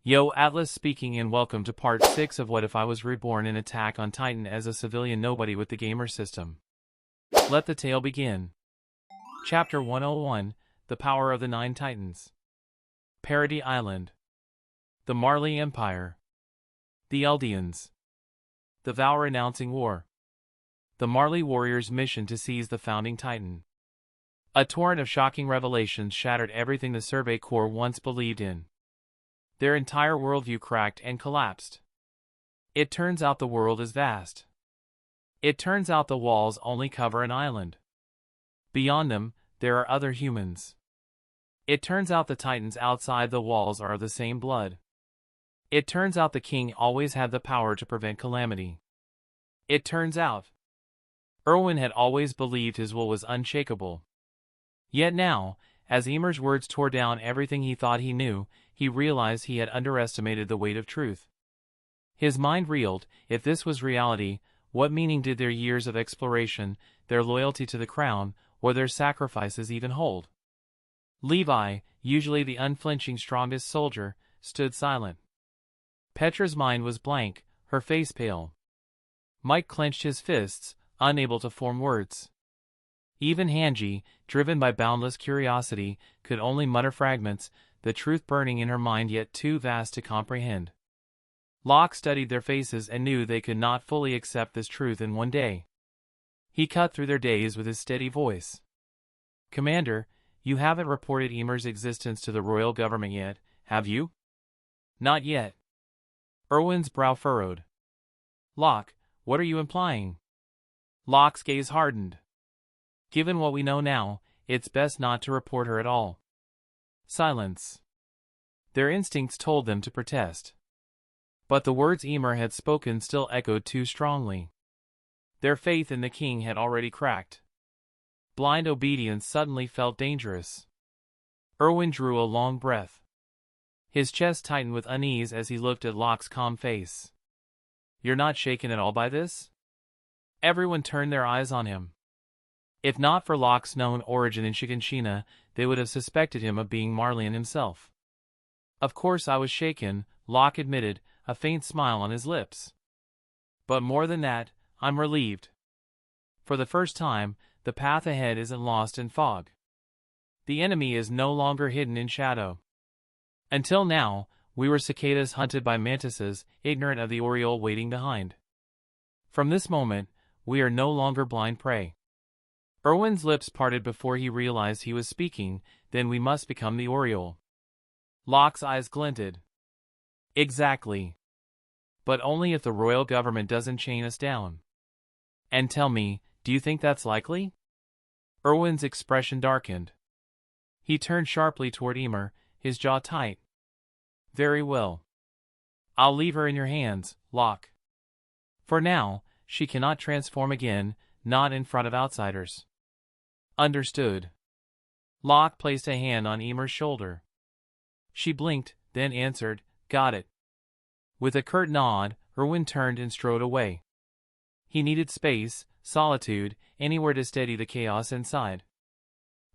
Yo, Atlas speaking and welcome to part 6 of What If I Was Reborn in Attack on Titan as a civilian nobody with the gamer system. Let the tale begin. Chapter 101, The Power of the Nine Titans. Parody Island. The Marley Empire. The Eldians. The Vow renouncing war. The Marley warriors' mission to seize the founding Titan. A torrent of shocking revelations shattered everything the Survey Corps once believed in. Their entire worldview cracked and collapsed. It turns out the world is vast. It turns out the walls only cover an island. Beyond them, there are other humans. It turns out the Titans outside the walls are of the same blood. It turns out the king always had the power to prevent calamity. It turns out Erwin had always believed his will was unshakable. Yet now, as Ymir's words tore down everything he thought he knew, he realized he had underestimated the weight of truth. His mind reeled. If this was reality, what meaning did their years of exploration, their loyalty to the crown, or their sacrifices even hold? Levi, usually the unflinching strongest soldier, stood silent. Petra's mind was blank, her face pale. Mike clenched his fists, unable to form words. Even Hanji, driven by boundless curiosity, could only mutter fragments, the truth burning in her mind yet too vast to comprehend. Locke studied their faces and knew they could not fully accept this truth in one day. He cut through their daze with his steady voice. "Commander, you haven't reported Ymir's existence to the royal government yet, have you?" "Not yet." Erwin's brow furrowed. "Locke, what are you implying?" Locke's gaze hardened. "Given what we know now, it's best not to report her at all." Silence. Their instincts told them to protest. But the words Ymir had spoken still echoed too strongly. Their faith in the king had already cracked. Blind obedience suddenly felt dangerous. Erwin drew a long breath. His chest tightened with unease as he looked at Locke's calm face. "You're not shaken at all by this?" Everyone turned their eyes on him. If not for Locke's known origin in Shiganshina, they would have suspected him of being Marleyan himself. "Of course I was shaken," Locke admitted, a faint smile on his lips. "But more than that, I'm relieved. For the first time, the path ahead isn't lost in fog. The enemy is no longer hidden in shadow. Until now, we were cicadas hunted by mantises, ignorant of the oriole waiting behind. From this moment, we are no longer blind prey." Erwin's lips parted before he realized he was speaking. "Then we must become the oriole." Locke's eyes glinted. "Exactly. But only if the royal government doesn't chain us down." "And tell me, do you think that's likely?" Erwin's expression darkened. He turned sharply toward Ymir, his jaw tight. "Very well. I'll leave her in your hands, Locke. For now, she cannot transform again, not in front of outsiders." "Understood." Locke placed a hand on Ymir's shoulder. She blinked, then answered, "Got it." With a curt nod, Erwin turned and strode away. He needed space, solitude, anywhere to steady the chaos inside.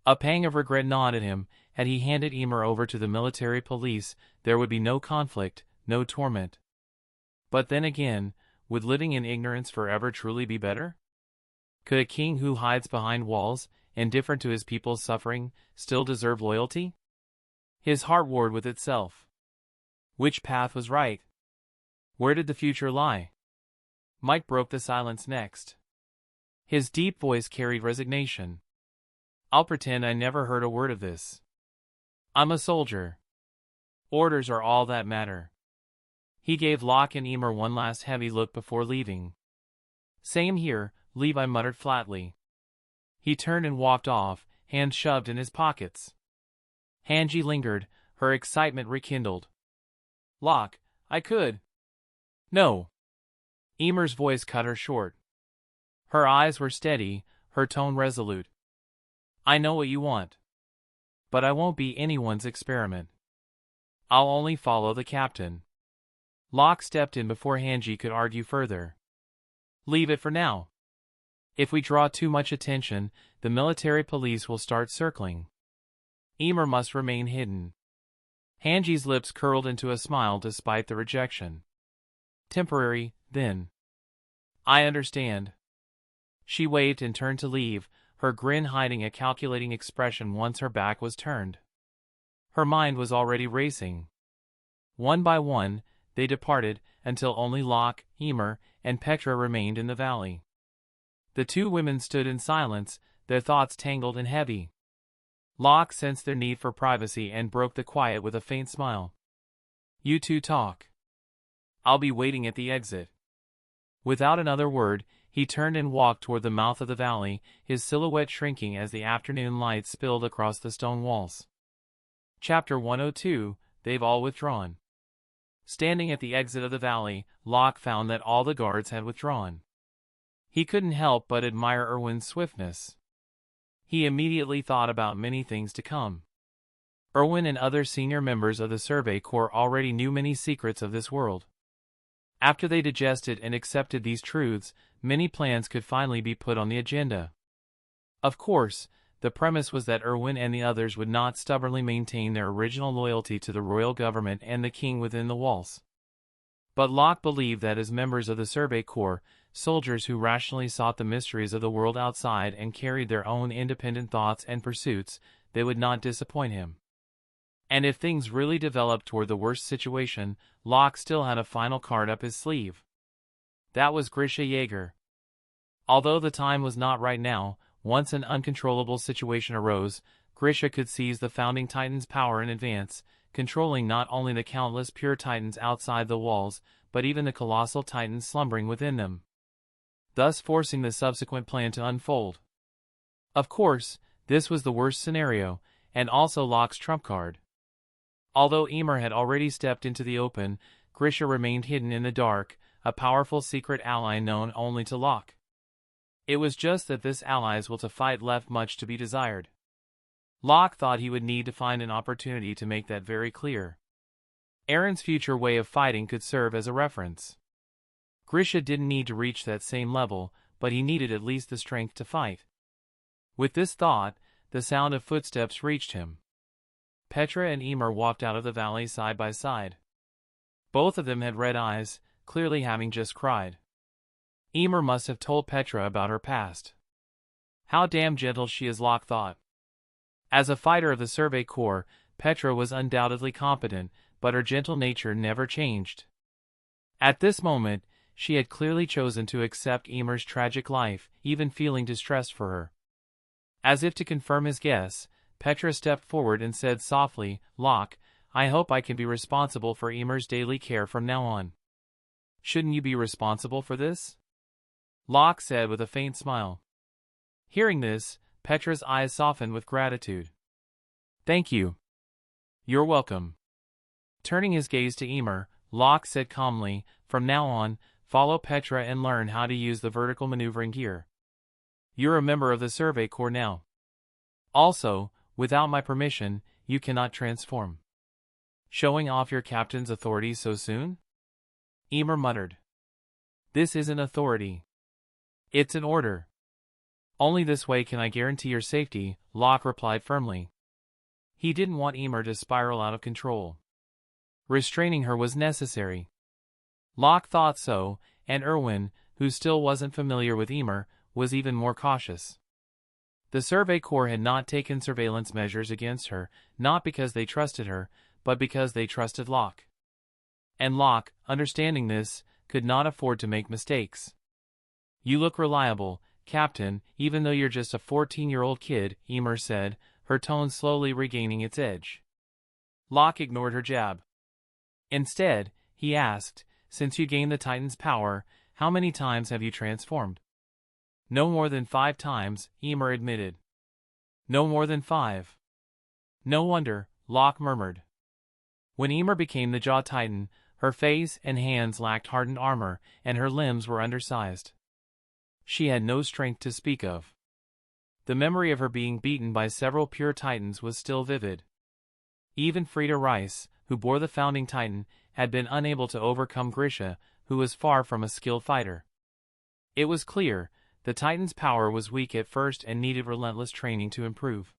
A pang of regret gnawed at him. Had he handed Ymir over to the military police, there would be no conflict, no torment. But then again, would living in ignorance forever truly be better? Could a king who hides behind walls, indifferent to his people's suffering, still deserve loyalty? His heart warred with itself. Which path was right? Where did the future lie? Mike broke the silence next. His deep voice carried resignation. "I'll pretend I never heard a word of this. I'm a soldier. Orders are all that matter." He gave Locke and Ymir one last heavy look before leaving. "Same here," Levi muttered flatly. He turned and walked off, hands shoved in his pockets. Hanji lingered, her excitement rekindled. "Locke, I could." "No." Ymir's voice cut her short. Her eyes were steady, her tone resolute. "I know what you want. But I won't be anyone's experiment. I'll only follow the captain." Locke stepped in before Hanji could argue further. "Leave it for now. If we draw too much attention, the military police will start circling. Ymir must remain hidden." Hanji's lips curled into a smile despite the rejection. Temporary, then. I understand. She waved and turned to leave, her grin hiding a calculating expression once her back was turned. Her mind was already racing. One by one, they departed, until only Locke, Emer, and Petra remained in the valley. The two women stood in silence, their thoughts tangled and heavy. Locke sensed their need for privacy and broke the quiet with a faint smile. You two talk. I'll be waiting at the exit. Without another word, he turned and walked toward the mouth of the valley, his silhouette shrinking as the afternoon light spilled across the stone walls. Chapter 102, They've all withdrawn. Standing at the exit of the valley, Locke found that all the guards had withdrawn. He couldn't help but admire Erwin's swiftness. He immediately thought about many things to come. Erwin and other senior members of the Survey Corps already knew many secrets of this world. After they digested and accepted these truths, many plans could finally be put on the agenda. Of course, the premise was that Erwin and the others would not stubbornly maintain their original loyalty to the royal government and the king within the walls. But Locke believed that as members of the Survey Corps, soldiers who rationally sought the mysteries of the world outside and carried their own independent thoughts and pursuits, they would not disappoint him. And if things really developed toward the worst situation, Locke still had a final card up his sleeve. That was Grisha Yeager. Although the time was not right now, once an uncontrollable situation arose, Grisha could seize the founding Titan's power in advance, controlling not only the countless pure Titans outside the walls, but even the colossal Titans slumbering within them, thus forcing the subsequent plan to unfold. Of course, this was the worst scenario, and also Locke's trump card. Although Emer had already stepped into the open, Grisha remained hidden in the dark, a powerful secret ally known only to Locke. It was just that this ally's will to fight left much to be desired. Locke thought he would need to find an opportunity to make that very clear. Aaron's future way of fighting could serve as a reference. Grisha didn't need to reach that same level, but he needed at least the strength to fight. With this thought, the sound of footsteps reached him. Petra and Emer walked out of the valley side by side. Both of them had red eyes, clearly having just cried. Emer must have told Petra about her past. How damn gentle she is, Locke thought. As a fighter of the Survey Corps, Petra was undoubtedly competent, but her gentle nature never changed. At this moment, she had clearly chosen to accept Emer's tragic life, even feeling distressed for her. As if to confirm his guess, Petra stepped forward and said softly, Locke, I hope I can be responsible for Emer's daily care from now on. Shouldn't you be responsible for this? Locke said with a faint smile. Hearing this, Petra's eyes softened with gratitude. Thank you. You're welcome. Turning his gaze to Emer, Locke said calmly, from now on, follow Petra and learn how to use the vertical maneuvering gear. You're a member of the Survey Corps now. Also, without my permission, you cannot transform. Showing off your captain's authority so soon? Emer muttered. This isn't authority. It's an order. Only this way can I guarantee your safety, Locke replied firmly. He didn't want Emer to spiral out of control. Restraining her was necessary. Locke thought so, and Erwin, who still wasn't familiar with Emer, was even more cautious. The Survey Corps had not taken surveillance measures against her, not because they trusted her, but because they trusted Locke. And Locke, understanding this, could not afford to make mistakes. You look reliable, Captain, even though you're just a 14-year-old kid, Emer said, her tone slowly regaining its edge. Locke ignored her jab. Instead, he asked, since you gained the Titan's power, how many times have you transformed? No more than 5 times, Emer admitted. No more than 5. No wonder, Locke murmured. When Emer became the Jaw Titan, her face and hands lacked hardened armor, and her limbs were undersized. She had no strength to speak of. The memory of her being beaten by several pure Titans was still vivid. Even Frida Rice, who bore the founding Titan, had been unable to overcome Grisha, who was far from a skilled fighter. It was clear, the Titan's power was weak at first and needed relentless training to improve.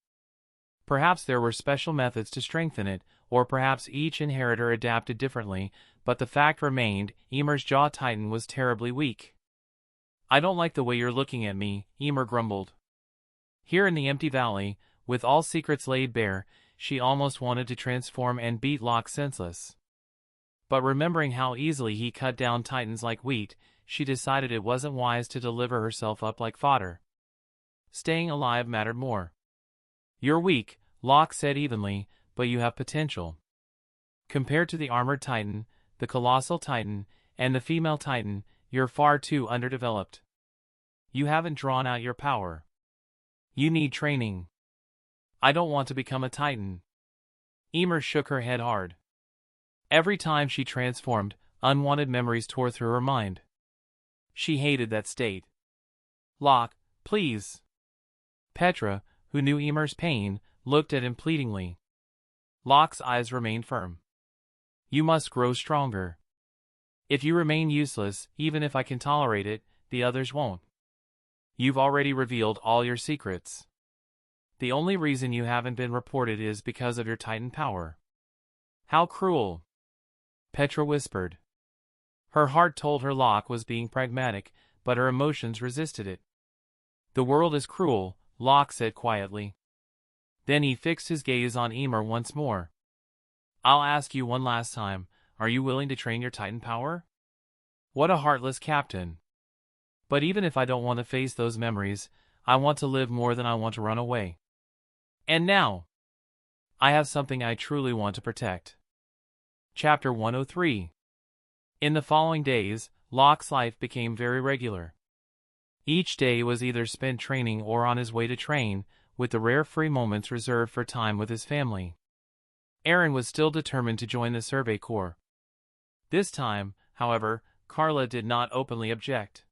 Perhaps there were special methods to strengthen it, or perhaps each inheritor adapted differently, but the fact remained, Ymir's jaw titan was terribly weak. "I don't like the way you're looking at me," Ymir grumbled. Here in the empty valley, with all secrets laid bare, she almost wanted to transform and beat Locke senseless. But remembering how easily he cut down titans like wheat, she decided it wasn't wise to deliver herself up like fodder. Staying alive mattered more. "You're weak," Locke said evenly, "but you have potential. Compared to the armored titan, the colossal titan, and the female titan, you're far too underdeveloped. You haven't drawn out your power. You need training." "I don't want to become a titan." Ymir shook her head hard. Every time she transformed, unwanted memories tore through her mind. She hated that state. "Locke, please." Petra, who knew Ymir's pain, looked at him pleadingly. Locke's eyes remained firm. "You must grow stronger. If you remain useless, even if I can tolerate it, the others won't. You've already revealed all your secrets. The only reason you haven't been reported is because of your titan power." "How cruel," Petra whispered. Her heart told her Locke was being pragmatic, but her emotions resisted it. "The world is cruel," Locke said quietly. Then he fixed his gaze on Ymir once more. "I'll ask you one last time, are you willing to train your titan power?" What a heartless captain. "But even if I don't want to face those memories, I want to live more than I want to run away. And now, I have something I truly want to protect." Chapter 103. In the following days, Locke's life became very regular. Each day was either spent training or on his way to train, with the rare free moments reserved for time with his family. Aaron was still determined to join the Survey Corps. This time, however, Carla did not openly object.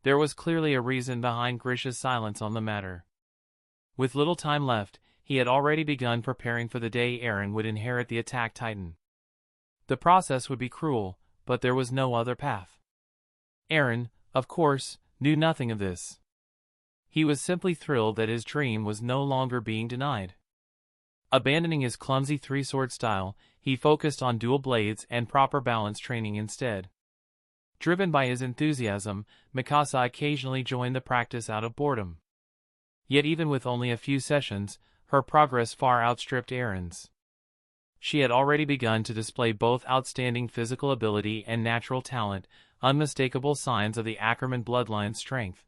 There was clearly a reason behind Grisha's silence on the matter. With little time left, he had already begun preparing for the day Aaron would inherit the Attack Titan. The process would be cruel, but there was no other path. Aaron, of course, knew nothing of this. He was simply thrilled that his dream was no longer being denied. Abandoning his clumsy three-sword style, he focused on dual blades and proper balance training instead. Driven by his enthusiasm, Mikasa occasionally joined the practice out of boredom. Yet even with only a few sessions, her progress far outstripped Aaron's. She had already begun to display both outstanding physical ability and natural talent, unmistakable signs of the Ackerman bloodline's strength.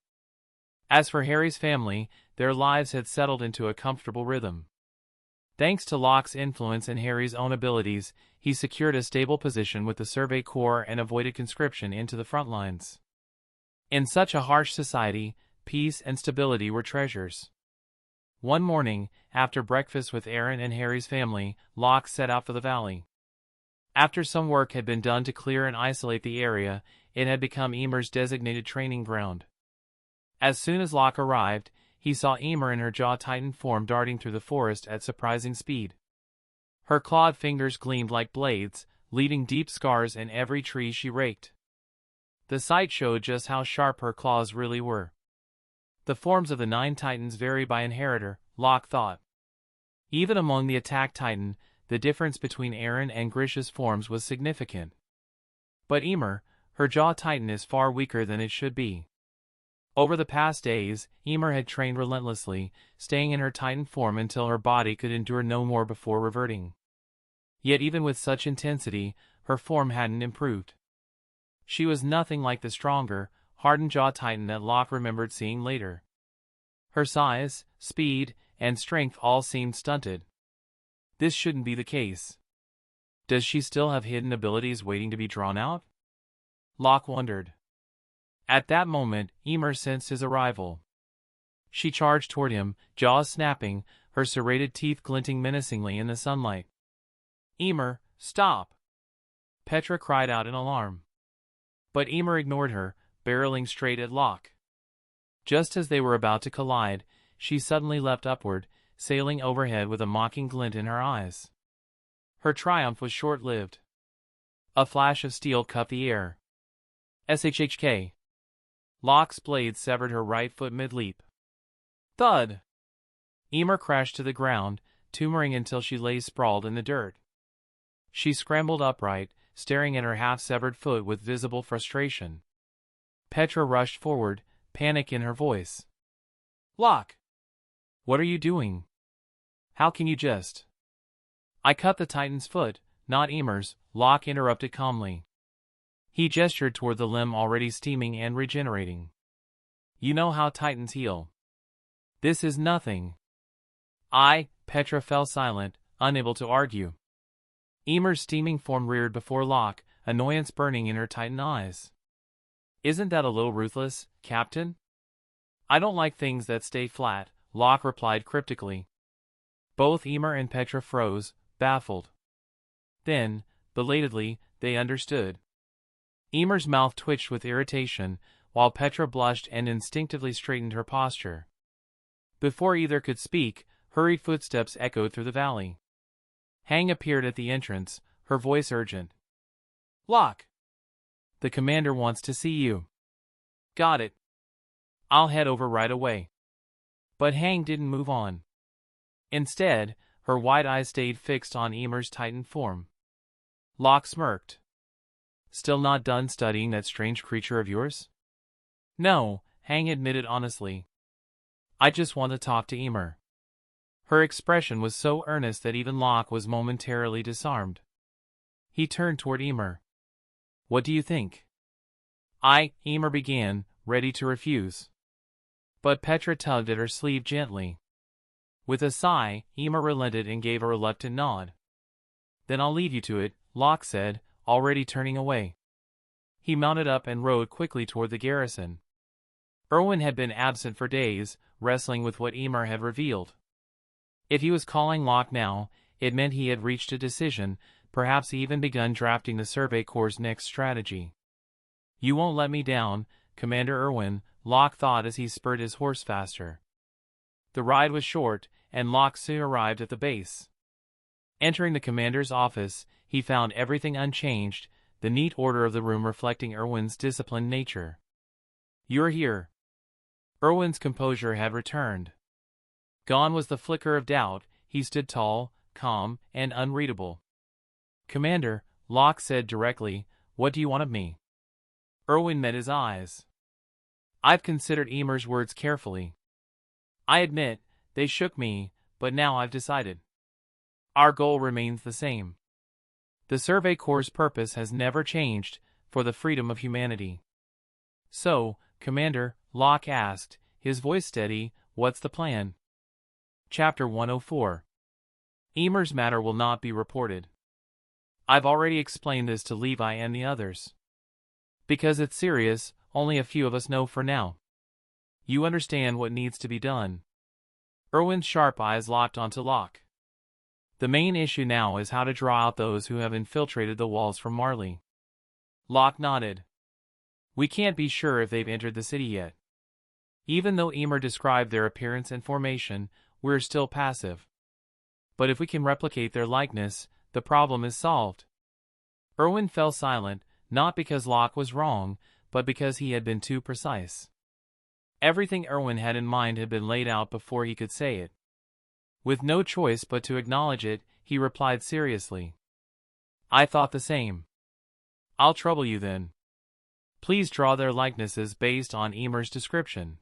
As for Harry's family, their lives had settled into a comfortable rhythm. Thanks to Locke's influence and Harry's own abilities, he secured a stable position with the Survey Corps and avoided conscription into the front lines. In such a harsh society, peace and stability were treasures. One morning, after breakfast with Aaron and Harry's family, Locke set out for the valley. After some work had been done to clear and isolate the area, it had become Ymir's designated training ground. As soon as Locke arrived, he saw Ymir in her jaw titan form darting through the forest at surprising speed. Her clawed fingers gleamed like blades, leaving deep scars in every tree she raked. The sight showed just how sharp her claws really were. The forms of the 9 titans vary by inheritor, Locke thought. Even among the Attack Titan, the difference between Aaron and Grisha's forms was significant. But Ymir, her jaw titan is far weaker than it should be. Over the past days, Ymir had trained relentlessly, staying in her titan form until her body could endure no more before reverting. Yet even with such intensity, her form hadn't improved. She was nothing like the stronger, hardened jaw titan that Locke remembered seeing later. Her size, speed, and strength all seemed stunted. This shouldn't be the case. Does she still have hidden abilities waiting to be drawn out? Locke wondered. At that moment, Ymir sensed his arrival. She charged toward him, jaws snapping, her serrated teeth glinting menacingly in the sunlight. "Ymir, stop!" Petra cried out in alarm. But Ymir ignored her, barreling straight at Locke. Just as they were about to collide, she suddenly leapt upward, sailing overhead with a mocking glint in her eyes. Her triumph was short-lived. A flash of steel cut the air. SHHK. Locke's blade severed her right foot mid-leap. Thud! Emer crashed to the ground, tumoring until she lay sprawled in the dirt. She scrambled upright, staring at her half-severed foot with visible frustration. Petra rushed forward, panic in her voice. "Locke! What are you doing? How can you just—" "I cut the Titan's foot, not Emer's," Locke interrupted calmly. He gestured toward the limb already steaming and regenerating. "You know how Titans heal. This is nothing." Petra fell silent, unable to argue. Emer's steaming form reared before Locke, annoyance burning in her Titan eyes. "Isn't that a little ruthless, Captain?" "I don't like things that stay flat," Locke replied cryptically. Both Emer and Petra froze, baffled. Then, belatedly, they understood. Emer's mouth twitched with irritation, while Petra blushed and instinctively straightened her posture. Before either could speak, hurried footsteps echoed through the valley. Hang appeared at the entrance, her voice urgent. "Locke! The commander wants to see you." "Got it. I'll head over right away." But Hang didn't move on. Instead, her wide eyes stayed fixed on Emer's Titan form. Locke smirked. "Still not done studying that strange creature of yours?" "No," Hang admitted honestly. "I just want to talk to Emer." Her expression was so earnest that even Locke was momentarily disarmed. He turned toward Emer. "What do you think?" Emer began, ready to refuse. But Petra tugged at her sleeve gently. With a sigh, Emer relented and gave a reluctant nod. "Then I'll leave you to it," Locke said, already turning away. He mounted up and rode quickly toward the garrison. Erwin had been absent for days, wrestling with what Emer had revealed. If he was calling Locke now, it meant he had reached a decision, perhaps even begun drafting the Survey Corps' next strategy. "You won't let me down, Commander Erwin," Locke thought as he spurred his horse faster. The ride was short, and Locke soon arrived at the base. Entering the commander's office, he found everything unchanged, the neat order of the room reflecting Erwin's disciplined nature. "You're here." Erwin's composure had returned. Gone was the flicker of doubt. He stood tall, calm, and unreadable. "Commander," Locke said directly, "what do you want of me?" Erwin met his eyes. "I've considered Emer's words carefully. I admit, they shook me, but now I've decided. Our goal remains the same. The Survey Corps' purpose has never changed, for the freedom of humanity." "So, Commander," Locke asked, his voice steady, "what's the plan?" Chapter 104. Emer's matter will not be reported. I've already explained this to Levi and the others. Because it's serious, only a few of us know for now. You understand what needs to be done. Erwin's sharp eyes locked onto Locke. The main issue now is how to draw out those who have infiltrated the walls from Marley. Locke nodded. We can't be sure if they've entered the city yet. Even though Emer described their appearance and formation, we're still passive. But if we can replicate their likeness, the problem is solved. Erwin fell silent, not because Locke was wrong, but because he had been too precise. Everything Erwin had in mind had been laid out before he could say it. With no choice but to acknowledge it, he replied seriously. I thought the same. I'll trouble you then. Please draw their likenesses based on Emer's description.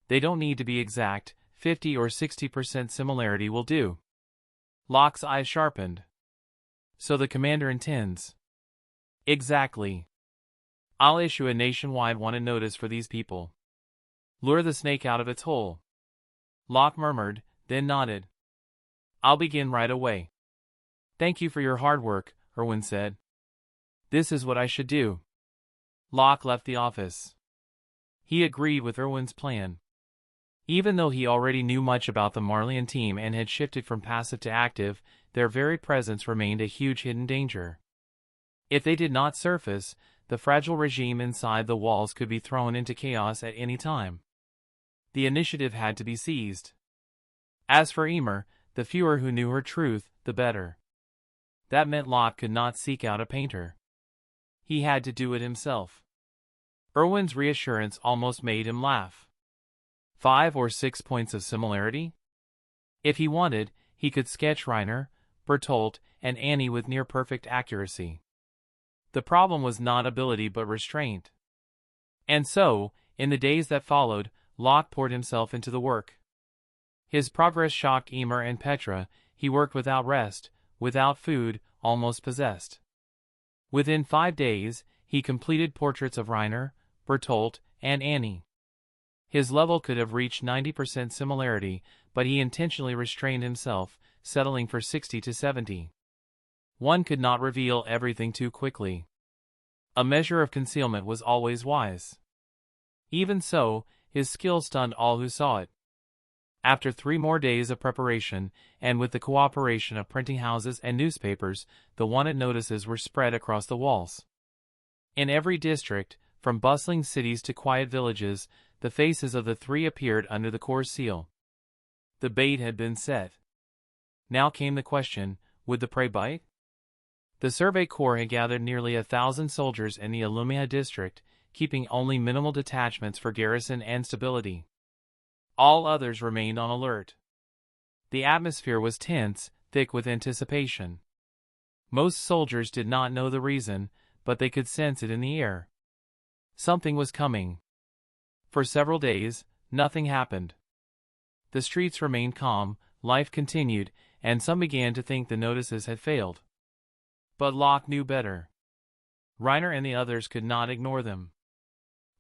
They don't need to be exact, 50 or 60% similarity will do. Locke's eyes sharpened. So the commander intends. Exactly. I'll issue a nationwide wanted notice for these people. Lure the snake out of its hole. Locke murmured, then nodded. I'll begin right away. Thank you for your hard work, Erwin said. This is what I should do. Locke left the office. He agreed with Erwin's plan. Even though he already knew much about the Marleyan team and had shifted from passive to active, their very presence remained a huge hidden danger. If they did not surface, the fragile regime inside the walls could be thrown into chaos at any time. The initiative had to be seized. As for Emer, the fewer who knew her truth, the better. That meant Locke could not seek out a painter. He had to do it himself. Erwin's reassurance almost made him laugh. 5 or 6 points of similarity? If he wanted, he could sketch Reiner, Bertolt, and Annie with near-perfect accuracy. The problem was not ability but restraint. And so, in the days that followed, Locke poured himself into the work. His progress shocked Emer and Petra. He worked without rest, without food, almost possessed. Within 5 days, he completed portraits of Reiner, Bertolt, and Annie. His level could have reached 90% similarity, but he intentionally restrained himself, settling for 60 to 70. One could not reveal everything too quickly. A measure of concealment was always wise. Even so, his skill stunned all who saw it. After 3 more days of preparation, and with the cooperation of printing houses and newspapers, the wanted notices were spread across the walls. In every district, from bustling cities to quiet villages, the faces of the 3 appeared under the Corps' seal. The bait had been set. Now came the question, would the prey bite? The Survey Corps had gathered nearly 1,000 soldiers in the Illumia district, keeping only minimal detachments for garrison and stability. All others remained on alert. The atmosphere was tense, thick with anticipation. Most soldiers did not know the reason, but they could sense it in the air. Something was coming. For several days, nothing happened. The streets remained calm, life continued, and some began to think the notices had failed. But Locke knew better. Reiner and the others could not ignore them.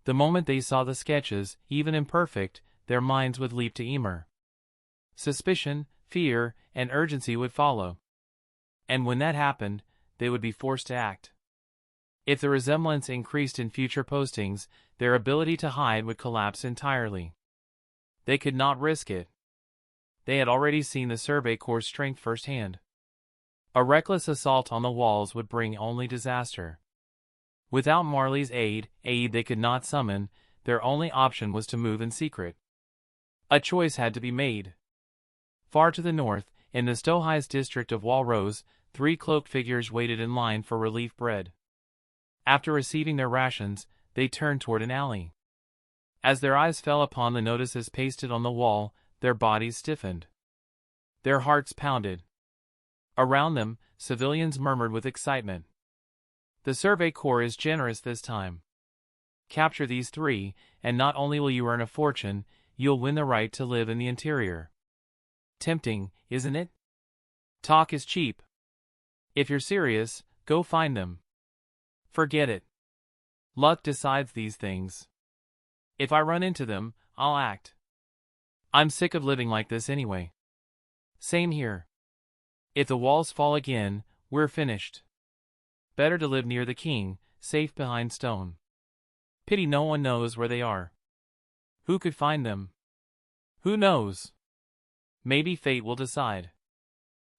The moment they saw the sketches, even imperfect, their minds would leap to Emer. Suspicion, fear, and urgency would follow. And when that happened, they would be forced to act. If the resemblance increased in future postings, their ability to hide would collapse entirely. They could not risk it. They had already seen the Survey Corps' strength firsthand. A reckless assault on the walls would bring only disaster. Without Marley's aid they could not summon, their only option was to move in secret. A choice had to be made. Far to the north, in the Stohis district of Walrose, 3 cloaked figures waited in line for relief bread. After receiving their rations, they turned toward an alley. As their eyes fell upon the notices pasted on the wall, their bodies stiffened. Their hearts pounded. Around them, civilians murmured with excitement. The Survey Corps is generous this time. Capture these 3, and not only will you earn a fortune, you'll win the right to live in the interior. Tempting, isn't it? Talk is cheap. If you're serious, go find them. Forget it. Luck decides these things. If I run into them, I'll act. I'm sick of living like this anyway. Same here. If the walls fall again, we're finished. Better to live near the king, safe behind stone. Pity no one knows where they are. Who could find them? Who knows? Maybe fate will decide.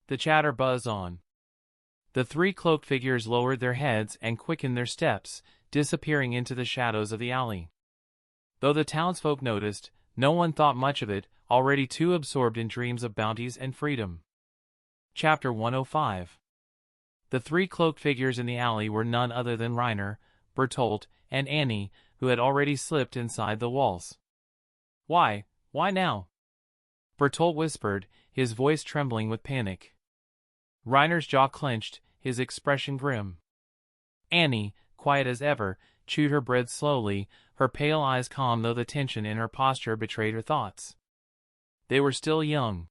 The chatter buzzed on. The 3 cloaked figures lowered their heads and quickened their steps, disappearing into the shadows of the alley. Though the townsfolk noticed, no one thought much of it, already too absorbed in dreams of bounties and freedom. Chapter 105. The 3 cloaked figures in the alley were none other than Reiner, Bertolt, and Annie, who had already slipped inside the walls. Why now? Bertolt whispered, his voice trembling with panic. Reiner's jaw clenched, his expression grim. Annie, quiet as ever, chewed her bread slowly, her pale eyes calm though the tension in her posture betrayed her thoughts. They were still young.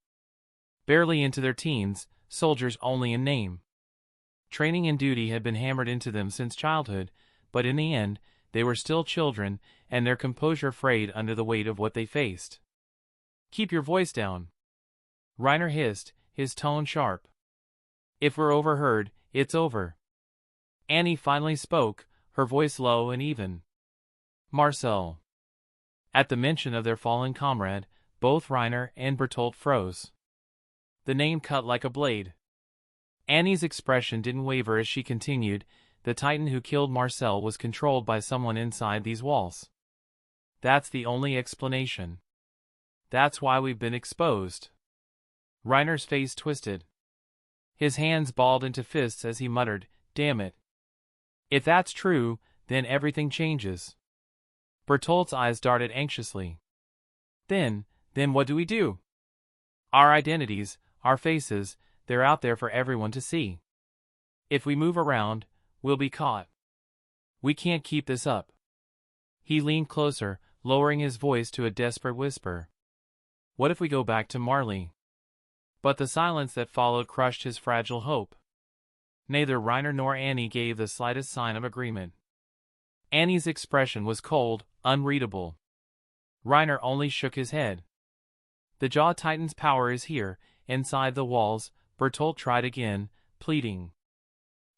Barely into their teens, soldiers only in name. Training and duty had been hammered into them since childhood, but in the end, they were still children, and their composure frayed under the weight of what they faced. Keep your voice down. Reiner hissed, his tone sharp. If we're overheard, it's over. Annie finally spoke, her voice low and even. Marcel. At the mention of their fallen comrade, both Reiner and Bertolt froze. The name cut like a blade. Annie's expression didn't waver as she continued, the Titan who killed Marcel was controlled by someone inside these walls. That's the only explanation. That's why we've been exposed. Reiner's face twisted. His hands balled into fists as he muttered, damn it. If that's true, then everything changes. Bertolt's eyes darted anxiously. Then what do we do? Our identities, our faces, they're out there for everyone to see. If we move around, we'll be caught. We can't keep this up. He leaned closer, lowering his voice to a desperate whisper. What if we go back to Marley? But the silence that followed crushed his fragile hope. Neither Reiner nor Annie gave the slightest sign of agreement. Annie's expression was cold, unreadable. Reiner only shook his head. The Jaw Titan's power is here, inside the walls, Bertolt tried again, pleading.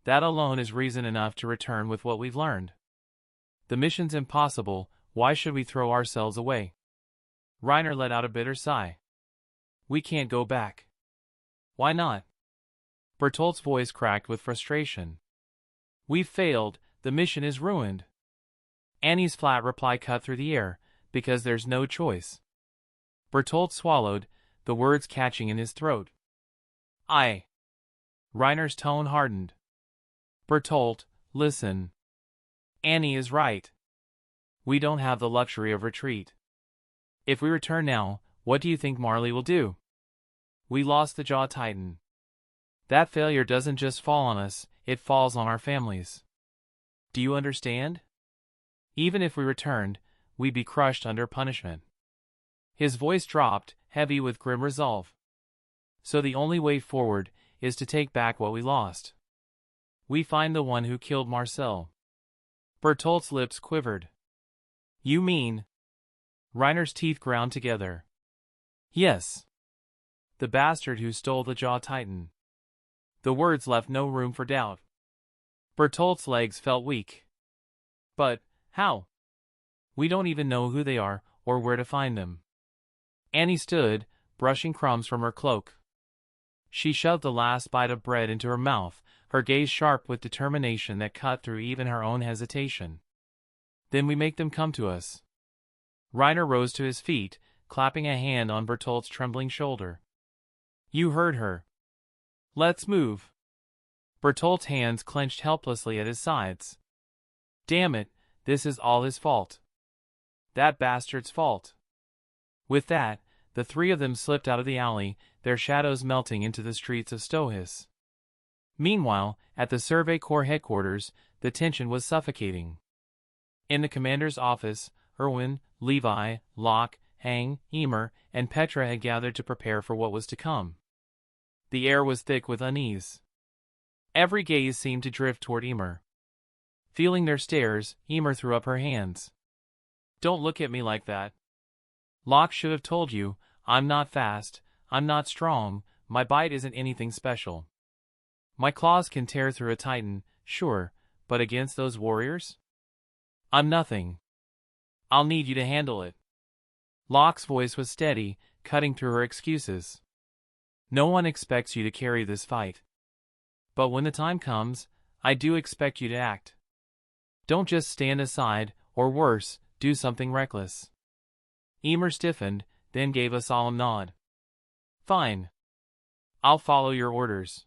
That alone is reason enough to return with what we've learned. The mission's impossible, why should we throw ourselves away? Reiner let out a bitter sigh. We can't go back. Why not? Bertolt's voice cracked with frustration. We've failed, the mission is ruined. Annie's flat reply cut through the air, because there's no choice. Bertolt swallowed, the words catching in his throat. Reiner's tone hardened. Bertolt, listen. Annie is right. We don't have the luxury of retreat. If we return now, what do you think Marley will do? We lost the Jaw Titan. That failure doesn't just fall on us, it falls on our families. Do you understand? Even if we returned, we'd be crushed under punishment. His voice dropped, heavy with grim resolve. So the only way forward is to take back what we lost. We find the one who killed Marcel. Bertolt's lips quivered. You mean? Reiner's teeth ground together. Yes. The bastard who stole the Jaw Titan. The words left no room for doubt. Bertolt's legs felt weak. But, how? We don't even know who they are, or where to find them. Annie stood, brushing crumbs from her cloak. She shoved the last bite of bread into her mouth, her gaze sharp with determination that cut through even her own hesitation. Then we make them come to us. Reiner rose to his feet, clapping a hand on Bertolt's trembling shoulder. You heard her. Let's move. Bertolt's hands clenched helplessly at his sides. Damn it, this is all his fault. That bastard's fault. With that, the three of them slipped out of the alley, their shadows melting into the streets of Stohis. Meanwhile, at the Survey Corps headquarters, the tension was suffocating. In the commander's office, Erwin, Levi, Locke, Hang, Emer, and Petra had gathered to prepare for what was to come. The air was thick with unease. Every gaze seemed to drift toward Emer. Feeling their stares, Emer threw up her hands. Don't look at me like that. Locke should have told you, I'm not fast, I'm not strong, my bite isn't anything special. My claws can tear through a titan, sure, but against those warriors? I'm nothing. I'll need you to handle it. Locke's voice was steady, cutting through her excuses. No one expects you to carry this fight. But when the time comes, I do expect you to act. Don't just stand aside, or worse, do something reckless. Emer stiffened, then gave a solemn nod. Fine. I'll follow your orders.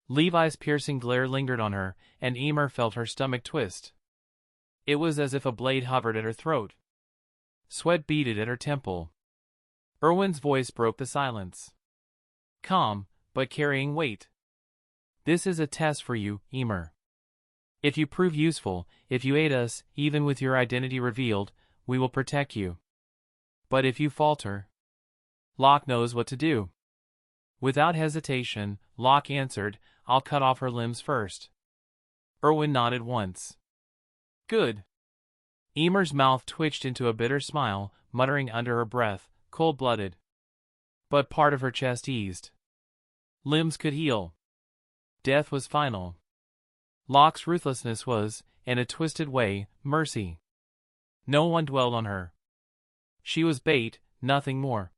Levi's piercing glare lingered on her, and Emer felt her stomach twist. It was as if a blade hovered at her throat. Sweat beaded at her temple. Erwin's voice broke the silence. Calm, but carrying weight. This is a test for you, Emer. If you prove useful, if you aid us, even with your identity revealed, we will protect you. But if you falter, Locke knows what to do. Without hesitation, Locke answered, I'll cut off her limbs first. Erwin nodded once. Good. Emer's mouth twitched into a bitter smile, muttering under her breath, cold-blooded. But part of her chest eased. Limbs could heal. Death was final. Locke's ruthlessness was, in a twisted way, mercy. No one dwelled on her. She was bait, nothing more.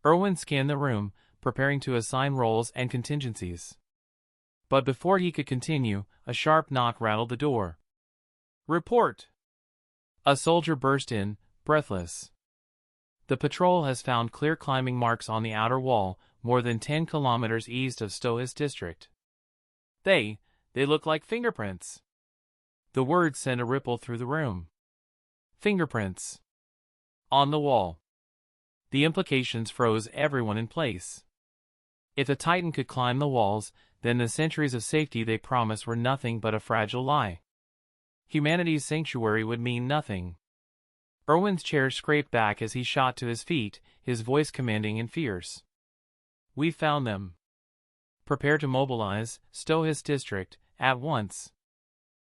Erwin scanned the room, preparing to assign roles and contingencies. But before he could continue, a sharp knock rattled the door. Report! A soldier burst in, breathless. The patrol has found clear climbing marks on the outer wall, more than 10 kilometers east of Stohis district. They look like fingerprints. The words sent a ripple through the room. Fingerprints. On the wall. The implications froze everyone in place. If the Titan could climb the walls, then the centuries of safety they promised were nothing but a fragile lie. Humanity's sanctuary would mean nothing. Erwin's chair scraped back as he shot to his feet, his voice commanding and fierce. "We found them. Prepare to mobilize, Stohis district, at once."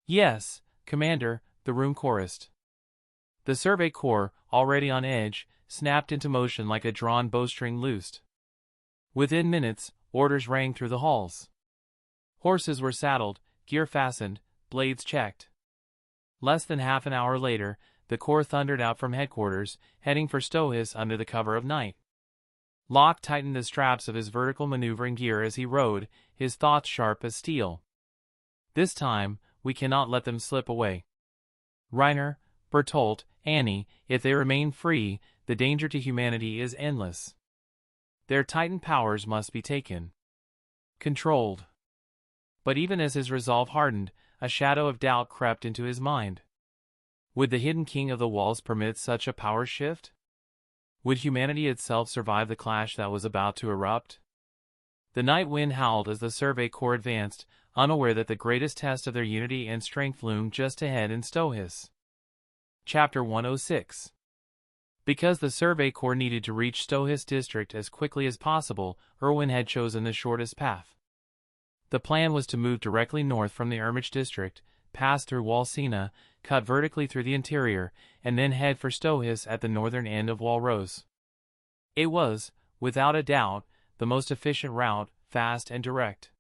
"Yes, Commander," the room chorused. The Survey Corps, already on edge, snapped into motion like a drawn bowstring loosed. Within minutes, orders rang through the halls. Horses were saddled, gear fastened, blades checked. Less than half an hour later, the Corps thundered out from headquarters, heading for Stohis under the cover of night. Locke tightened the straps of his vertical maneuvering gear as he rode, his thoughts sharp as steel. "This time, we cannot let them slip away. Reiner, Bertolt, Annie, if they remain free, the danger to humanity is endless. Their Titan powers must be taken. Controlled." But even as his resolve hardened, a shadow of doubt crept into his mind. Would the hidden king of the walls permit such a power shift? Would humanity itself survive the clash that was about to erupt? The night wind howled as the Survey Corps advanced, unaware that the greatest test of their unity and strength loomed just ahead in Stohis. Chapter 106. Because the Survey Corps needed to reach Stohis district as quickly as possible, Erwin had chosen the shortest path. The plan was to move directly north from the Ermich district, pass through Walsina, cut vertically through the interior, and then head for Stohis at the northern end of Walrose. It was, without a doubt, the most efficient route, fast and direct.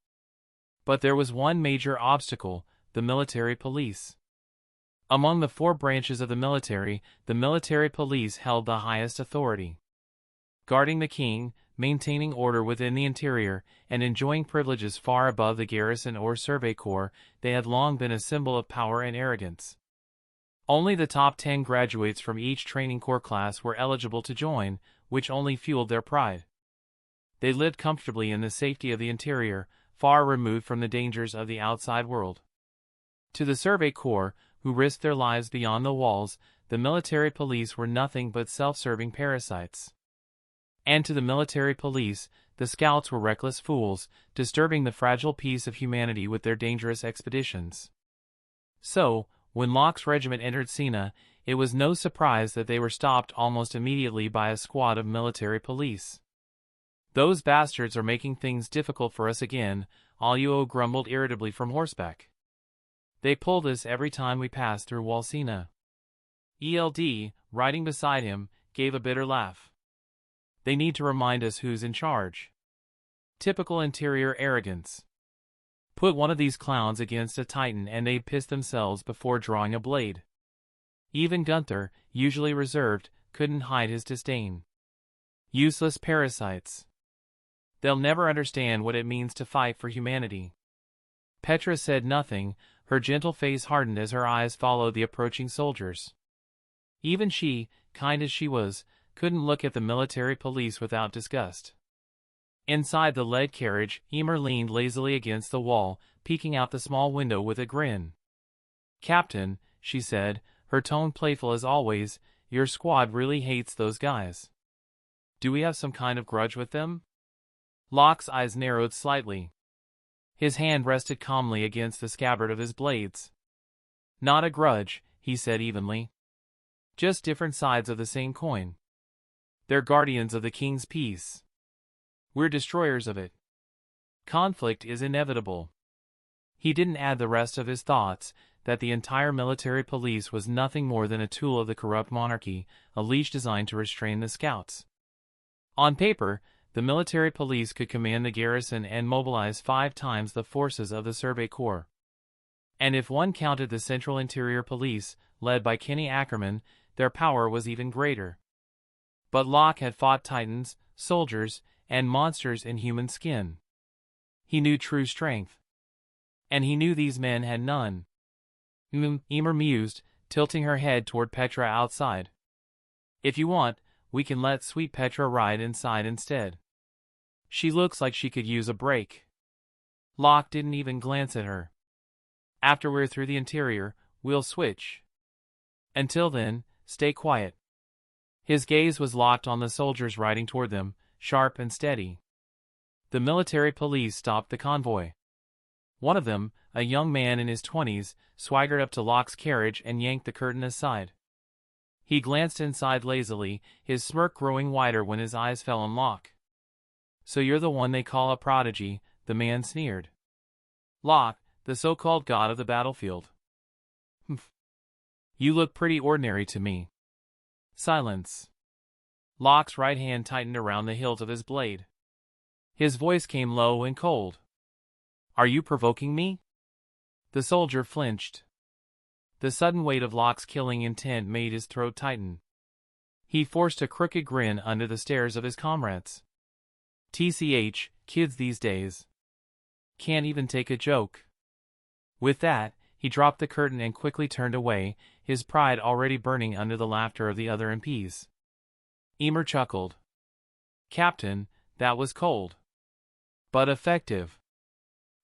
But there was one major obstacle: the military police. Among the 4 branches of the military police held the highest authority. Guarding the king, maintaining order within the interior, and enjoying privileges far above the garrison or Survey Corps, they had long been a symbol of power and arrogance. Only the top 10 graduates from each training corps class were eligible to join, which only fueled their pride. They lived comfortably in the safety of the interior, far removed from the dangers of the outside world. To the Survey Corps, who risked their lives beyond the walls, the military police were nothing but self-serving parasites. And to the military police, the scouts were reckless fools, disturbing the fragile peace of humanity with their dangerous expeditions. So, when Locke's regiment entered Sina, it was no surprise that they were stopped almost immediately by a squad of military police. "Those bastards are making things difficult for us again," Aluo grumbled irritably from horseback. "They pull this every time we pass through Walsina." ELD, riding beside him, gave a bitter laugh. "They need to remind us who's in charge. Typical interior arrogance. Put one of these clowns against a Titan and they'd piss themselves before drawing a blade." Even Gunther, usually reserved, couldn't hide his disdain. "Useless parasites. They'll never understand what it means to fight for humanity." Petra said nothing, her gentle face hardened as her eyes followed the approaching soldiers. Even she, kind as she was, couldn't look at the military police without disgust. Inside the lead carriage, Emer leaned lazily against the wall, peeking out the small window with a grin. "Captain," she said, her tone playful as always, "your squad really hates those guys. Do we have some kind of grudge with them?" Locke's eyes narrowed slightly. His hand rested calmly against the scabbard of his blades. "Not a grudge," he said evenly. "Just different sides of the same coin. They're guardians of the king's peace. We're destroyers of it. Conflict is inevitable." He didn't add the rest of his thoughts, that the entire military police was nothing more than a tool of the corrupt monarchy, a leash designed to restrain the scouts. On paper, the military police could command the garrison and mobilize 5 times the forces of the Survey Corps. And if one counted the Central Interior Police, led by Kenny Ackerman, their power was even greater. But Locke had fought titans, soldiers, and monsters in human skin. He knew true strength. And he knew these men had none. Emer mused, tilting her head toward Petra outside. "If you want, we can let sweet Petra ride inside instead. She looks like she could use a break." Locke didn't even glance at her. "After we're through the interior, we'll switch. Until then, stay quiet." His gaze was locked on the soldiers riding toward them, sharp and steady. The military police stopped the convoy. One of them, a young man in his 20s, swaggered up to Locke's carriage and yanked the curtain aside. He glanced inside lazily, his smirk growing wider when his eyes fell on Locke. "So you're the one they call a prodigy," the man sneered. "Locke, the so-called god of the battlefield." "Humph. You look pretty ordinary to me." Silence. Locke's right hand tightened around the hilt of his blade. His voice came low and cold. "Are you provoking me?" The soldier flinched. The sudden weight of Locke's killing intent made his throat tighten. He forced a crooked grin under the stares of his comrades. TCH, kids these days can't even take a joke. With that, he dropped the curtain and quickly turned away, his pride already burning under the laughter of the other MPs. Emer chuckled. "Captain, that was cold. But effective."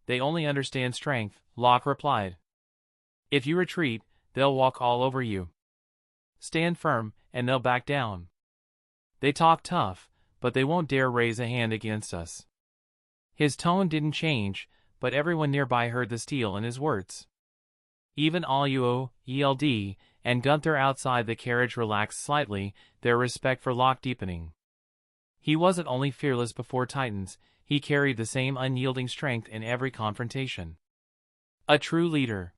"They only understand strength," Locke replied. "If you retreat, they'll walk all over you. Stand firm, and they'll back down. They talk tough, but they won't dare raise a hand against us." His tone didn't change, but everyone nearby heard the steel in his words. Even Aluo, ELD, and Gunther outside the carriage relaxed slightly, their respect for Locke deepening. He wasn't only fearless before Titans, he carried the same unyielding strength in every confrontation. A true leader.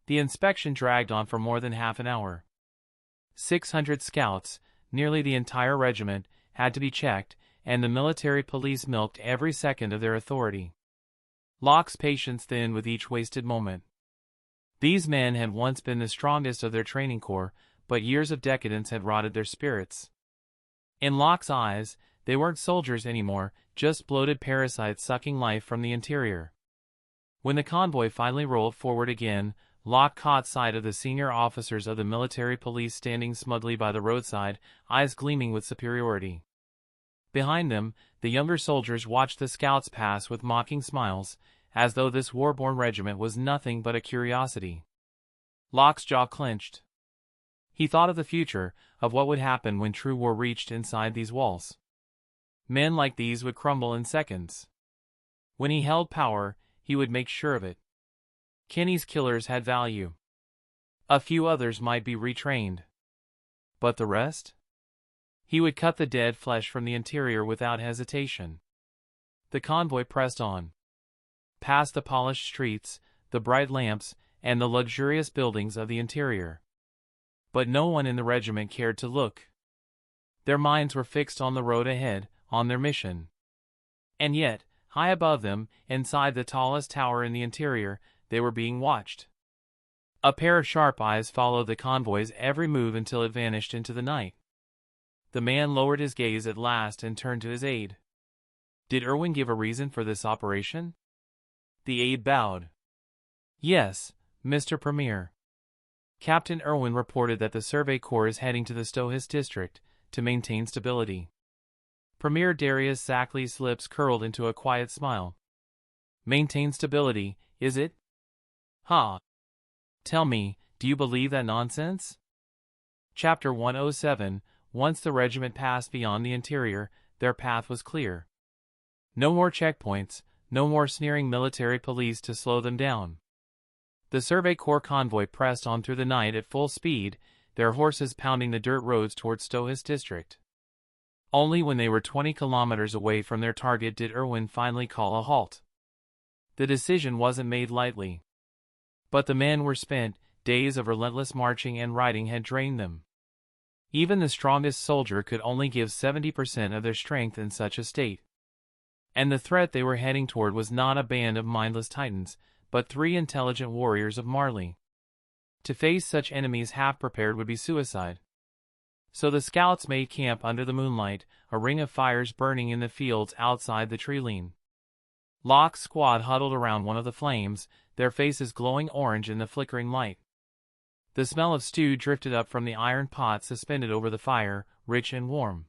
The inspection dragged on for more than half an hour. 600 scouts, nearly the entire regiment, had to be checked, and the military police milked every second of their authority. Locke's patience thinned with each wasted moment. These men had once been the strongest of their training corps, but years of decadence had rotted their spirits. In Locke's eyes, they weren't soldiers anymore, just bloated parasites sucking life from the interior. When the convoy finally rolled forward again, Locke caught sight of the senior officers of the military police standing smugly by the roadside, eyes gleaming with superiority. Behind them, the younger soldiers watched the scouts pass with mocking smiles, as though this war-born regiment was nothing but a curiosity. Locke's jaw clenched. He thought of the future, of what would happen when true war reached inside these walls. Men like these would crumble in seconds. When he held power, he would make sure of it. Kenny's killers had value. A few others might be retrained. But the rest? He would cut the dead flesh from the interior without hesitation. The convoy pressed on. Past the polished streets, the bright lamps, and the luxurious buildings of the interior. But no one in the regiment cared to look. Their minds were fixed on the road ahead, on their mission. And yet, high above them, inside the tallest tower in the interior, they were being watched. A pair of sharp eyes followed the convoy's every move until it vanished into the night. The man lowered his gaze at last and turned to his aide. "Did Irwin give a reason for this operation?" The aide bowed. "Yes, Mr. Premier. Captain Irwin reported that the Survey Corps is heading to the Stohis district to maintain stability." Premier Darius Sackley's lips curled into a quiet smile. "Maintain stability, is it? Ha! Tell me, do you believe that nonsense?" Chapter 107. Once the regiment passed beyond the interior, their path was clear. No more checkpoints, no more sneering military police to slow them down. The Survey Corps convoy pressed on through the night at full speed, their horses pounding the dirt roads toward Stohis district. Only when they were 20 kilometers away from their target did Irwin finally call a halt. The decision wasn't made lightly. But the men were spent, days of relentless marching and riding had drained them. Even the strongest soldier could only give 70% of their strength in such a state. And the threat they were heading toward was not a band of mindless titans, but 3 intelligent warriors of Marley. To face such enemies half-prepared would be suicide. So the scouts made camp under the moonlight, a ring of fires burning in the fields outside the tree-line. Locke's squad huddled around one of the flames, their faces glowing orange in the flickering light. The smell of stew drifted up from the iron pot suspended over the fire, rich and warm.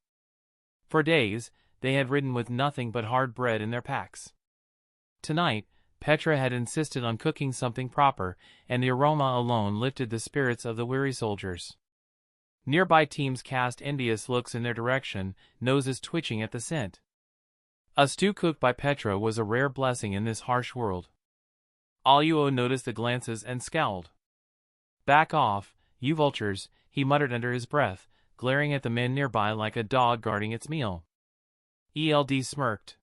For days, they had ridden with nothing but hard bread in their packs. Tonight, Petra had insisted on cooking something proper, and the aroma alone lifted the spirits of the weary soldiers. Nearby teams cast envious looks in their direction, noses twitching at the scent. A stew cooked by Petra was a rare blessing in this harsh world. Aluo noticed the glances and scowled. "Back off, you vultures," he muttered under his breath, glaring at the men nearby like a dog guarding its meal. ELD smirked.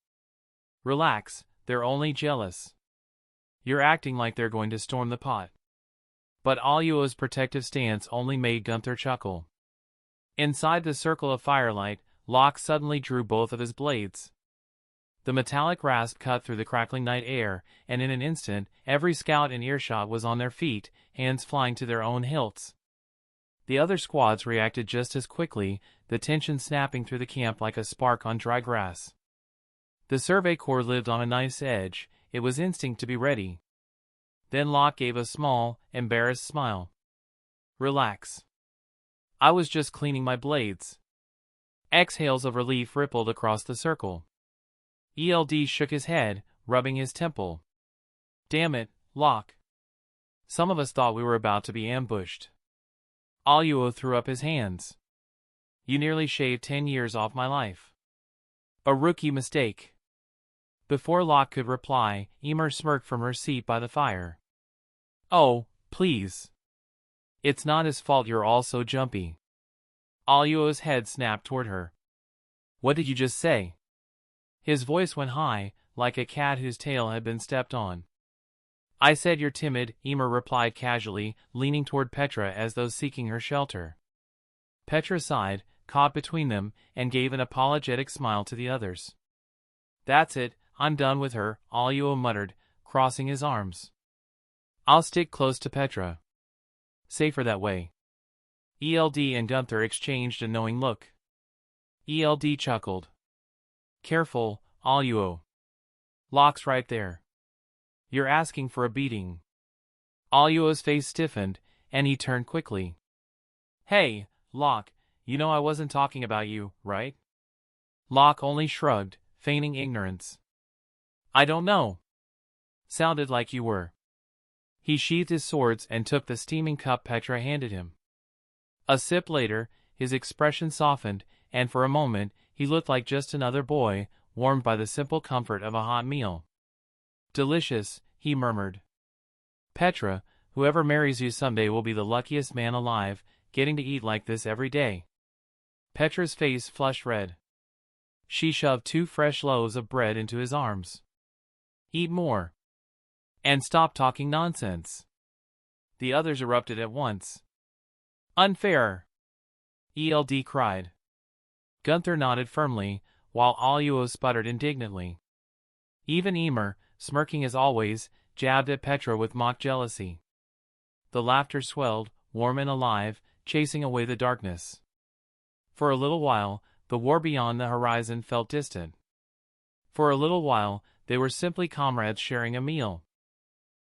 "Relax, they're only jealous. You're acting like they're going to storm the pot." But Aluo's protective stance only made Gunther chuckle. Inside the circle of firelight, Locke suddenly drew both of his blades. The metallic rasp cut through the crackling night air, and in an instant, every scout in earshot was on their feet, hands flying to their own hilts. The other squads reacted just as quickly, the tension snapping through the camp like a spark on dry grass. The Survey Corps lived on a knife's edge. It was instinct to be ready. Then Locke gave a small, embarrassed smile. "Relax. I was just cleaning my blades." Exhales of relief rippled across the circle. ELD shook his head, rubbing his temple. "Damn it, Locke. Some of us thought we were about to be ambushed." Aluo threw up his hands. "You nearly shaved 10 years off my life. A rookie mistake." Before Locke could reply, Emer smirked from her seat by the fire. "Oh, please. It's not his fault you're all so jumpy." Aluo's head snapped toward her. "What did you just say?" His voice went high, like a cat whose tail had been stepped on. "I said you're timid," Emer replied casually, leaning toward Petra as though seeking her shelter. Petra sighed, caught between them, and gave an apologetic smile to the others. "That's it, I'm done with her," Aluo muttered, crossing his arms. "I'll stick close to Petra. Safer that way." ELD and Gunther exchanged a knowing look. ELD chuckled. "Careful, Aluo. Locke's right there. You're asking for a beating." Aluo's face stiffened, and he turned quickly. "Hey, Locke, you know I wasn't talking about you, right?" Locke only shrugged, feigning ignorance. "I don't know. Sounded like you were." He sheathed his swords and took the steaming cup Petra handed him. A sip later, his expression softened, and for a moment, he looked like just another boy, warmed by the simple comfort of a hot meal. "Delicious," he murmured. "Petra, whoever marries you someday will be the luckiest man alive, getting to eat like this every day." Petra's face flushed red. She shoved 2 fresh loaves of bread into his arms. "Eat more. And stop talking nonsense." The others erupted at once. "Unfair!" ELD cried. Gunther nodded firmly, while Aluo sputtered indignantly. Even Emer, smirking as always, jabbed at Petra with mock jealousy. The laughter swelled, warm and alive, chasing away the darkness. For a little while, the war beyond the horizon felt distant. For a little while, they were simply comrades sharing a meal.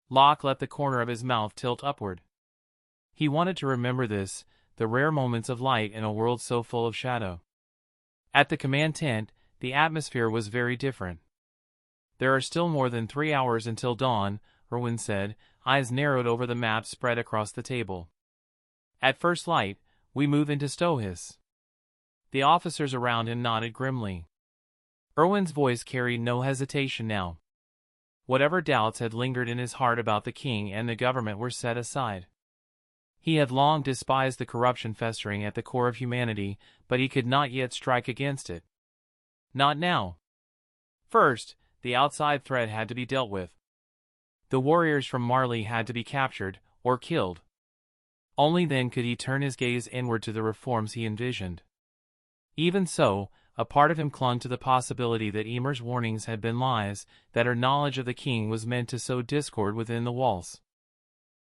Locke let the corner of his mouth tilt upward. He wanted to remember this, the rare moments of light in a world so full of shadow. At the command tent, the atmosphere was very different. "There are still more than 3 hours until dawn," Erwin said, eyes narrowed over the map spread across the table. "At first light, we move into Stohis." The officers around him nodded grimly. Erwin's voice carried no hesitation now. Whatever doubts had lingered in his heart about the king and the government were set aside. He had long despised the corruption festering at the core of humanity, but he could not yet strike against it. Not now. First, the outside threat had to be dealt with. The warriors from Marley had to be captured, or killed. Only then could he turn his gaze inward to the reforms he envisioned. Even so, a part of him clung to the possibility that Emer's warnings had been lies, that her knowledge of the king was meant to sow discord within the walls.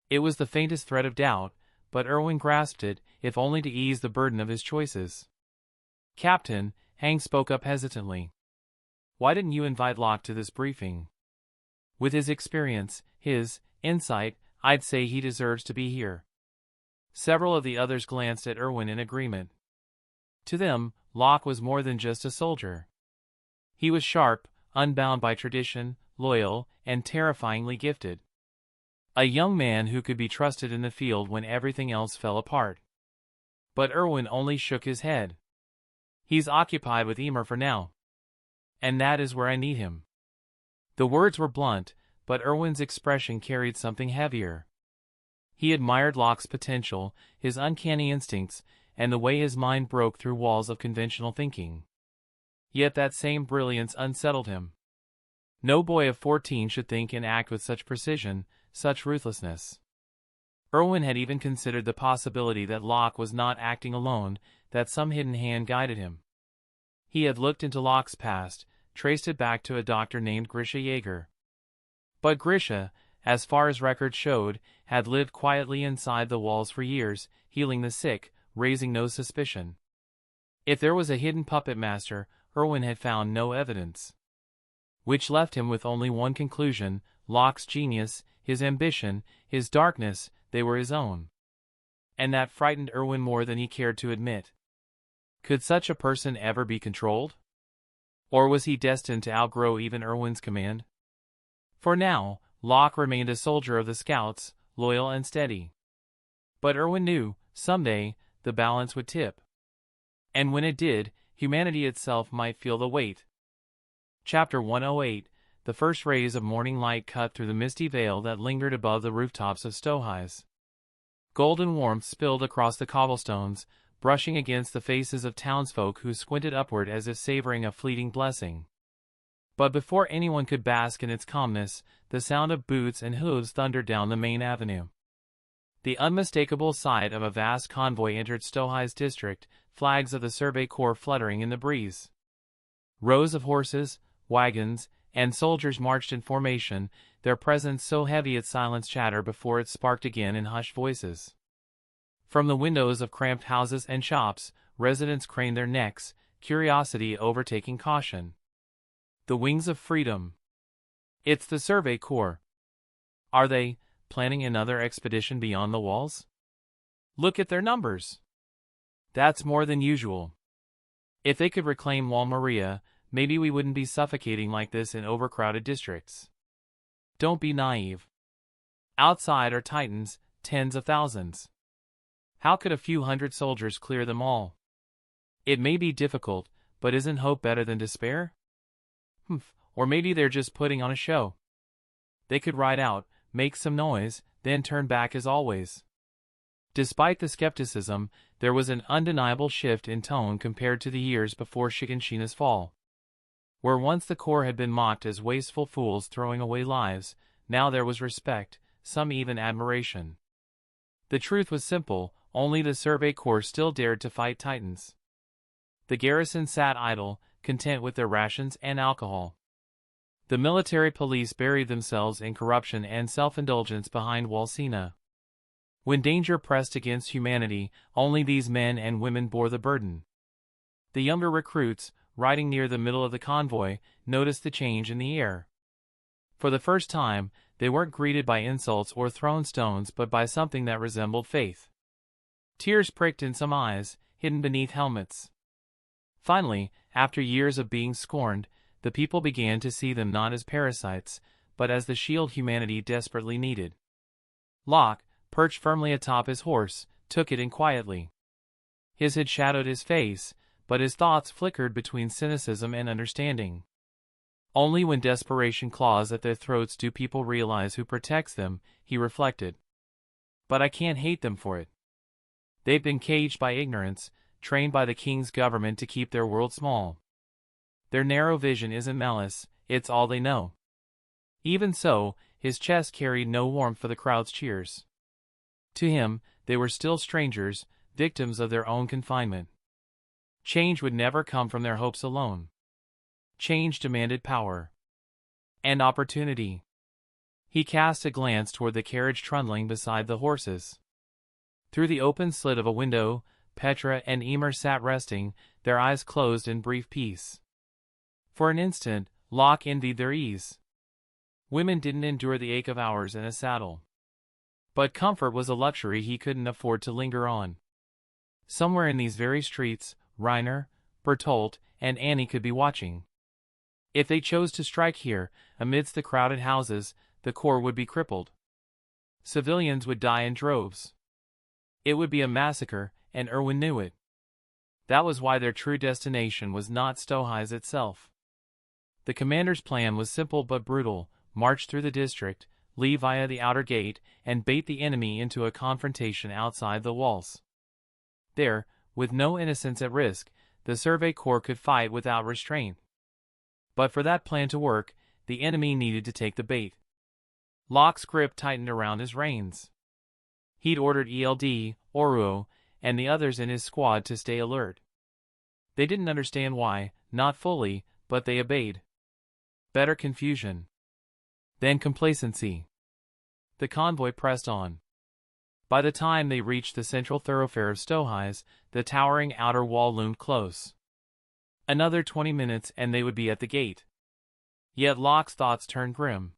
It was the faintest thread of doubt, but Erwin grasped it, if only to ease the burden of his choices. "Captain," Hang spoke up hesitantly. "Why didn't you invite Locke to this briefing? With his experience, his insight, I'd say he deserves to be here." Several of the others glanced at Erwin in agreement. To them, Locke was more than just a soldier. He was sharp, unbound by tradition, loyal, and terrifyingly gifted. A young man who could be trusted in the field when everything else fell apart. But Erwin only shook his head. He's occupied with Emer for now. And that is where I need him. The words were blunt, but Erwin's expression carried something heavier. He admired Locke's potential, his uncanny instincts, and the way his mind broke through walls of conventional thinking. Yet that same brilliance unsettled him. No boy of 14 should think and act with such precision, such ruthlessness. Erwin had even considered the possibility that Locke was not acting alone, that some hidden hand guided him. He had looked into Locke's past, traced it back to a doctor named Grisha Jaeger. But Grisha, as far as records showed, had lived quietly inside the walls for years, healing the sick, raising no suspicion. If there was a hidden puppet master, Erwin had found no evidence. Which left him with only one conclusion: Locke's genius, his ambition, his darkness, they were his own. And that frightened Erwin more than he cared to admit. Could such a person ever be controlled? Or was he destined to outgrow even Erwin's command? For now, Locke remained a soldier of the Scouts, loyal and steady. But Erwin knew, someday, the balance would tip. And when it did, humanity itself might feel the weight. Chapter 108. The first rays of morning light cut through the misty veil that lingered above the rooftops of Stohis. Golden warmth spilled across the cobblestones, brushing against the faces of townsfolk who squinted upward as if savoring a fleeting blessing. But before anyone could bask in its calmness, the sound of boots and hooves thundered down the main avenue. The unmistakable sight of a vast convoy entered Stohis district, flags of the Survey Corps fluttering in the breeze. Rows of horses, wagons, and soldiers marched in formation, their presence so heavy it silenced chatter before it sparked again in hushed voices. From the windows of cramped houses and shops, residents craned their necks, curiosity overtaking caution. The wings of freedom. It's the Survey Corps. Are they planning another expedition beyond the walls? Look at their numbers. That's more than usual. If they could reclaim Wall Maria, maybe we wouldn't be suffocating like this in overcrowded districts. Don't be naive. Outside are Titans, tens of thousands. How could a few hundred soldiers clear them all? It may be difficult, but isn't hope better than despair? Or maybe they're just putting on a show. They could ride out, make some noise, then turn back as always. Despite the skepticism, there was an undeniable shift in tone compared to the years before Shiganshina's fall. Where once the Corps had been mocked as wasteful fools throwing away lives, now there was respect, some even admiration. The truth was simple: only the Survey Corps still dared to fight Titans. The garrison sat idle, content with their rations and alcohol. The military police buried themselves in corruption and self-indulgence behind Walsina. When danger pressed against humanity, only these men and women bore the burden. The younger recruits, riding near the middle of the convoy, noticed the change in the air. For the first time, they weren't greeted by insults or thrown stones but by something that resembled faith. Tears pricked in some eyes, hidden beneath helmets. Finally, after years of being scorned, the people began to see them not as parasites, but as the shield humanity desperately needed. Locke, perched firmly atop his horse, took it in quietly. His head shadowed his face, but his thoughts flickered between cynicism and understanding. Only when desperation claws at their throats do people realize who protects them, he reflected. But I can't hate them for it. They've been caged by ignorance, trained by the king's government to keep their world small. Their narrow vision isn't malice, it's all they know. Even so, his chest carried no warmth for the crowd's cheers. To him, they were still strangers, victims of their own confinement. Change would never come from their hopes alone. Change demanded power. And opportunity. He cast a glance toward the carriage trundling beside the horses. Through the open slit of a window, Petra and Emer sat resting, their eyes closed in brief peace. For an instant, Locke envied their ease. Women didn't endure the ache of hours in a saddle. But comfort was a luxury he couldn't afford to linger on. Somewhere in these very streets, Reiner, Bertolt, and Annie could be watching. If they chose to strike here, amidst the crowded houses, the Corps would be crippled. Civilians would die in droves. It would be a massacre, and Erwin knew it. That was why their true destination was not Stohis itself. The commander's plan was simple but brutal: march through the district, leave via the outer gate, and bait the enemy into a confrontation outside the walls. There, with no innocents at risk, the Survey Corps could fight without restraint. But for that plan to work, the enemy needed to take the bait. Locke's grip tightened around his reins. He'd ordered ELD, Oruo, and the others in his squad to stay alert. They didn't understand why, not fully, but they obeyed. Better confusion. Then complacency. The convoy pressed on. By the time they reached the central thoroughfare of Stohis, the towering outer wall loomed close. Another 20 minutes and they would be at the gate. Yet Locke's thoughts turned grim.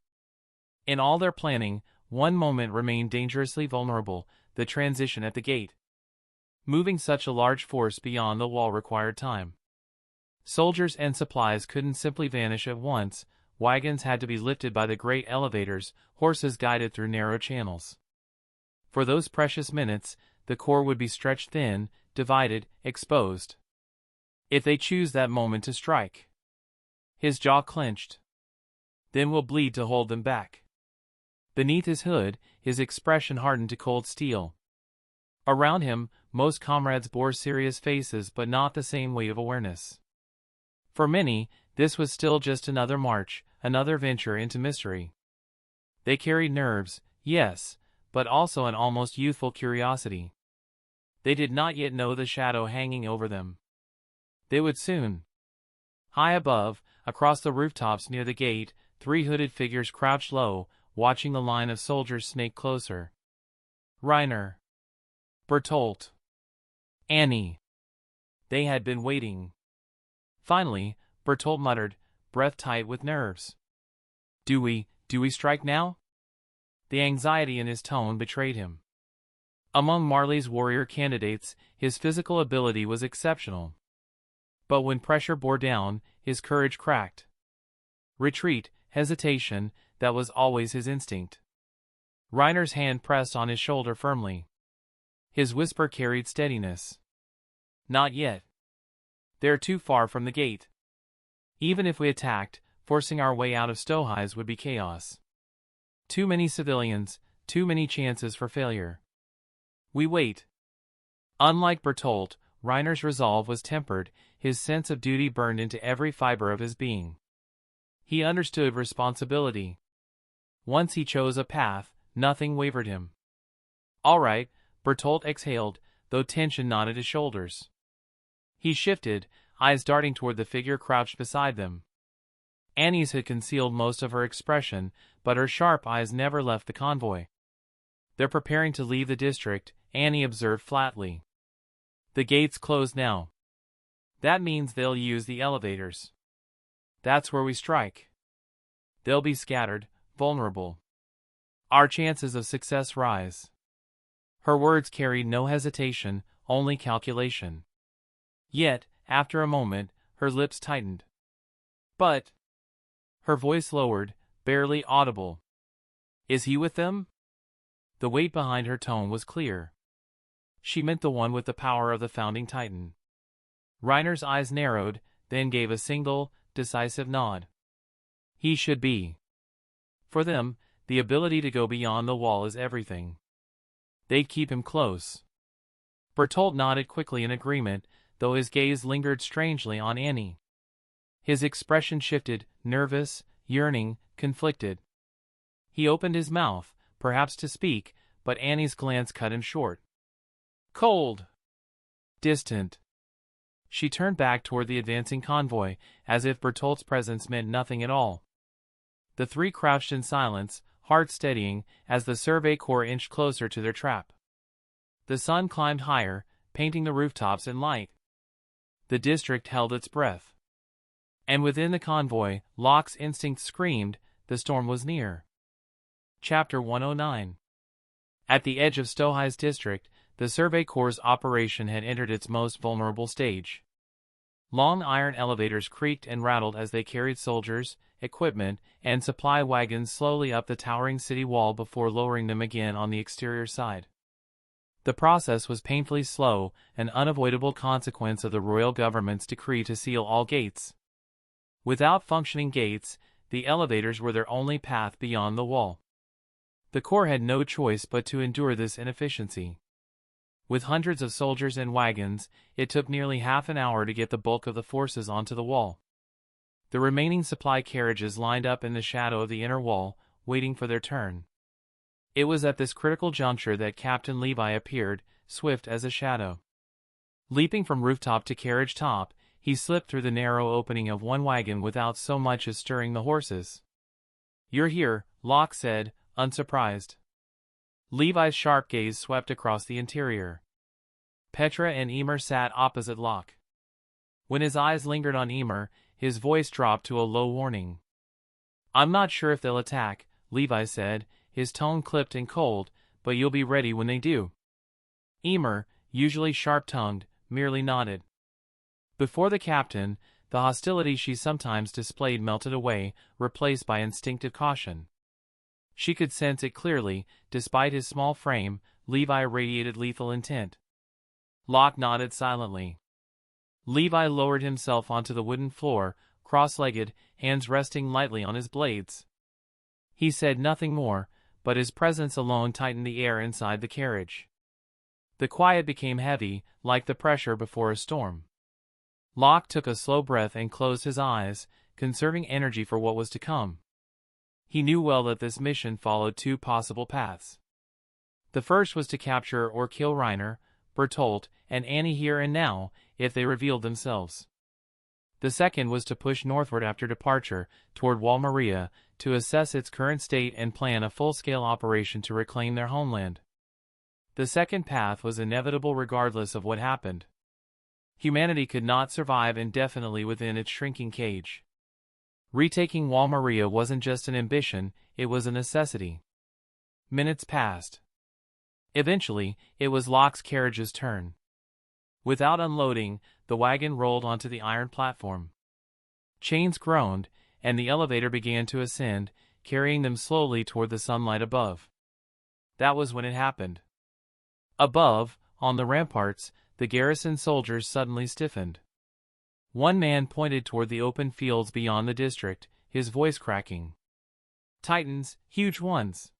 In all their planning, one moment remained dangerously vulnerable: the transition at the gate. Moving such a large force beyond the wall required time. Soldiers and supplies couldn't simply vanish at once. Wagons had to be lifted by the great elevators, horses guided through narrow channels. For those precious minutes, the Corps would be stretched thin, divided, exposed. If they choose that moment to strike. His jaw clenched. Then we'll bleed to hold them back. Beneath his hood, his expression hardened to cold steel. Around him, most comrades bore serious faces but not the same weight of awareness. For many, this was still just another march, another venture into mystery. They carried nerves, yes, but also an almost youthful curiosity. They did not yet know the shadow hanging over them. They would soon. High above, across the rooftops near the gate, 3 hooded figures crouched low, watching the line of soldiers snake closer. Reiner. Bertolt. Annie. They had been waiting. Finally, Bertolt muttered, breath tight with nerves. Do we strike now?" The anxiety in his tone betrayed him. Among Marley's warrior candidates, his physical ability was exceptional. But when pressure bore down, his courage cracked. Retreat, hesitation, that was always his instinct. Reiner's hand pressed on his shoulder firmly. His whisper carried steadiness. "Not yet. They're too far from the gate. Even if we attacked, forcing our way out of Stohis would be chaos. Too many civilians, too many chances for failure. We wait." Unlike Bertolt, Reiner's resolve was tempered, his sense of duty burned into every fiber of his being. He understood responsibility. Once he chose a path, nothing wavered him. "All right," Bertolt exhaled, though tension knotted his shoulders. He shifted, eyes darting toward the figure crouched beside them. Annie's had concealed most of her expression, but her sharp eyes never left the convoy. "They're preparing to leave the district," Annie observed flatly. "The gate's closed now. That means they'll use the elevators. That's where we strike. They'll be scattered, vulnerable. Our chances of success rise." Her words carried no hesitation, only calculation. Yet, after a moment, her lips tightened. "But..." Her voice lowered, barely audible. "Is he with them?" The weight behind her tone was clear. She meant the one with the power of the founding titan. Reiner's eyes narrowed, then gave a single, decisive nod. He should be. For them, the ability to go beyond the wall is everything. They'd keep him close. Bertolt nodded quickly in agreement, though his gaze lingered strangely on Annie. His expression shifted, nervous, yearning, conflicted. He opened his mouth, perhaps to speak, but Annie's glance cut him short. Cold. Distant. She turned back toward the advancing convoy, as if Bertolt's presence meant nothing at all. The three crouched in silence, hearts steadying, as the Survey Corps inched closer to their trap. The sun climbed higher, painting the rooftops in light. The district held its breath. And within the convoy, Locke's instinct screamed, the storm was near. Chapter 109. At the edge of Stohis district, the Survey Corps' operation had entered its most vulnerable stage. Long iron elevators creaked and rattled as they carried soldiers, equipment, and supply wagons slowly up the towering city wall before lowering them again on the exterior side. The process was painfully slow, an unavoidable consequence of the royal government's decree to seal all gates. Without functioning gates, the elevators were their only path beyond the wall. The Corps had no choice but to endure this inefficiency. With hundreds of soldiers and wagons, it took nearly half an hour to get the bulk of the forces onto the wall. The remaining supply carriages lined up in the shadow of the inner wall, waiting for their turn. It was at this critical juncture that Captain Levi appeared, swift as a shadow. Leaping from rooftop to carriage top, he slipped through the narrow opening of one wagon without so much as stirring the horses. "You're here," Locke said, unsurprised. Levi's sharp gaze swept across the interior. Petra and Emer sat opposite Locke. When his eyes lingered on Emer, his voice dropped to a low warning. "I'm not sure if they'll attack," Levi said, his tone clipped and cold, "but you'll be ready when they do." Emer, usually sharp-tongued, merely nodded. Before the captain, the hostility she sometimes displayed melted away, replaced by instinctive caution. She could sense it clearly. Despite his small frame, Levi radiated lethal intent. Locke nodded silently. Levi lowered himself onto the wooden floor, cross-legged, hands resting lightly on his blades. He said nothing more, but his presence alone tightened the air inside the carriage. The quiet became heavy, like the pressure before a storm. Locke took a slow breath and closed his eyes, conserving energy for what was to come. He knew well that this mission followed two possible paths. The first was to capture or kill Reiner, Bertolt, and Annie here and now, if they revealed themselves. The second was to push northward after departure, toward Wall Maria, to assess its current state and plan a full-scale operation to reclaim their homeland. The second path was inevitable regardless of what happened. Humanity could not survive indefinitely within its shrinking cage. Retaking Wall Maria wasn't just an ambition, it was a necessity. Minutes passed. Eventually, it was Locke's carriage's turn. Without unloading, the wagon rolled onto the iron platform. Chains groaned, and the elevator began to ascend, carrying them slowly toward the sunlight above. That was when it happened. Above, on the ramparts, the garrison soldiers suddenly stiffened. One man pointed toward the open fields beyond the district, his voice cracking. "Titans, huge ones!"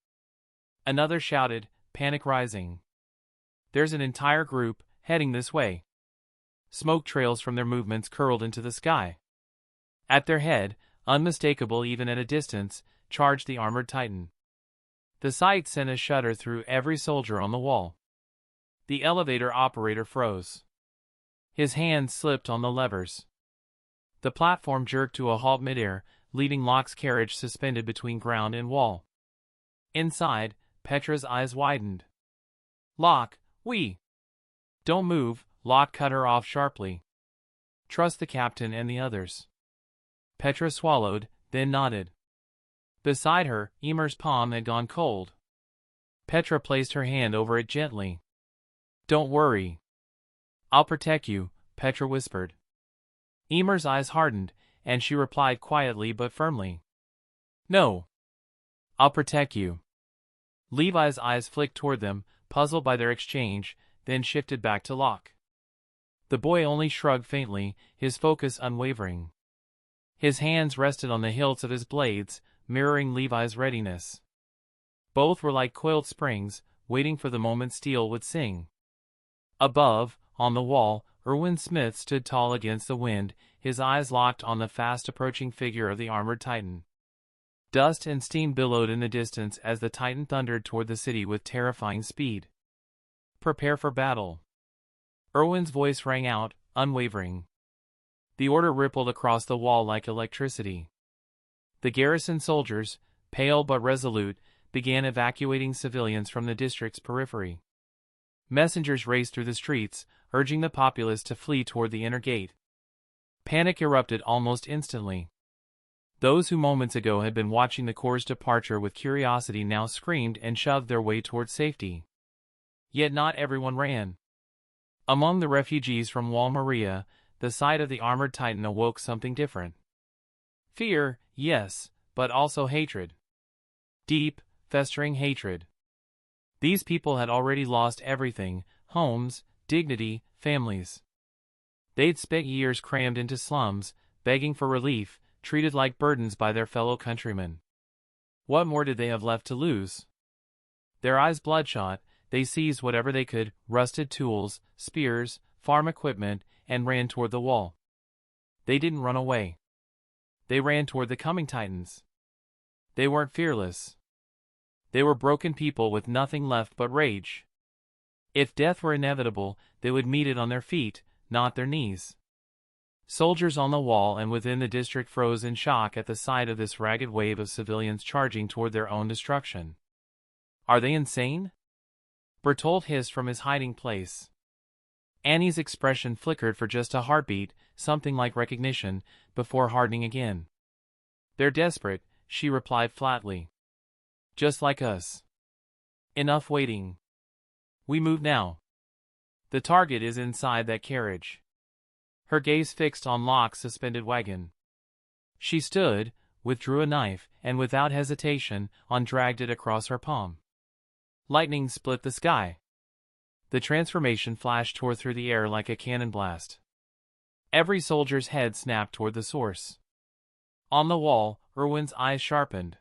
Another shouted, panic rising. "There's an entire group, heading this way." Smoke trails from their movements curled into the sky. At their head, unmistakable even at a distance, charged the armored Titan. The sight sent a shudder through every soldier on the wall. The elevator operator froze. His hands slipped on the levers. The platform jerked to a halt midair, leaving Locke's carriage suspended between ground and wall. Inside, Petra's eyes widened. "Locke, we—" "Don't move," Locke cut her off sharply. "Trust the captain and the others." Petra swallowed, then nodded. Beside her, Emer's palm had gone cold. Petra placed her hand over it gently. "Don't worry. I'll protect you," Petra whispered. Emer's eyes hardened, and she replied quietly but firmly. "No. I'll protect you." Levi's eyes flicked toward them, puzzled by their exchange, then shifted back to Locke. The boy only shrugged faintly, his focus unwavering. His hands rested on the hilts of his blades, mirroring Levi's readiness. Both were like coiled springs, waiting for the moment steel would sing. Above, on the wall, Erwin Smith stood tall against the wind, his eyes locked on the fast-approaching figure of the armored Titan. Dust and steam billowed in the distance as the Titan thundered toward the city with terrifying speed. "Prepare for battle." Erwin's voice rang out, unwavering. The order rippled across the wall like electricity. The garrison soldiers, pale but resolute, began evacuating civilians from the district's periphery. Messengers raced through the streets, urging the populace to flee toward the inner gate. Panic erupted almost instantly. Those who moments ago had been watching the Corps' departure with curiosity now screamed and shoved their way toward safety. Yet not everyone ran. Among the refugees from Wall Maria, the sight of the armored Titan awoke something different. Fear, yes, but also hatred. Deep, festering hatred. These people had already lost everything: homes, dignity, families. They'd spent years crammed into slums, begging for relief, treated like burdens by their fellow countrymen. What more did they have left to lose? Their eyes bloodshot, they seized whatever they could: rusted tools, spears, farm equipment, and ran toward the wall. They didn't run away. They ran toward the coming Titans. They weren't fearless. They were broken people with nothing left but rage. If death were inevitable, they would meet it on their feet, not their knees. Soldiers on the wall and within the district froze in shock at the sight of this ragged wave of civilians charging toward their own destruction. Are they insane? Bertolt hissed from his hiding place. Annie's expression flickered for just a heartbeat, something like recognition, before hardening again. They're desperate, she replied flatly. Just like us. Enough waiting. We move now. The target is inside that carriage. Her gaze fixed on Locke's suspended wagon. She stood, withdrew a knife, and without hesitation, undragged it across her palm. Lightning split the sky. The transformation flashed tore through the air like a cannon blast. Every soldier's head snapped toward the source. On the wall, Erwin's eyes sharpened.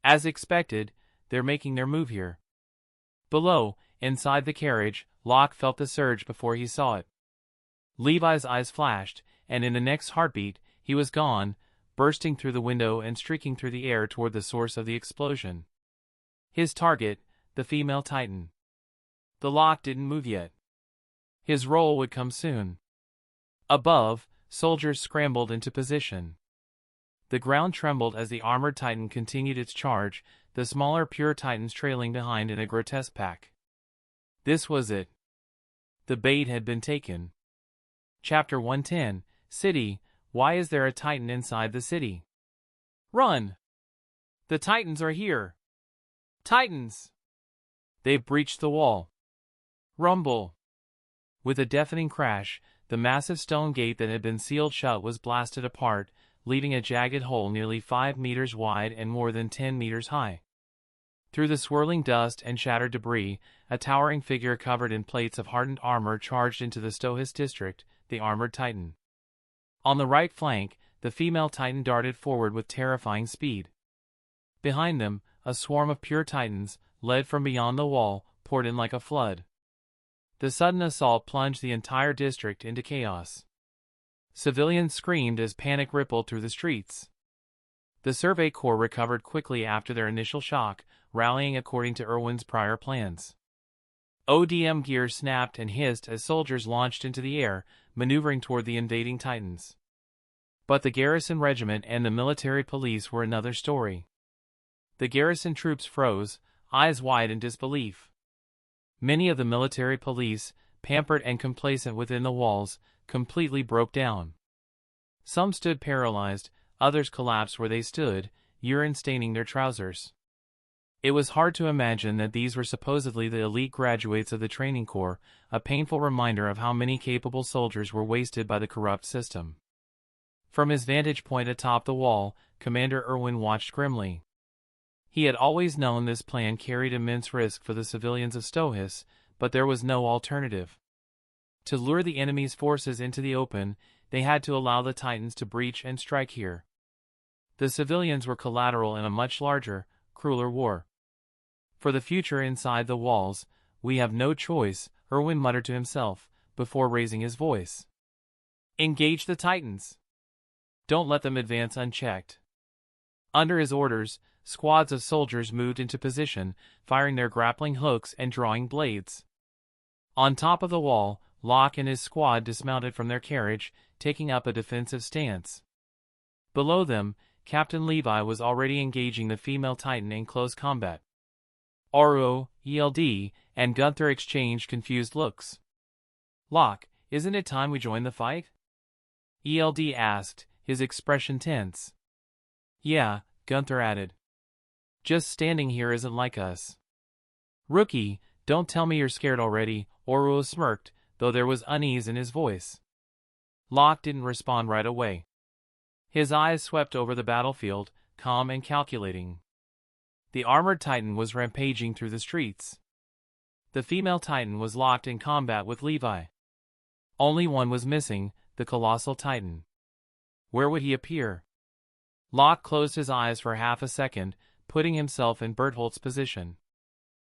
As expected, they're making their move here. Below, inside the carriage, Locke felt the surge before he saw it. Levi's eyes flashed, and in the next heartbeat, he was gone, bursting through the window and streaking through the air toward the source of the explosion. His target, the female Titan. The Locke didn't move yet. His role would come soon. Above, soldiers scrambled into position. The ground trembled as the armored Titan continued its charge, the smaller pure Titans trailing behind in a grotesque pack. This was it. The bait had been taken. Chapter 110, City, why is there a Titan inside the city? Run! The Titans are here! Titans! They've breached the wall. Rumble! With a deafening crash, the massive stone gate that had been sealed shut was blasted apart, leaving a jagged hole nearly 5 meters wide and more than 10 meters high. Through the swirling dust and shattered debris, a towering figure covered in plates of hardened armor charged into the Stohis district, the armored Titan. On the right flank, the female Titan darted forward with terrifying speed. Behind them, a swarm of pure Titans, led from beyond the wall, poured in like a flood. The sudden assault plunged the entire district into chaos. Civilians screamed as panic rippled through the streets. The Survey Corps recovered quickly after their initial shock, rallying according to Erwin's prior plans. ODM gear snapped and hissed as soldiers launched into the air, maneuvering toward the invading Titans. But the garrison regiment and the military police were another story. The garrison troops froze, eyes wide in disbelief. Many of the military police, pampered and complacent within the walls, completely broke down. Some stood paralyzed, others collapsed where they stood, urine staining their trousers. It was hard to imagine that these were supposedly the elite graduates of the training corps, a painful reminder of how many capable soldiers were wasted by the corrupt system. From his vantage point atop the wall, Commander Erwin watched grimly. He had always known this plan carried immense risk for the civilians of Stohis, but there was no alternative. To lure the enemy's forces into the open, they had to allow the Titans to breach and strike here. The civilians were collateral in a much larger, crueler war. For the future inside the walls, we have no choice, Erwin muttered to himself, before raising his voice. Engage the Titans. Don't let them advance unchecked. Under his orders, squads of soldiers moved into position, firing their grappling hooks and drawing blades. On top of the wall, Locke and his squad dismounted from their carriage, taking up a defensive stance. Below them, Captain Levi was already engaging the female Titan in close combat. Oro, ELD, and Gunther exchanged confused looks. Locke, isn't it time we join the fight? ELD asked, his expression tense. Yeah, Gunther added. Just standing here isn't like us. Rookie, don't tell me you're scared already, Oro smirked, though there was unease in his voice. Locke didn't respond right away. His eyes swept over the battlefield, calm and calculating. The armored Titan was rampaging through the streets. The female Titan was locked in combat with Levi. Only one was missing, the colossal Titan. Where would he appear? Locke closed his eyes for half a second, putting himself in Bertholdt's position.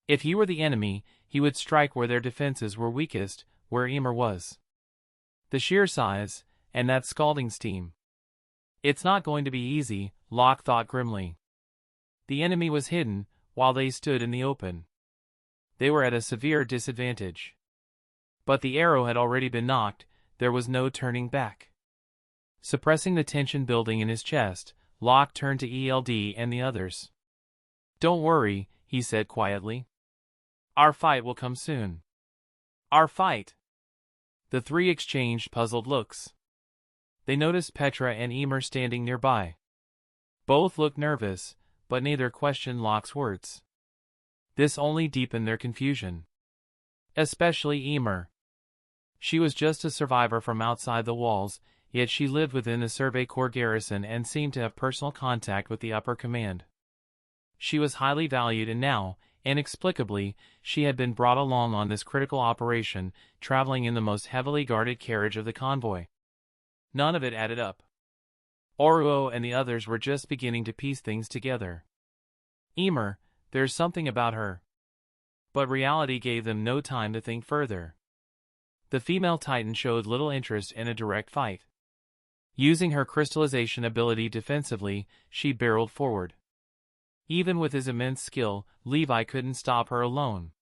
If he were the enemy, he would strike where their defenses were weakest, where Emer was. The sheer size, and that scalding steam. It's not going to be easy, Locke thought grimly. The enemy was hidden, while they stood in the open. They were at a severe disadvantage. But the arrow had already been knocked, there was no turning back. Suppressing the tension building in his chest, Locke turned to ELD and the others. "Don't worry," he said quietly. "Our fight will come soon." "Our fight?" The three exchanged puzzled looks. They noticed Petra and Emer standing nearby. Both looked nervous, but neither questioned Locke's words. This only deepened their confusion. Especially Emer. She was just a survivor from outside the walls, yet she lived within the Survey Corps garrison and seemed to have personal contact with the upper command. She was highly valued and now, inexplicably, she had been brought along on this critical operation, traveling in the most heavily guarded carriage of the convoy. None of it added up. Oruo and the others were just beginning to piece things together. Emer, there's something about her. But reality gave them no time to think further. The female Titan showed little interest in a direct fight. Using her crystallization ability defensively, she barreled forward. Even with his immense skill, Levi couldn't stop her alone.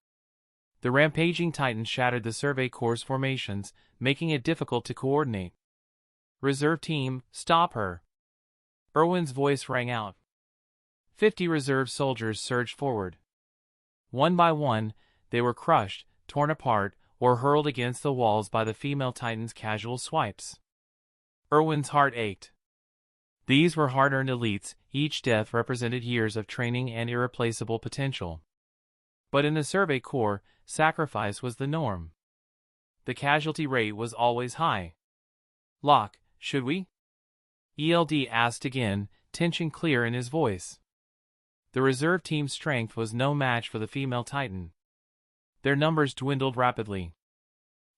The rampaging Titan shattered the Survey Corps' formations, making it difficult to coordinate. "Reserve team, stop her!" Erwin's voice rang out. 50 reserve soldiers surged forward. One by one, they were crushed, torn apart, or hurled against the walls by the female Titan's casual swipes. Erwin's heart ached. These were hard-earned elites, each death represented years of training and irreplaceable potential. But in the Survey Corps, sacrifice was the norm. The casualty rate was always high. "Locke, should we?" ELD asked again, tension clear in his voice. The reserve team's strength was no match for the female Titan. Their numbers dwindled rapidly.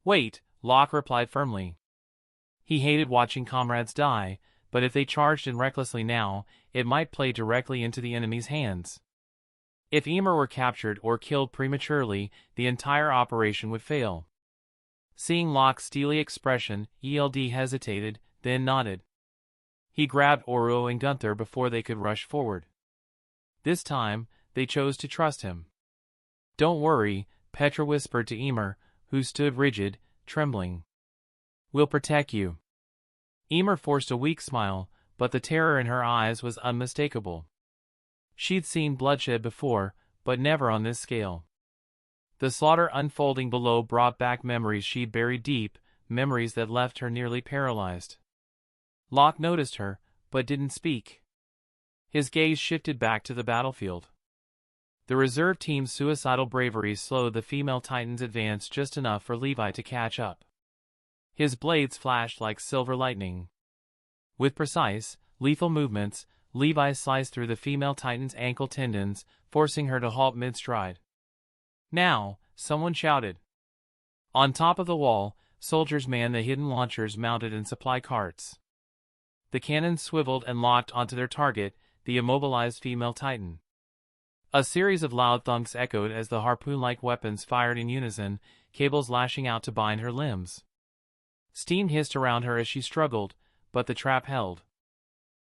"Wait," Locke replied firmly. He hated watching comrades die, but if they charged in recklessly now, it might play directly into the enemy's hands. If Emer were captured or killed prematurely, the entire operation would fail. Seeing Locke's steely expression, ELD hesitated, then nodded. He grabbed Oruo and Gunther before they could rush forward. This time, they chose to trust him. "Don't worry," Petra whispered to Emer, who stood rigid, trembling. "We'll protect you." Emer forced a weak smile, but the terror in her eyes was unmistakable. She'd seen bloodshed before, but never on this scale. The slaughter unfolding below brought back memories she'd buried deep, memories that left her nearly paralyzed. Locke noticed her, but didn't speak. His gaze shifted back to the battlefield. The reserve team's suicidal bravery slowed the female Titan's advance just enough for Levi to catch up. His blades flashed like silver lightning. With precise, lethal movements, Levi sliced through the female Titan's ankle tendons, forcing her to halt mid-stride. "Now," someone shouted. On top of the wall, soldiers manned the hidden launchers mounted in supply carts. The cannons swiveled and locked onto their target, the immobilized female Titan. A series of loud thunks echoed as the harpoon-like weapons fired in unison, cables lashing out to bind her limbs. Steam hissed around her as she struggled, but the trap held.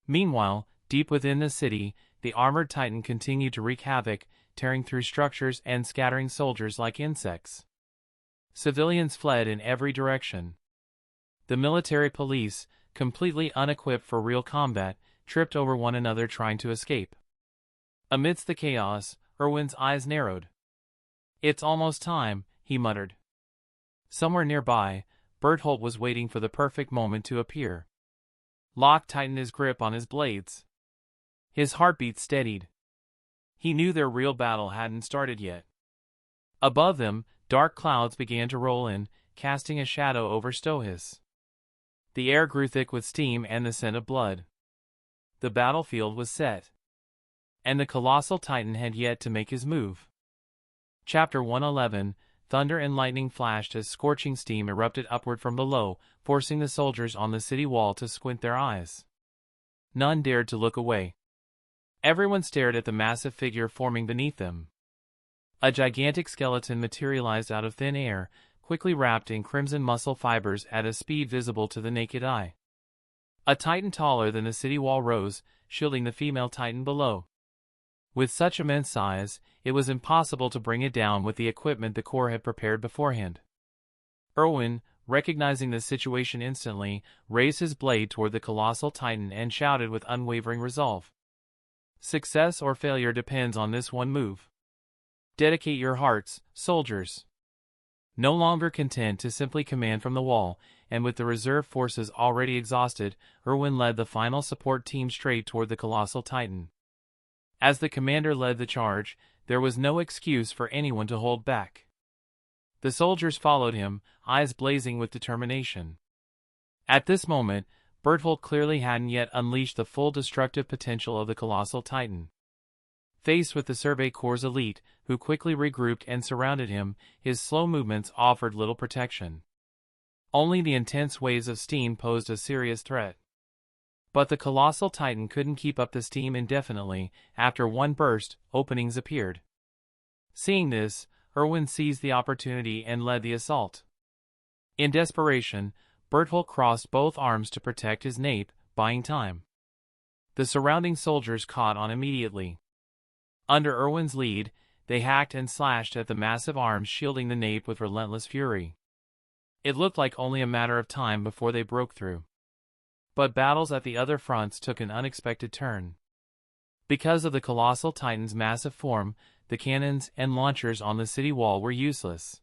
Meanwhile, deep within the city, the armored Titan continued to wreak havoc, tearing through structures and scattering soldiers like insects. Civilians fled in every direction. The military police, completely unequipped for real combat, tripped over one another trying to escape. Amidst the chaos, Erwin's eyes narrowed. "It's almost time," he muttered. Somewhere nearby, Bertholdt was waiting for the perfect moment to appear. Locke tightened his grip on his blades. His heartbeat steadied. He knew their real battle hadn't started yet. Above them, dark clouds began to roll in, casting a shadow over Stohis. The air grew thick with steam and the scent of blood. The battlefield was set. And the colossal Titan had yet to make his move. Chapter 111, Thunder and lightning flashed as scorching steam erupted upward from below, forcing the soldiers on the city wall to squint their eyes. None dared to look away. Everyone stared at the massive figure forming beneath them. A gigantic skeleton materialized out of thin air, quickly wrapped in crimson muscle fibers at a speed visible to the naked eye. A titan taller than the city wall rose, shielding the female titan below. With such immense size, it was impossible to bring it down with the equipment the Corps had prepared beforehand. Erwin, recognizing the situation instantly, raised his blade toward the colossal titan and shouted with unwavering resolve. Success or failure depends on this one move. Dedicate your hearts, soldiers. No longer content to simply command from the wall, and with the reserve forces already exhausted, Erwin led the final support team straight toward the colossal titan. As the commander led the charge, there was no excuse for anyone to hold back. The soldiers followed him, eyes blazing with determination. At this moment, Berthold clearly hadn't yet unleashed the full destructive potential of the colossal titan. Faced with the Survey Corps' elite, who quickly regrouped and surrounded him, his slow movements offered little protection. Only the intense waves of steam posed a serious threat. But the colossal titan couldn't keep up the steam indefinitely. After one burst, openings appeared. Seeing this, Erwin seized the opportunity and led the assault. In desperation, Berthold crossed both arms to protect his nape, buying time. The surrounding soldiers caught on immediately. Under Erwin's lead, they hacked and slashed at the massive arms shielding the nape with relentless fury. It looked like only a matter of time before they broke through. But battles at the other fronts took an unexpected turn. Because of the colossal titan's massive form, the cannons and launchers on the city wall were useless.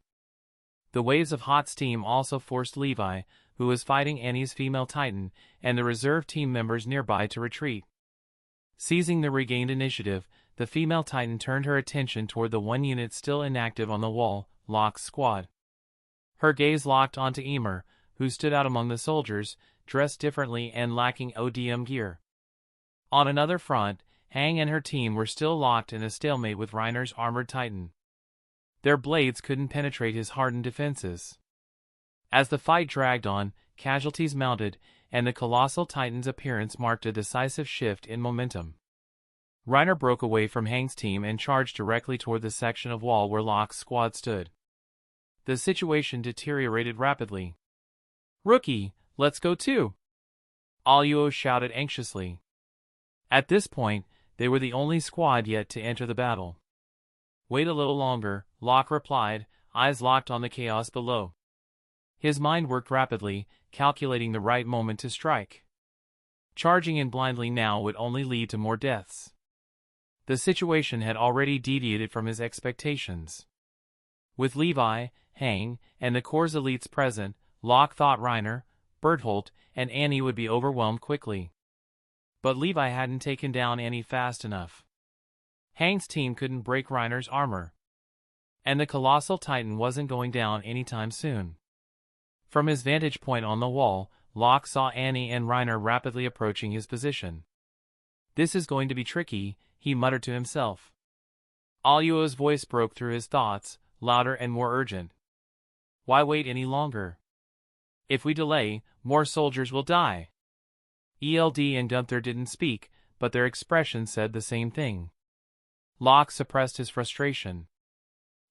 The waves of hot steam also forced Levi, who was fighting Annie's female titan, and the reserve team members nearby to retreat. Seizing the regained initiative, the female titan turned her attention toward the one unit still inactive on the wall, Locke's squad. Her gaze locked onto Emer, who stood out among the soldiers, dressed differently and lacking ODM gear. On another front, Hang and her team were still locked in a stalemate with Reiner's armored titan. Their blades couldn't penetrate his hardened defenses. As the fight dragged on, casualties mounted, and the colossal titan's appearance marked a decisive shift in momentum. Reiner broke away from Hang's team and charged directly toward the section of wall where Locke's squad stood. The situation deteriorated rapidly. "Rookie, let's go too!" Aluo shouted anxiously. At this point, they were the only squad yet to enter the battle. "Wait a little longer," Locke replied, eyes locked on the chaos below. His mind worked rapidly, calculating the right moment to strike. Charging in blindly now would only lead to more deaths. The situation had already deviated from his expectations. With Levi, Hang, and the Corps' elites present, Locke thought Reiner, Berthold, and Annie would be overwhelmed quickly. But Levi hadn't taken down Annie fast enough. Hang's team couldn't break Reiner's armor. And the colossal titan wasn't going down anytime soon. From his vantage point on the wall, Locke saw Annie and Reiner rapidly approaching his position. "This is going to be tricky," he muttered to himself. Aluo's voice broke through his thoughts, louder and more urgent. "Why wait any longer? If we delay, more soldiers will die." ELD and Gunther didn't speak, but their expressions said the same thing. Locke suppressed his frustration.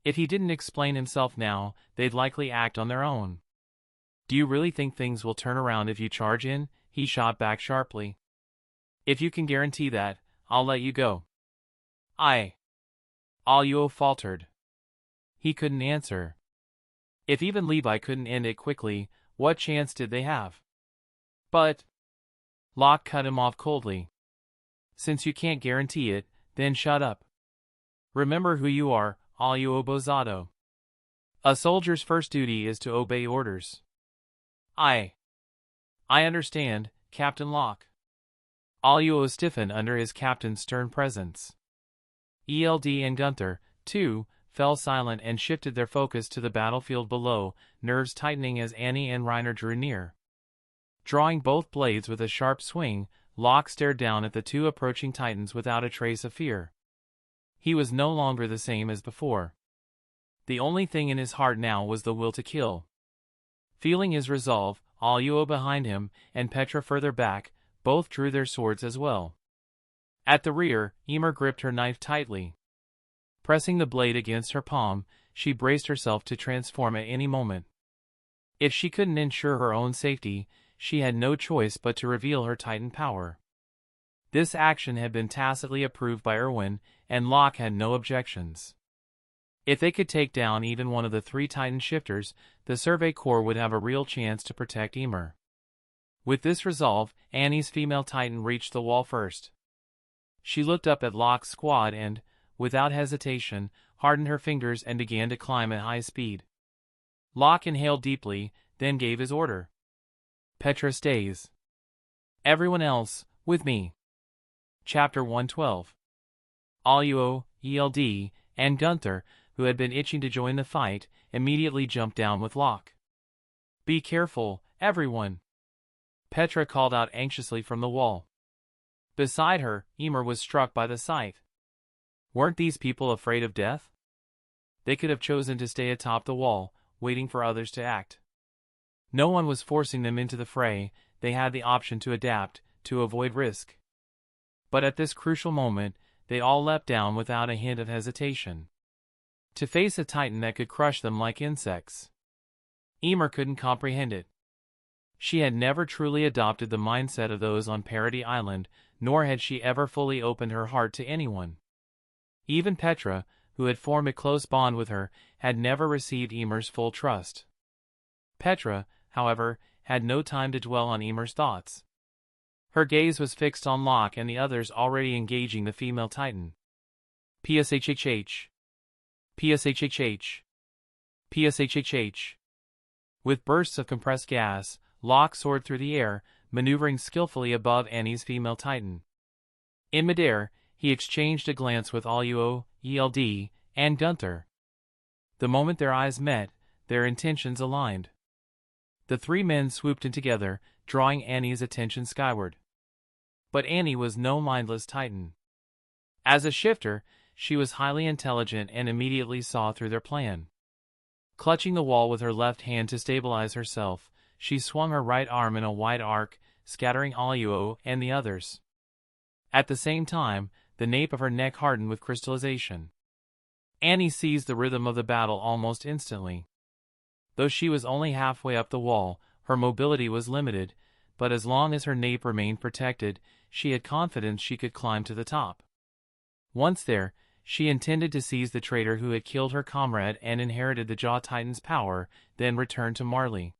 If he didn't explain himself now, they'd likely act on their own. "Do you really think things will turn around if you charge in?" he shot back sharply. "If you can guarantee that, I'll let you go." Aluo faltered. He couldn't answer. If even Levi couldn't end it quickly, what chance did they have? "But..." Locke cut him off coldly. "Since you can't guarantee it, then shut up. Remember who you are, Aluo Bozado. A soldier's first duty is to obey orders." I understand, Captain Locke." Aluo stiffened under his captain's stern presence. ELD and Gunther, too, fell silent and shifted their focus to the battlefield below, nerves tightening as Annie and Reiner drew near. Drawing both blades with a sharp swing, Locke stared down at the two approaching titans without a trace of fear. He was no longer the same as before. The only thing in his heart now was the will to kill. Feeling his resolve, Aluo behind him, and Petra further back, both drew their swords as well. At the rear, Emer gripped her knife tightly. Pressing the blade against her palm, she braced herself to transform at any moment. If she couldn't ensure her own safety, she had no choice but to reveal her Titan power. This action had been tacitly approved by Erwin, and Locke had no objections. If they could take down even one of the 3 Titan shifters, the Survey Corps would have a real chance to protect Emer. With this resolve, Annie's female Titan reached the wall first. She looked up at Locke's squad and, without hesitation, hardened her fingers and began to climb at high speed. Locke inhaled deeply, then gave his order. Petra stays. Everyone else, with me. Chapter 112. Aluo, ELD, and Gunther, who had been itching to join the fight, immediately jumped down with Locke. Be careful, everyone. Petra called out anxiously from the wall. Beside her, Emer was struck by the sight. Weren't these people afraid of death? They could have chosen to stay atop the wall, waiting for others to act. No one was forcing them into the fray, they had the option to adapt, to avoid risk. But at this crucial moment, they all leapt down without a hint of hesitation. To face a Titan that could crush them like insects. Emer couldn't comprehend it. She had never truly adopted the mindset of those on Parody Island, nor had she ever fully opened her heart to anyone. Even Petra, who had formed a close bond with her, had never received Emer's full trust. Petra, however, had no time to dwell on Emer's thoughts. Her gaze was fixed on Locke and the others already engaging the female Titan. PSHHH. PSHHH. PSHHH. With bursts of compressed gas, Locke soared through the air, maneuvering skillfully above Annie's female Titan. In midair, he exchanged a glance with Aluo, ELD, and Gunther. The moment their eyes met, their intentions aligned. The 3 men swooped in together, drawing Annie's attention skyward. But Annie was no mindless Titan. As a shifter, she was highly intelligent and immediately saw through their plan. Clutching the wall with her left hand to stabilize herself, she swung her right arm in a wide arc, scattering Aluo and the others. At the same time, the nape of her neck hardened with crystallization. Annie seized the rhythm of the battle almost instantly. Though she was only halfway up the wall, her mobility was limited, but as long as her nape remained protected, she had confidence she could climb to the top. Once there, she intended to seize the traitor who had killed her comrade and inherited the Jaw Titan's power, then return to Marley.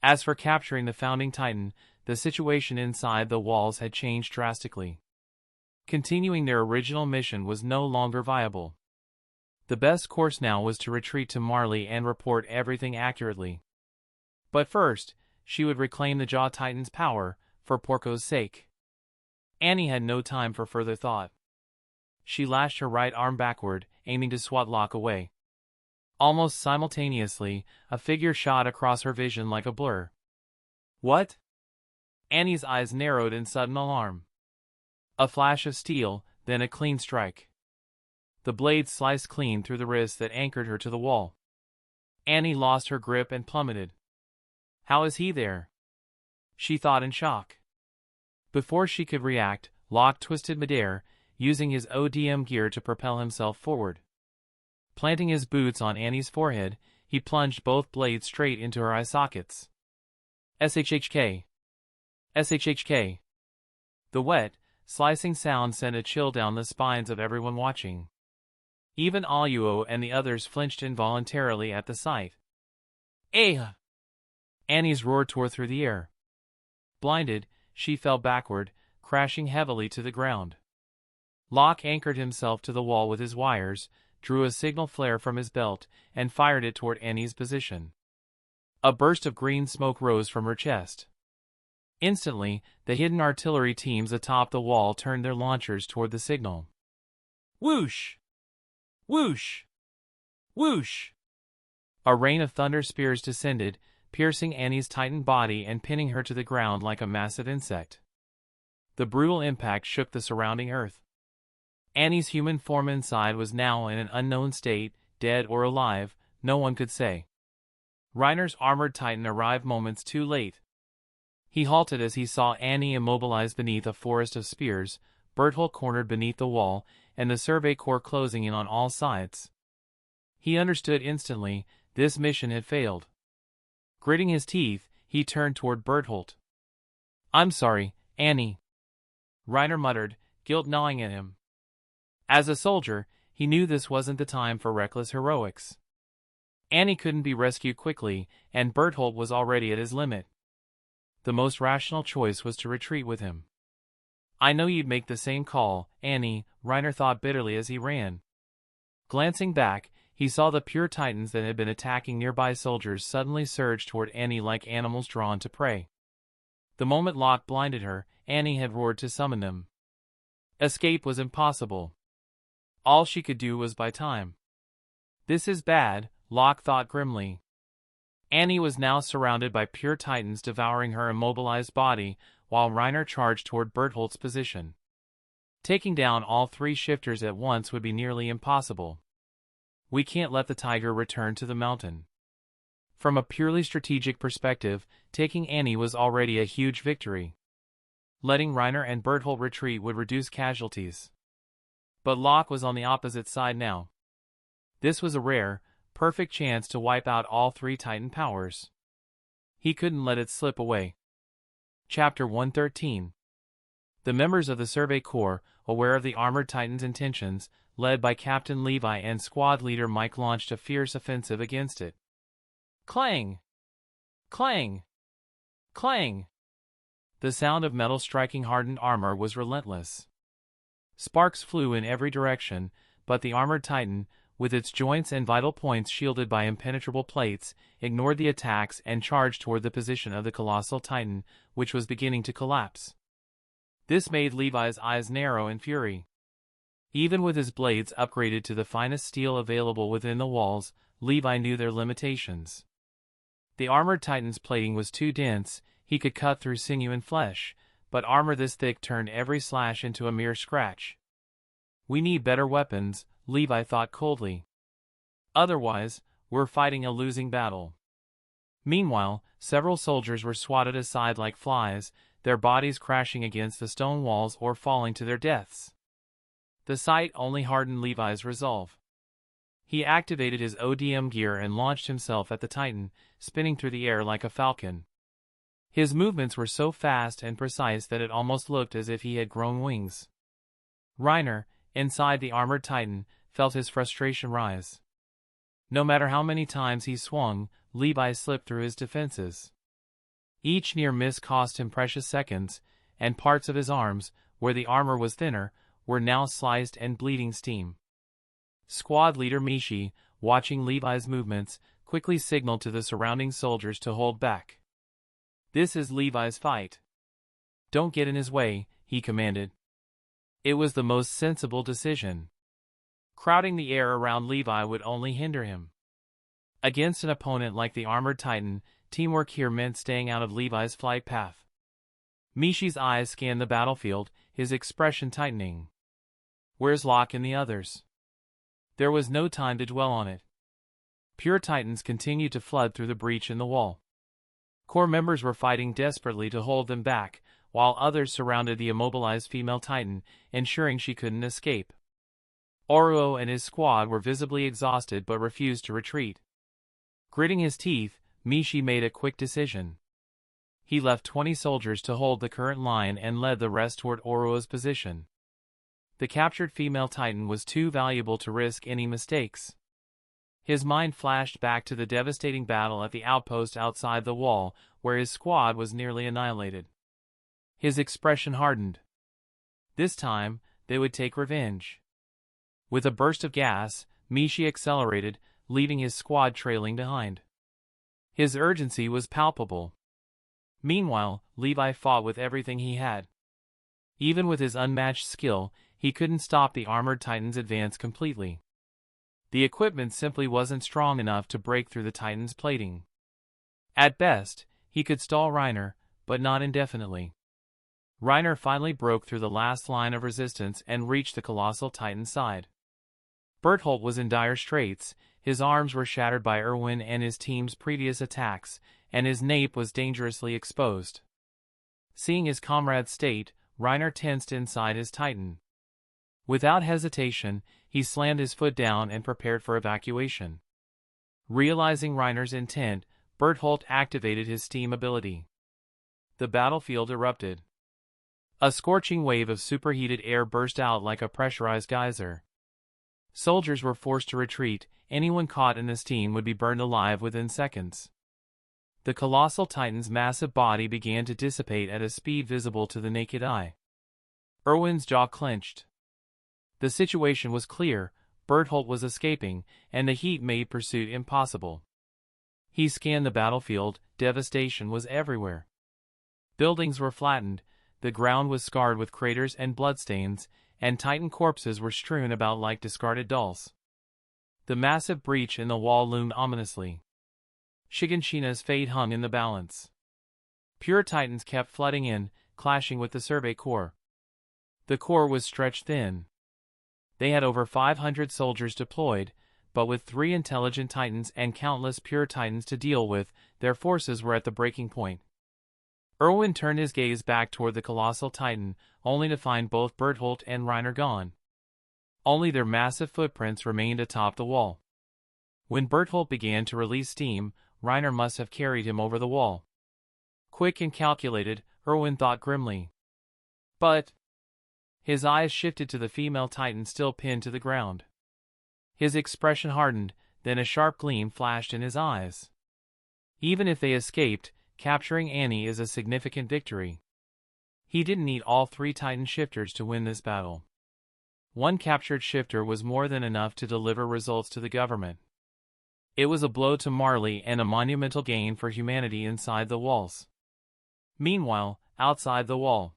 As for capturing the founding Titan, the situation inside the walls had changed drastically. Continuing their original mission was no longer viable. The best course now was to retreat to Marley and report everything accurately. But first, she would reclaim the Jaw Titan's power, for Porco's sake. Annie had no time for further thought. She lashed her right arm backward, aiming to swat Locke away. Almost simultaneously, a figure shot across her vision like a blur. What? Annie's eyes narrowed in sudden alarm. A flash of steel, then a clean strike. The blade sliced clean through the wrist that anchored her to the wall. Annie lost her grip and plummeted. How is he there? She thought in shock. Before she could react, Locke twisted midair, using his ODM gear to propel himself forward. Planting his boots on Annie's forehead, he plunged both blades straight into her eye sockets. SHHK. SHHK. The wet, slicing sound sent a chill down the spines of everyone watching. Even Aluo and the others flinched involuntarily at the sight. Eh! Annie's roar tore through the air. Blinded, she fell backward, crashing heavily to the ground. Locke anchored himself to the wall with his wires, drew a signal flare from his belt, and fired it toward Annie's position. A burst of green smoke rose from her chest. Instantly, the hidden artillery teams atop the wall turned their launchers toward the signal. Whoosh! Whoosh! Whoosh! A rain of thunder spears descended, piercing Annie's Titan body and pinning her to the ground like a massive insect. The brutal impact shook the surrounding earth. Annie's human form inside was now in an unknown state, dead or alive, no one could say. Reiner's armored titan arrived moments too late. He halted as he saw Annie immobilized beneath a forest of spears, Berthold cornered beneath the wall, and the Survey Corps closing in on all sides. He understood instantly, this mission had failed. Gritting his teeth, he turned toward Berthold. "I'm sorry, Annie," Reiner muttered, guilt gnawing at him. As a soldier, he knew this wasn't the time for reckless heroics. Annie couldn't be rescued quickly, and Berthold was already at his limit. The most rational choice was to retreat with him. "I know you'd make the same call, Annie," Reiner thought bitterly as he ran. Glancing back, he saw the pure titans that had been attacking nearby soldiers suddenly surge toward Annie like animals drawn to prey. The moment Locke blinded her, Annie had roared to summon them. Escape was impossible. All she could do was buy time. This is bad, Locke thought grimly. Annie was now surrounded by pure titans devouring her immobilized body, while Reiner charged toward Berthold's position. Taking down all three shifters at once would be nearly impossible. "We can't let the tiger return to the mountain." From a purely strategic perspective, taking Annie was already a huge victory. Letting Reiner and Berthold retreat would reduce casualties. But Locke was on the opposite side now. This was a rare, perfect chance to wipe out all three Titan powers. He couldn't let it slip away. Chapter 113. The members of the Survey Corps, aware of the armored Titan's intentions, led by Captain Levi and squad leader Mike, launched a fierce offensive against it. Clang! Clang! Clang! The sound of metal striking hardened armor was relentless. Sparks flew in every direction, but the armored Titan, with its joints and vital points shielded by impenetrable plates, ignored the attacks and charged toward the position of the colossal Titan, which was beginning to collapse. This made Levi's eyes narrow in fury. Even with his blades upgraded to the finest steel available within the walls, Levi knew their limitations. The armored Titan's plating was too dense, he could cut through sinew and flesh, but armor this thick turned every slash into a mere scratch. "We need better weapons," Levi thought coldly. "Otherwise, we're fighting a losing battle." Meanwhile, several soldiers were swatted aside like flies, their bodies crashing against the stone walls or falling to their deaths. The sight only hardened Levi's resolve. He activated his ODM gear and launched himself at the Titan, spinning through the air like a falcon. His movements were so fast and precise that it almost looked as if he had grown wings. Reiner, inside the armored Titan, felt his frustration rise. No matter how many times he swung, Levi slipped through his defenses. Each near miss cost him precious seconds, and parts of his arms, where the armor was thinner, were now sliced and bleeding steam. Squad leader Mishi, watching Levi's movements, quickly signaled to the surrounding soldiers to hold back. "This is Levi's fight. Don't get in his way," he commanded. It was the most sensible decision. Crowding the air around Levi would only hinder him. Against an opponent like the armored Titan, teamwork here meant staying out of Levi's flight path. Mishi's eyes scanned the battlefield, his expression tightening. "Where's Locke and the others?" There was no time to dwell on it. Pure Titans continued to flood through the breach in the wall. Corps members were fighting desperately to hold them back, while others surrounded the immobilized female Titan, ensuring she couldn't escape. Oruo and his squad were visibly exhausted but refused to retreat. Gritting his teeth, Mishi made a quick decision. He left 20 soldiers to hold the current line and led the rest toward Oruo's position. The captured female Titan was too valuable to risk any mistakes. His mind flashed back to the devastating battle at the outpost outside the wall, where his squad was nearly annihilated. His expression hardened. This time, they would take revenge. With a burst of gas, Mishi accelerated, leaving his squad trailing behind. His urgency was palpable. Meanwhile, Levi fought with everything he had. Even with his unmatched skill, he couldn't stop the armored Titan's advance completely. The equipment simply wasn't strong enough to break through the Titan's plating. At best, he could stall Reiner, but not indefinitely. Reiner finally broke through the last line of resistance and reached the colossal Titan's side. Berthold was in dire straits. His arms were shattered by Erwin and his team's previous attacks, and his nape was dangerously exposed. Seeing his comrade's state, Reiner tensed inside his Titan. Without hesitation, he slammed his foot down and prepared for evacuation. Realizing Reiner's intent, Berthold activated his steam ability. The battlefield erupted. A scorching wave of superheated air burst out like a pressurized geyser. Soldiers were forced to retreat. Anyone caught in the steam would be burned alive within seconds. The colossal titan's massive body began to dissipate at a speed visible to the naked eye. Erwin's jaw clenched. The situation was clear. Berthold was escaping, and the heat made pursuit impossible. He scanned the battlefield. Devastation was everywhere. Buildings were flattened, the ground was scarred with craters and bloodstains, and Titan corpses were strewn about like discarded dolls. The massive breach in the wall loomed ominously. Shiganshina's fate hung in the balance. Pure Titans kept flooding in, clashing with the survey corps. The corps was stretched thin. They had over 500 soldiers deployed, but with 3 intelligent Titans and countless pure Titans to deal with, their forces were at the breaking point. Erwin turned his gaze back toward the colossal Titan, only to find both Berthold and Reiner gone. Only their massive footprints remained atop the wall. When Berthold began to release steam, Reiner must have carried him over the wall. Quick and calculated, Erwin thought grimly. But his eyes shifted to the female Titan still pinned to the ground. His expression hardened, then a sharp gleam flashed in his eyes. Even if they escaped, capturing Annie is a significant victory. He didn't need all 3 Titan shifters to win this battle. One captured shifter was more than enough to deliver results to the government. It was a blow to Marley and a monumental gain for humanity inside the walls. Meanwhile, outside the wall.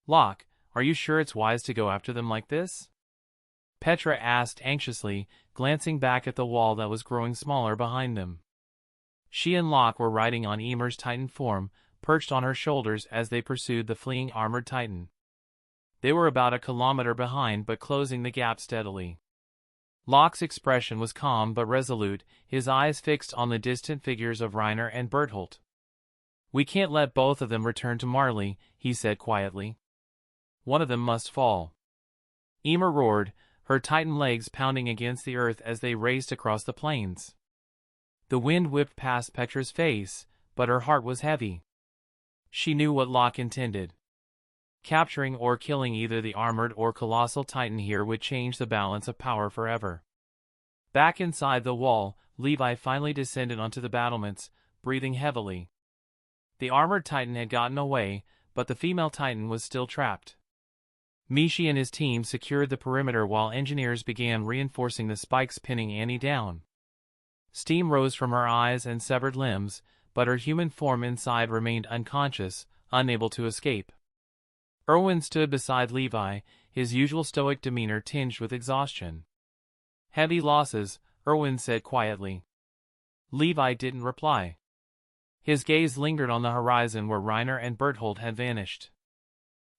Locke, are you sure it's wise to go after them like this? Petra asked anxiously, glancing back at the wall that was growing smaller behind them. She and Locke were riding on Ymir's Titan form, perched on her shoulders as they pursued the fleeing armored Titan. They were about a kilometer behind but closing the gap steadily. Locke's expression was calm but resolute, his eyes fixed on the distant figures of Reiner and Berthold. We can't let both of them return to Marley, he said quietly. One of them must fall. Ymir roared, her Titan legs pounding against the earth as they raced across the plains. The wind whipped past Petra's face, but her heart was heavy. She knew what Locke intended. Capturing or killing either the armored or colossal Titan here would change the balance of power forever. Back inside the wall, Levi finally descended onto the battlements, breathing heavily. The armored Titan had gotten away, but the female Titan was still trapped. Mishi and his team secured the perimeter while engineers began reinforcing the spikes pinning Annie down. Steam rose from her eyes and severed limbs, but her human form inside remained unconscious, unable to escape. Erwin stood beside Levi, his usual stoic demeanor tinged with exhaustion. Heavy losses, Erwin said quietly. Levi didn't reply. His gaze lingered on the horizon where Reiner and Berthold had vanished.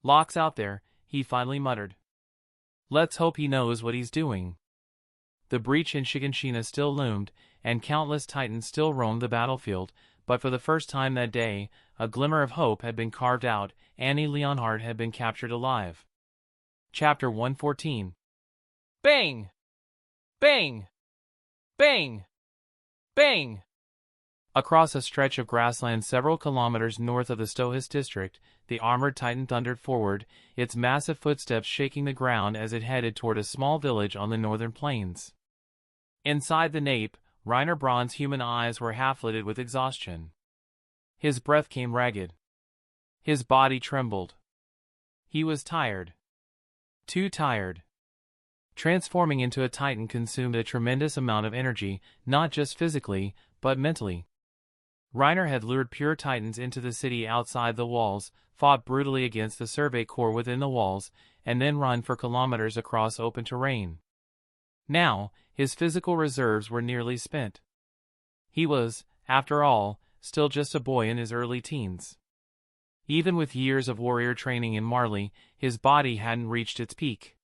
Locke's out there, he finally muttered. Let's hope he knows what he's doing. The breach in Shiganshina still loomed, and countless Titans still roamed the battlefield, but for the first time that day, a glimmer of hope had been carved out. Annie Leonhardt had been captured alive. Chapter 114. Bang! Bang! Bang! Bang! Across a stretch of grassland several kilometers north of the Stohis district, the armored Titan thundered forward, its massive footsteps shaking the ground as it headed toward a small village on the northern plains. Inside the nape, Reiner Braun's human eyes were half-lidded with exhaustion. His breath came ragged. His body trembled. He was tired. Too tired. Transforming into a Titan consumed a tremendous amount of energy, not just physically, but mentally. Reiner had lured pure Titans into the city outside the walls, fought brutally against the survey corps within the walls, and then run for kilometers across open terrain. Now, his physical reserves were nearly spent. He was, after all, still just a boy in his early teens. Even with years of warrior training in Marley, his body hadn't reached its peak.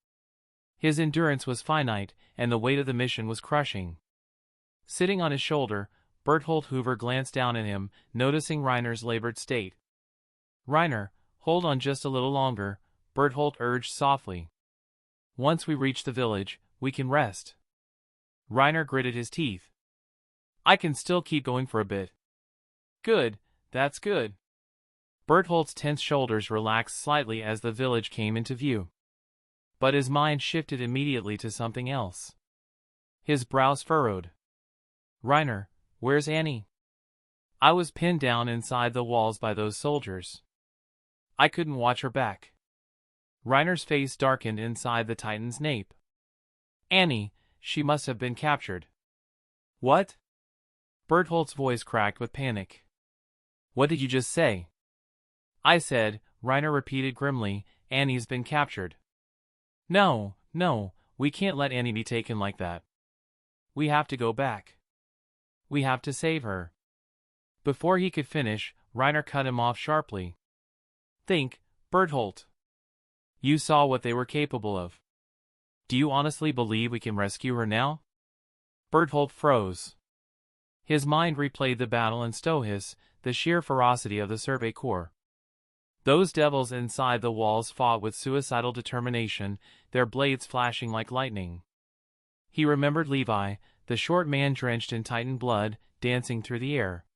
His endurance was finite, and the weight of the mission was crushing. Sitting on his shoulder, Berthold Hoover glanced down at him, noticing Reiner's labored state. "Reiner, hold on just a little longer," Berthold urged softly. "Once we reach the village, we can rest." Reiner gritted his teeth. "I can still keep going for a bit." "Good, that's good." Berthold's tense shoulders relaxed slightly as the village came into view. But his mind shifted immediately to something else. His brows furrowed. "Reiner, where's Annie?" "I was pinned down inside the walls by those soldiers. I couldn't watch her back." Reiner's face darkened inside the Titan's nape. "Annie, she must have been captured." "What?" Berthold's voice cracked with panic. "What did you just say?" "I said," Reiner repeated grimly, "Annie's been captured." No, we can't let Annie be taken like that. We have to go back. We have to save her." Before he could finish, Reiner cut him off sharply. "Think, Berthold. You saw what they were capable of. Do you honestly believe we can rescue her now?" Berthold froze. His mind replayed the battle in Stohis, the sheer ferocity of the Survey Corps. Those devils inside the walls fought with suicidal determination, their blades flashing like lightning. He remembered Levi, the short man drenched in Titan blood, dancing through the air.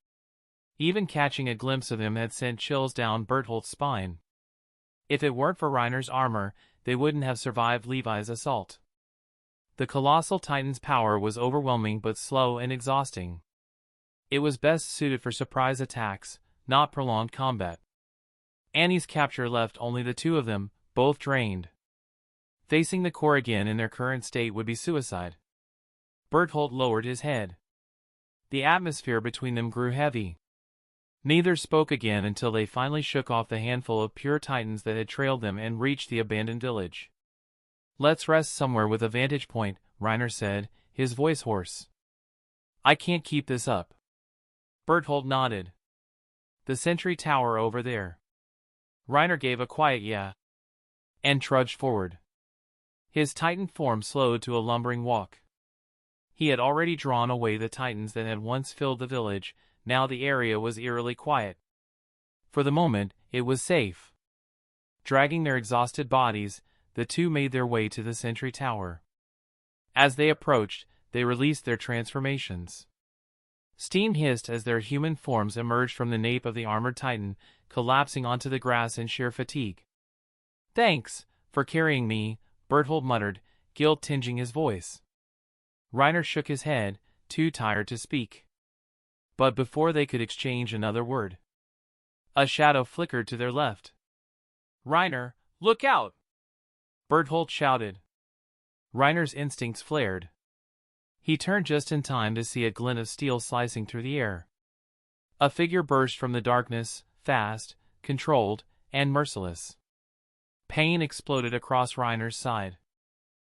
Even catching a glimpse of him had sent chills down Berthold's spine. If it weren't for Reiner's armor, they wouldn't have survived Levi's assault. The colossal Titan's power was overwhelming but slow and exhausting. It was best suited for surprise attacks, not prolonged combat. Annie's capture left only the two of them, both drained. Facing the Corps again in their current state would be suicide. Berthold lowered his head. The atmosphere between them grew heavy. Neither spoke again until they finally shook off the handful of pure Titans that had trailed them and reached the abandoned village. "Let's rest somewhere with a vantage point," Reiner said, his voice hoarse. "I can't keep this up." Berthold nodded. "The sentry tower over there." Reiner gave a quiet yeah, and trudged forward. His Titan form slowed to a lumbering walk. He had already drawn away the Titans that had once filled the village, now the area was eerily quiet. For the moment, it was safe. Dragging their exhausted bodies, the two made their way to the sentry tower. As they approached, they released their transformations. Steam hissed as their human forms emerged from the nape of the armored Titan, collapsing onto the grass in sheer fatigue. "Thanks for carrying me," Berthold muttered, guilt tinging his voice. Reiner shook his head, too tired to speak. But before they could exchange another word, a shadow flickered to their left. "Reiner, look out!" Berthold shouted. Reiner's instincts flared. He turned just in time to see a glint of steel slicing through the air. A figure burst from the darkness, fast, controlled, and merciless. Pain exploded across Reiner's side.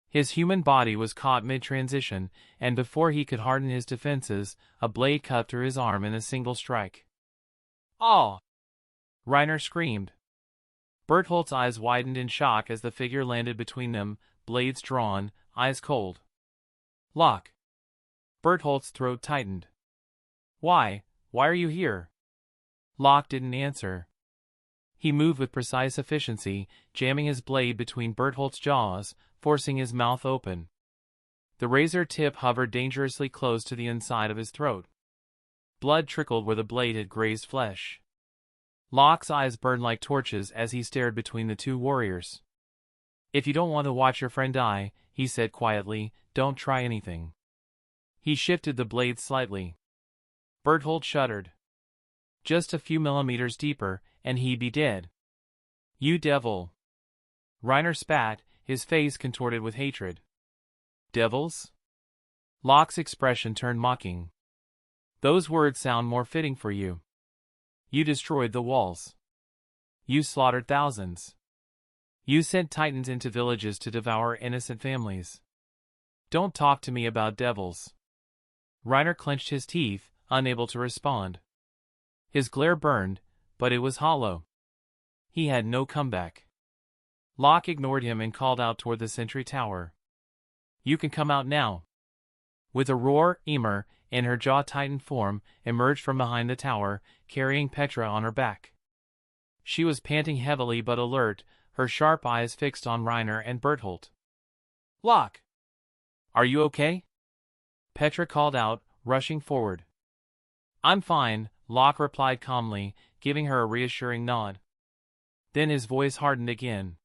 His human body was caught mid-transition, and before he could harden his defenses, a blade cut through his arm in a single strike. "Oh!" Reiner screamed. Berthold's eyes widened in shock as the figure landed between them, blades drawn, eyes cold. "Lock." Berthold's throat tightened. Why are you here?" Locke didn't answer. He moved with precise efficiency, jamming his blade between Berthold's jaws, forcing his mouth open. The razor tip hovered dangerously close to the inside of his throat. Blood trickled where the blade had grazed flesh. Locke's eyes burned like torches as he stared between the two warriors. "If you don't want to watch your friend die," he said quietly, "don't try anything." He shifted the blade slightly. Berthold shuddered. Just a few millimeters deeper, and he'd be dead. "You devil!" Reiner spat, his face contorted with hatred. "Devils?" Locke's expression turned mocking. "Those words sound more fitting for you. You destroyed the walls. You slaughtered thousands. You sent Titans into villages to devour innocent families. Don't talk to me about devils." Reiner clenched his teeth, unable to respond. His glare burned, but it was hollow. He had no comeback. Locke ignored him and called out toward the sentry tower. You can come out now. With a roar, Emer, in her jaw-tightened form, emerged from behind the tower, carrying Petra on her back. She was panting heavily but alert, her sharp eyes fixed on Reiner and Berthold. Locke! Are you okay? Petra called out, rushing forward. I'm fine, Locke replied calmly, giving her a reassuring nod. Then his voice hardened again.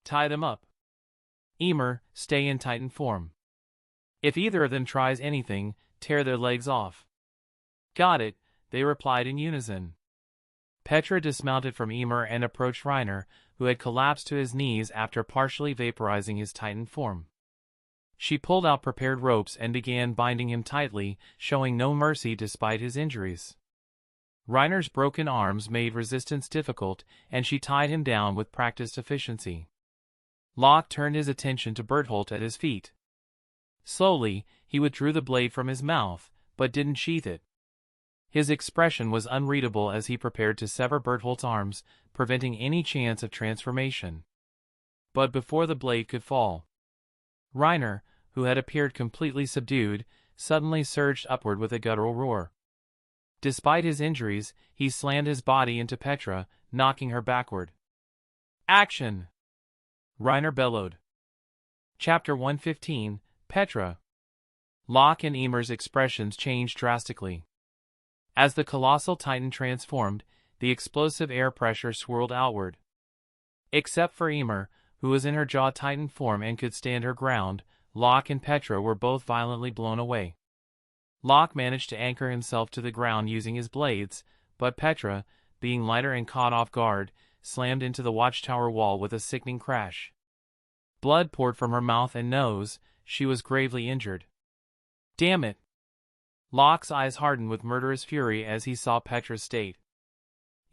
Tie them up. Emer, stay in Titan form. If either of them tries anything, tear their legs off. Got it, they replied in unison. Petra dismounted from Emer and approached Reiner, who had collapsed to his knees after partially vaporizing his Titan form. She pulled out prepared ropes and began binding him tightly, showing no mercy despite his injuries. Reiner's broken arms made resistance difficult, and she tied him down with practiced efficiency. Locke turned his attention to Berthold at his feet. Slowly, he withdrew the blade from his mouth, but didn't sheath it. His expression was unreadable as he prepared to sever Berthold's arms, preventing any chance of transformation. But before the blade could fall, Reiner, who had appeared completely subdued, suddenly surged upward with a guttural roar. Despite his injuries, he slammed his body into Petra, knocking her backward. Action! Reiner bellowed. Chapter 115, Petra. Locke and Emer's expressions changed drastically. As the colossal titan transformed, the explosive air pressure swirled outward. Except for Emer, who was in her jaw-titan form and could stand her ground, Locke and Petra were both violently blown away. Locke managed to anchor himself to the ground using his blades, but Petra, being lighter and caught off guard, slammed into the watchtower wall with a sickening crash. Blood poured from her mouth and nose, she was gravely injured. Damn it! Locke's eyes hardened with murderous fury as he saw Petra's state.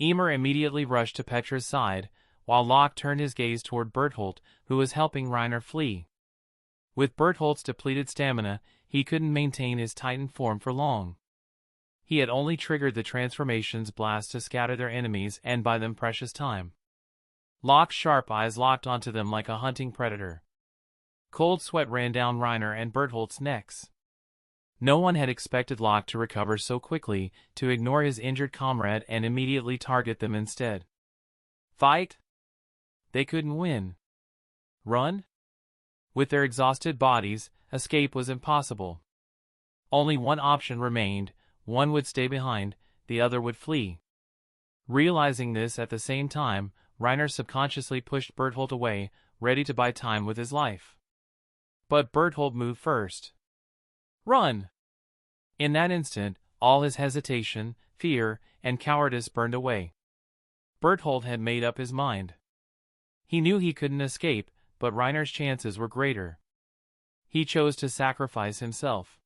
Emer immediately rushed to Petra's side, while Locke turned his gaze toward Berthold, who was helping Reiner flee. With Berthold's depleted stamina, he couldn't maintain his Titan form for long. He had only triggered the transformation's blast to scatter their enemies and buy them precious time. Locke's sharp eyes locked onto them like a hunting predator. Cold sweat ran down Reiner and Berthold's necks. No one had expected Locke to recover so quickly, to ignore his injured comrade and immediately target them instead. Fight? They couldn't win. Run? With their exhausted bodies, escape was impossible. Only one option remained, one would stay behind, the other would flee. Realizing this at the same time, Reiner subconsciously pushed Berthold away, ready to buy time with his life. But Berthold moved first. Run! In that instant, all his hesitation, fear, and cowardice burned away. Berthold had made up his mind. He knew he couldn't escape, but Reiner's chances were greater. He chose to sacrifice himself.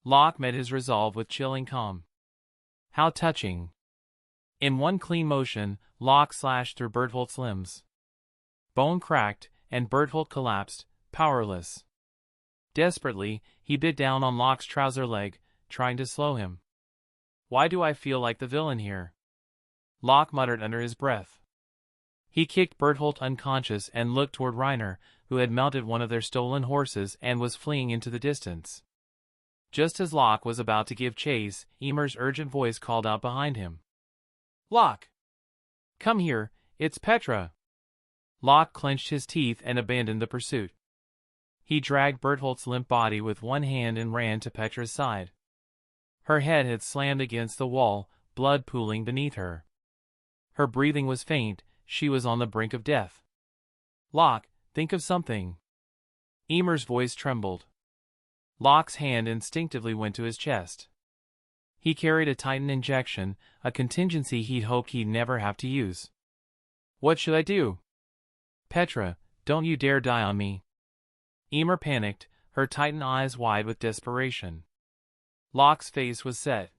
Locke met his resolve with chilling calm. How touching. In one clean motion, Locke slashed through Berthold's limbs. Bone cracked, and Berthold collapsed, powerless. Desperately, he bit down on Locke's trouser leg, trying to slow him. Why do I feel like the villain here? Locke muttered under his breath. He kicked Berthold unconscious and looked toward Reiner, who had mounted one of their stolen horses and was fleeing into the distance. Just as Locke was about to give chase, Emer's urgent voice called out behind him. Locke! Come here, it's Petra! Locke clenched his teeth and abandoned the pursuit. He dragged Berthold's limp body with one hand and ran to Petra's side. Her head had slammed against the wall, blood pooling beneath her. Her breathing was faint, she was on the brink of death. Locke, think of something. Emer's voice trembled. Locke's hand instinctively went to his chest. He carried a Titan injection, a contingency he'd hoped he'd never have to use. What should I do? Petra, don't you dare die on me. Emer panicked, her Titan eyes wide with desperation. Locke's face was set.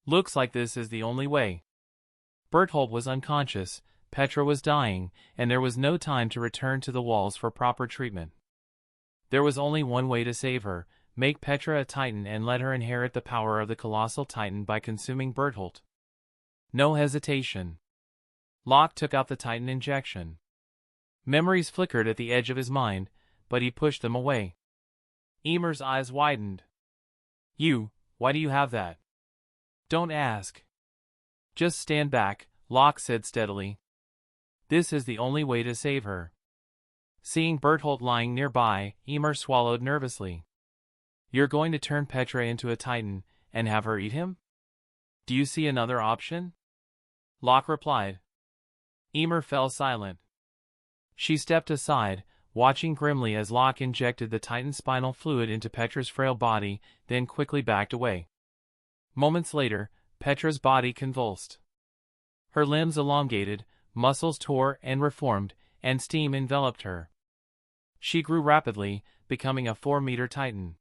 Looks like this is the only way. Berthold was unconscious, Petra was dying, and there was no time to return to the walls for proper treatment. There was only one way to save her, make Petra a Titan and let her inherit the power of the colossal Titan by consuming Berthold. No hesitation. Locke took out the Titan injection. Memories flickered at the edge of his mind, but he pushed them away. Emer's eyes widened. Why do you have that? Don't ask. Just stand back, Locke said steadily. This is the only way to save her. Seeing Berthold lying nearby, Emer swallowed nervously. You're going to turn Petra into a Titan and have her eat him? Do you see another option? Locke replied. Emer fell silent. She stepped aside, watching grimly as Locke injected the Titan spinal fluid into Petra's frail body, then quickly backed away. Moments later, Petra's body convulsed. Her limbs elongated, muscles tore and reformed, and steam enveloped her. She grew rapidly, becoming a 4-meter Titan.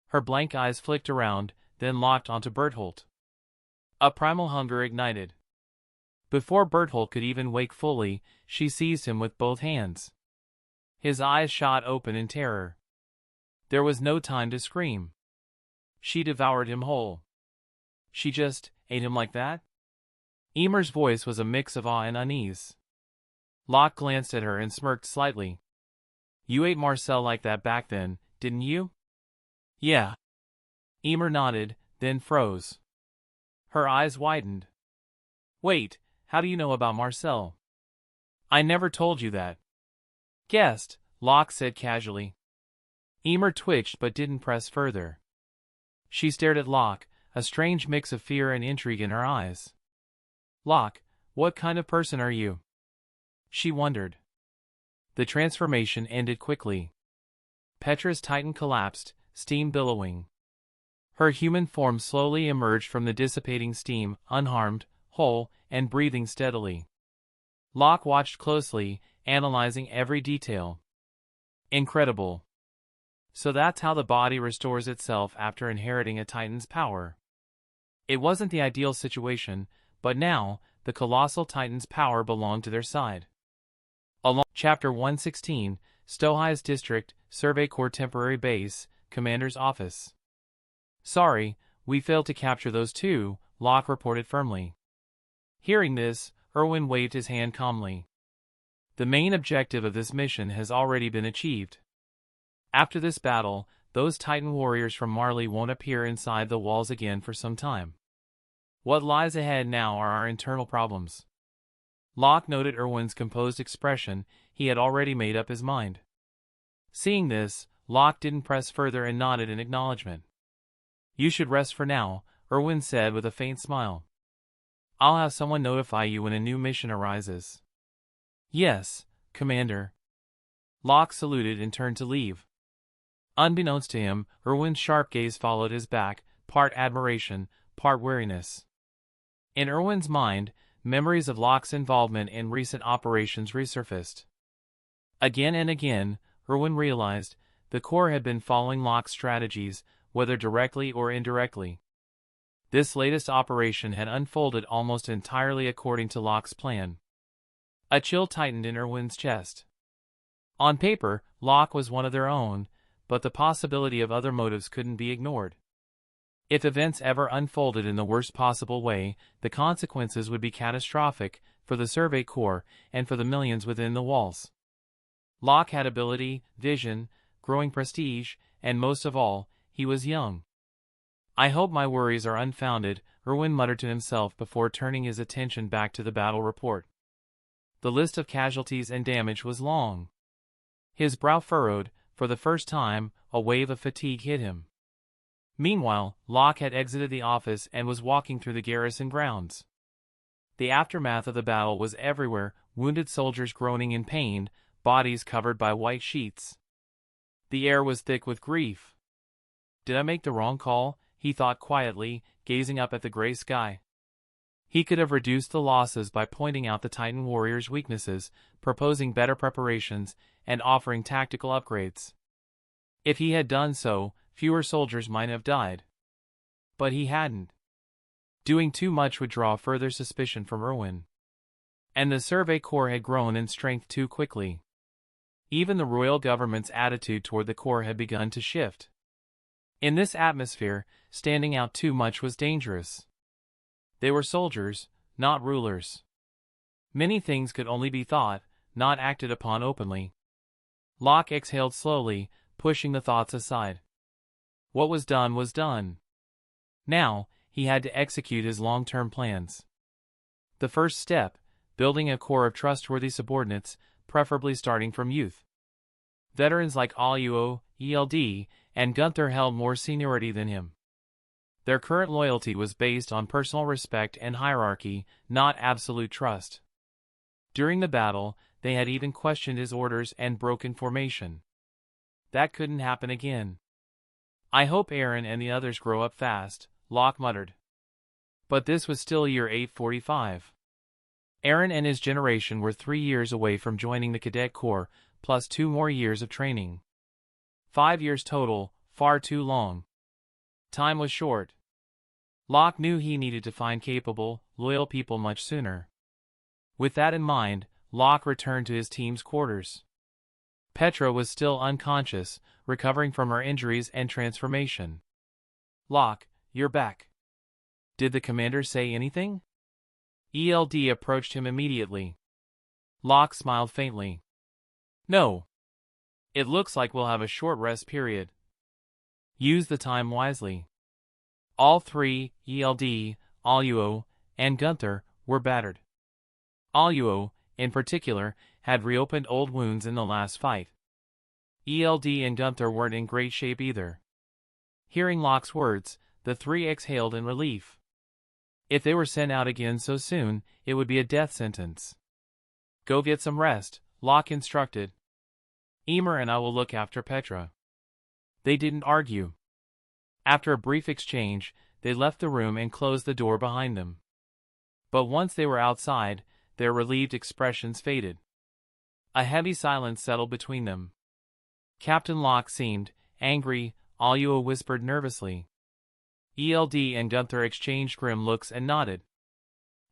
Her blank eyes flicked around, then locked onto Berthold. A primal hunger ignited. Before Berthold could even wake fully, she seized him with both hands. His eyes shot open in terror. There was no time to scream. She devoured him whole. She just ate him like that? Emer's voice was a mix of awe and unease. Locke glanced at her and smirked slightly. You ate Marcel like that back then, didn't you? Yeah. Emer nodded, then froze. Her eyes widened. Wait, how do you know about Marcel? I never told you that. Guessed, Locke said casually. Emer twitched but didn't press further. She stared at Locke, a strange mix of fear and intrigue in her eyes. Locke, what kind of person are you? She wondered. The transformation ended quickly. Petra's Titan collapsed, steam billowing. Her human form slowly emerged from the dissipating steam, unharmed, whole, and breathing steadily. Locke watched closely, analyzing every detail. Incredible. So that's how the body restores itself after inheriting a Titan's power. It wasn't the ideal situation, but now, the colossal Titan's power belonged to their side. Chapter 116, Stohis District, Survey Corps Temporary Base, Commander's Office. Sorry, we failed to capture those two, Locke reported firmly. Hearing this, Erwin waved his hand calmly. The main objective of this mission has already been achieved. After this battle, those Titan warriors from Marley won't appear inside the walls again for some time. What lies ahead now are our internal problems. Locke noted Erwin's composed expression. He had already made up his mind. Seeing this, Locke didn't press further and nodded in acknowledgement. You should rest for now, Erwin said with a faint smile. I'll have someone notify you when a new mission arises. Yes, Commander. Locke saluted and turned to leave. Unbeknownst to him, Erwin's sharp gaze followed his back, part admiration, part weariness. In Erwin's mind, memories of Locke's involvement in recent operations resurfaced. Again and again, Erwin realized, the Corps had been following Locke's strategies, whether directly or indirectly. This latest operation had unfolded almost entirely according to Locke's plan. A chill tightened in Erwin's chest. On paper, Locke was one of their own, but the possibility of other motives couldn't be ignored. If events ever unfolded in the worst possible way, the consequences would be catastrophic for the Survey Corps and for the millions within the walls. Locke had ability, vision, growing prestige, and most of all, he was young. I hope my worries are unfounded, Erwin muttered to himself before turning his attention back to the battle report. The list of casualties and damage was long. His brow furrowed. For the first time, a wave of fatigue hit him. Meanwhile, Locke had exited the office and was walking through the garrison grounds. The aftermath of the battle was everywhere, wounded soldiers groaning in pain, bodies covered by white sheets. The air was thick with grief. Did I make the wrong call? He thought quietly, gazing up at the gray sky. He could have reduced the losses by pointing out the Titan warriors' weaknesses, proposing better preparations, and offering tactical upgrades. If he had done so, fewer soldiers might have died. But he hadn't. Doing too much would draw further suspicion from Erwin. And the Survey Corps had grown in strength too quickly. Even the royal government's attitude toward the Corps had begun to shift. In this atmosphere, standing out too much was dangerous. They were soldiers, not rulers. Many things could only be thought, not acted upon openly. Locke exhaled slowly, pushing the thoughts aside. What was done was done. Now, he had to execute his long-term plans. The first step, building a core of trustworthy subordinates, preferably starting from youth. Veterans like Aluo, ELD, and Gunther held more seniority than him. Their current loyalty was based on personal respect and hierarchy, not absolute trust. During the battle, they had even questioned his orders and broken formation. That couldn't happen again. I hope Eren and the others grow up fast, Locke muttered. But this was still year 845. Eren and his generation were 3 years away from joining the Cadet Corps, plus 2 more years of training. 5 years total, far too long. Time was short. Locke knew he needed to find capable, loyal people much sooner. With that in mind, Locke returned to his team's quarters. Petra was still unconscious, recovering from her injuries and transformation. Locke, you're back. Did the commander say anything? ELD approached him immediately. Locke smiled faintly. No. It looks like we'll have a short rest period. Use the time wisely. All 3, ELD, Aluo, and Gunther, were battered. Aluo, in particular, had reopened old wounds in the last fight. ELD and Gunther weren't in great shape either. Hearing Locke's words, the 3 exhaled in relief. If they were sent out again so soon, it would be a death sentence. Go get some rest, Locke instructed. Ymir and I will look after Petra. They didn't argue. After a brief exchange, they left the room and closed the door behind them. But once they were outside, their relieved expressions faded. A heavy silence settled between them. Captain Locke seemed angry, Aluo whispered nervously. ELD and Gunther exchanged grim looks and nodded.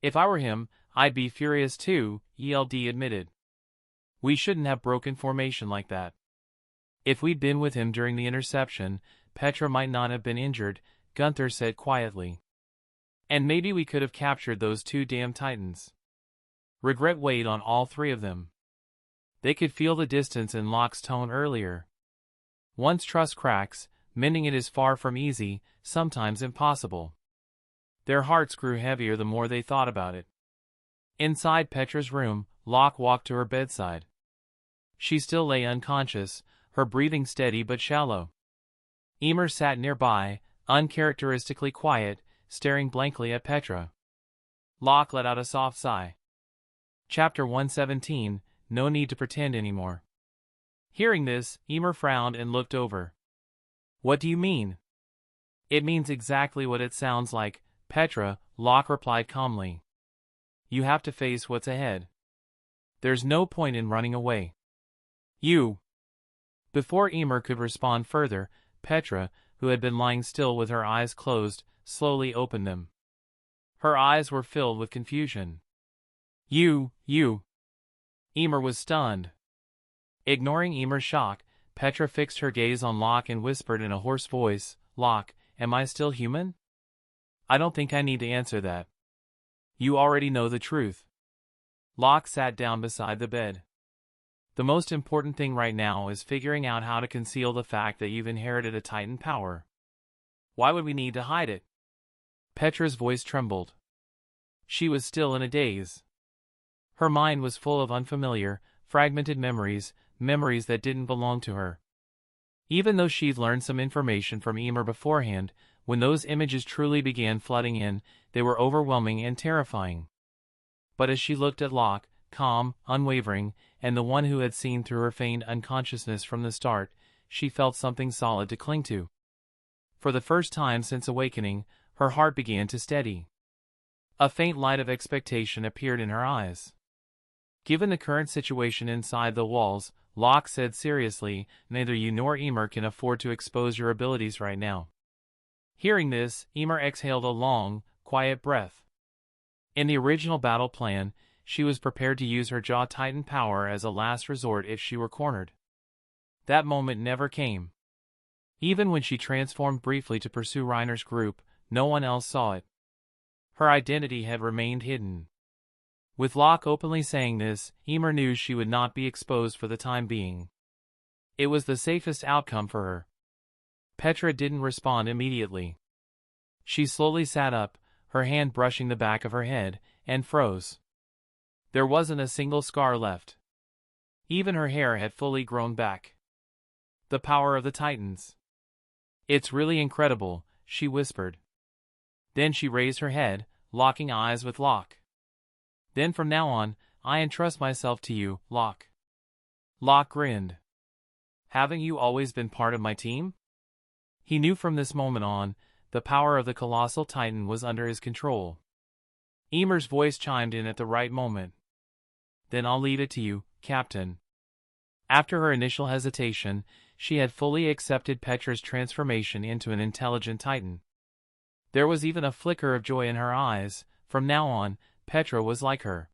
If I were him, I'd be furious too, ELD admitted. We shouldn't have broken formation like that. If we'd been with him during the interception, Petra might not have been injured, Gunther said quietly. And maybe we could have captured those 2 damn titans. Regret weighed on all 3 of them. They could feel the distance in Locke's tone earlier. Once trust cracks, mending it is far from easy, sometimes impossible. Their hearts grew heavier the more they thought about it. Inside Petra's room, Locke walked to her bedside. She still lay unconscious, her breathing steady but shallow. Ymir sat nearby, uncharacteristically quiet, staring blankly at Petra. Locke let out a soft sigh. Chapter 117, No Need to Pretend Anymore. Hearing this, Ymir frowned and looked over. What do you mean? It means exactly what it sounds like, Petra, Locke replied calmly. You have to face what's ahead. There's no point in running away. You. Before Ymir could respond further, Petra, who had been lying still with her eyes closed, slowly opened them. Her eyes were filled with confusion. You. Ymir was stunned. Ignoring Ymir's shock, Petra fixed her gaze on Locke and whispered in a hoarse voice, Locke, am I still human? I don't think I need to answer that. You already know the truth. Locke sat down beside the bed. The most important thing right now is figuring out how to conceal the fact that you've inherited a Titan power. Why would we need to hide it? Petra's voice trembled. She was still in a daze. Her mind was full of unfamiliar, fragmented memories that didn't belong to her. Even though she'd learned some information from Ymir beforehand, when those images truly began flooding in, they were overwhelming and terrifying. But as she looked at Locke, calm, unwavering, and the one who had seen through her feigned unconsciousness from the start, she felt something solid to cling to. For the first time since awakening, her heart began to steady. A faint light of expectation appeared in her eyes. Given the current situation inside the walls, Locke said seriously, neither you nor Ymir can afford to expose your abilities right now. Hearing this, Ymir exhaled a long, quiet breath. In the original battle plan, she was prepared to use her Jaw Titan power as a last resort if she were cornered. That moment never came. Even when she transformed briefly to pursue Reiner's group, no one else saw it. Her identity had remained hidden. With Locke openly saying this, Ymir knew she would not be exposed for the time being. It was the safest outcome for her. Petra didn't respond immediately. She slowly sat up, her hand brushing the back of her head, and froze. There wasn't a single scar left. Even her hair had fully grown back. The power of the Titans. It's really incredible, she whispered. Then she raised her head, locking eyes with Locke. Then from now on, I entrust myself to you, Locke. Locke grinned. Haven't you always been part of my team? He knew from this moment on, the power of the colossal titan was under his control. Ymir's voice chimed in at the right moment. Then I'll leave it to you, Captain. After her initial hesitation, she had fully accepted Petra's transformation into an intelligent titan. There was even a flicker of joy in her eyes. From now on, Petra was like her.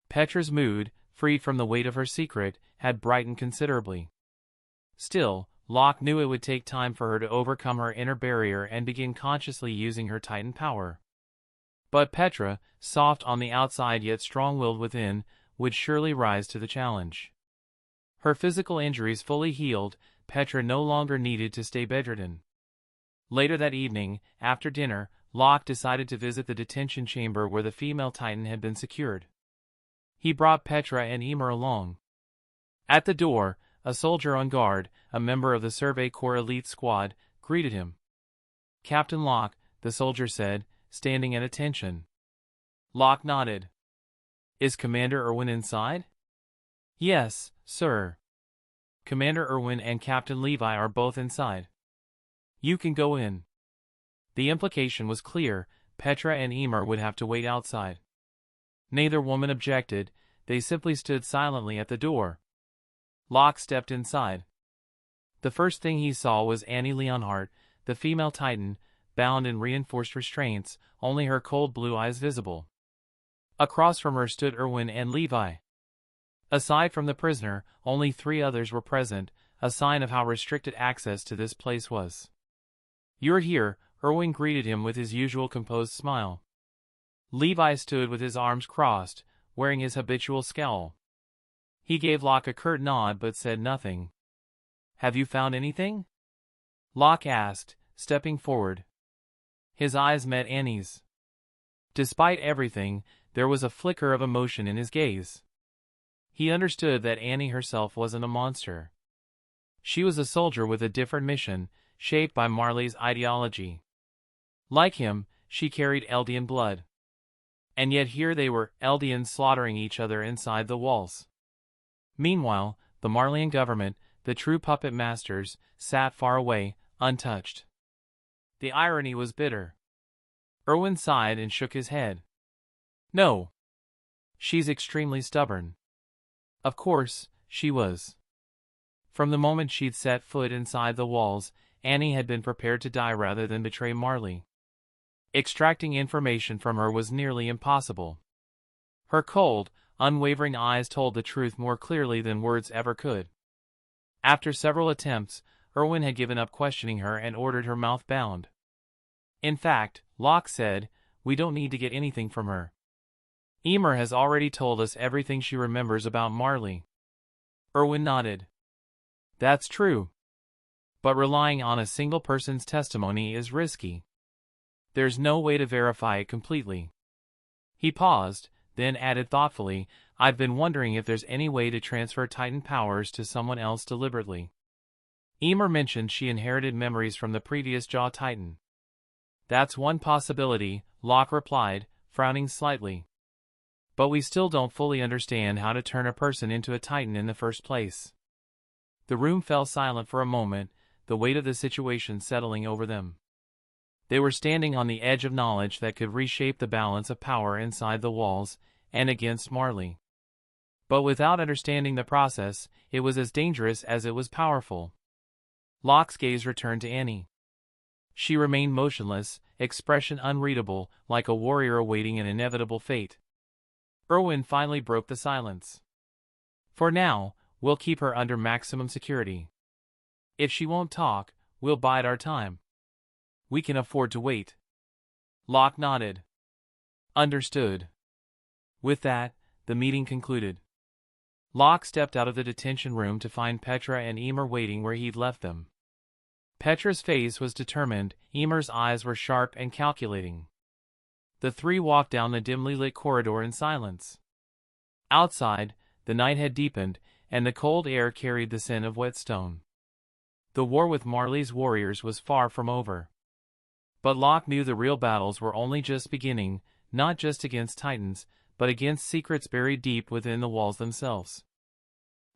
Petra's mood, freed from the weight of her secret, had brightened considerably. Still, Locke knew it would take time for her to overcome her inner barrier and begin consciously using her titan power. But Petra, soft on the outside yet strong-willed within, would surely rise to the challenge. Her physical injuries fully healed, Petra no longer needed to stay bedridden. Later that evening, after dinner, Locke decided to visit the detention chamber where the female titan had been secured. He brought Petra and Ymir along. At the door, a soldier on guard, a member of the Survey Corps elite squad, greeted him. Captain Locke, the soldier said, standing at attention. Locke nodded. Is Commander Erwin inside? Yes, sir. Commander Erwin and Captain Levi are both inside. You can go in. The implication was clear, Petra and Ymir would have to wait outside. Neither woman objected, they simply stood silently at the door. Locke stepped inside. The first thing he saw was Annie Leonhardt, the female titan, bound in reinforced restraints, only her cold blue eyes visible. Across from her stood Erwin and Levi. Aside from the prisoner, only 3 others were present, a sign of how restricted access to this place was. You're here, Erwin greeted him with his usual composed smile. Levi stood with his arms crossed, wearing his habitual scowl. He gave Locke a curt nod but said nothing. Have you found anything? Locke asked, stepping forward. His eyes met Annie's. Despite everything, there was a flicker of emotion in his gaze. He understood that Annie herself wasn't a monster. She was a soldier with a different mission, shaped by Marley's ideology. Like him, she carried Eldian blood. And yet here they were, Eldians slaughtering each other inside the walls. Meanwhile, the Marleyan government, the true puppet masters, sat far away, untouched. The irony was bitter. Erwin sighed and shook his head. No. She's extremely stubborn. Of course, she was. From the moment she'd set foot inside the walls, Annie had been prepared to die rather than betray Marley. Extracting information from her was nearly impossible. Her cold, unwavering eyes told the truth more clearly than words ever could. After several attempts, Erwin had given up questioning her and ordered her mouth bound. In fact, Locke said, we don't need to get anything from her. Ymir has already told us everything she remembers about Marley. Erwin nodded. That's true. But relying on a single person's testimony is risky. There's no way to verify it completely. He paused, then added thoughtfully, I've been wondering if there's any way to transfer Titan powers to someone else deliberately. Ymir mentioned she inherited memories from the previous Jaw Titan. That's one possibility, Locke replied, frowning slightly. But we still don't fully understand how to turn a person into a Titan in the first place. The room fell silent for a moment, the weight of the situation settling over them. They were standing on the edge of knowledge that could reshape the balance of power inside the walls and against Marley. But without understanding the process, it was as dangerous as it was powerful. Locke's gaze returned to Annie. She remained motionless, expression unreadable, like a warrior awaiting an inevitable fate. Erwin finally broke the silence. For now, we'll keep her under maximum security. If she won't talk, we'll bide our time. We can afford to wait. Locke nodded. Understood. With that, the meeting concluded. Locke stepped out of the detention room to find Petra and Emer waiting where he'd left them. Petra's face was determined, Emer's eyes were sharp and calculating. The three walked down the dimly lit corridor in silence. Outside, the night had deepened, and the cold air carried the scent of whetstone. The war with Marley's warriors was far from over. But Locke knew the real battles were only just beginning, not just against Titans, but against secrets buried deep within the walls themselves.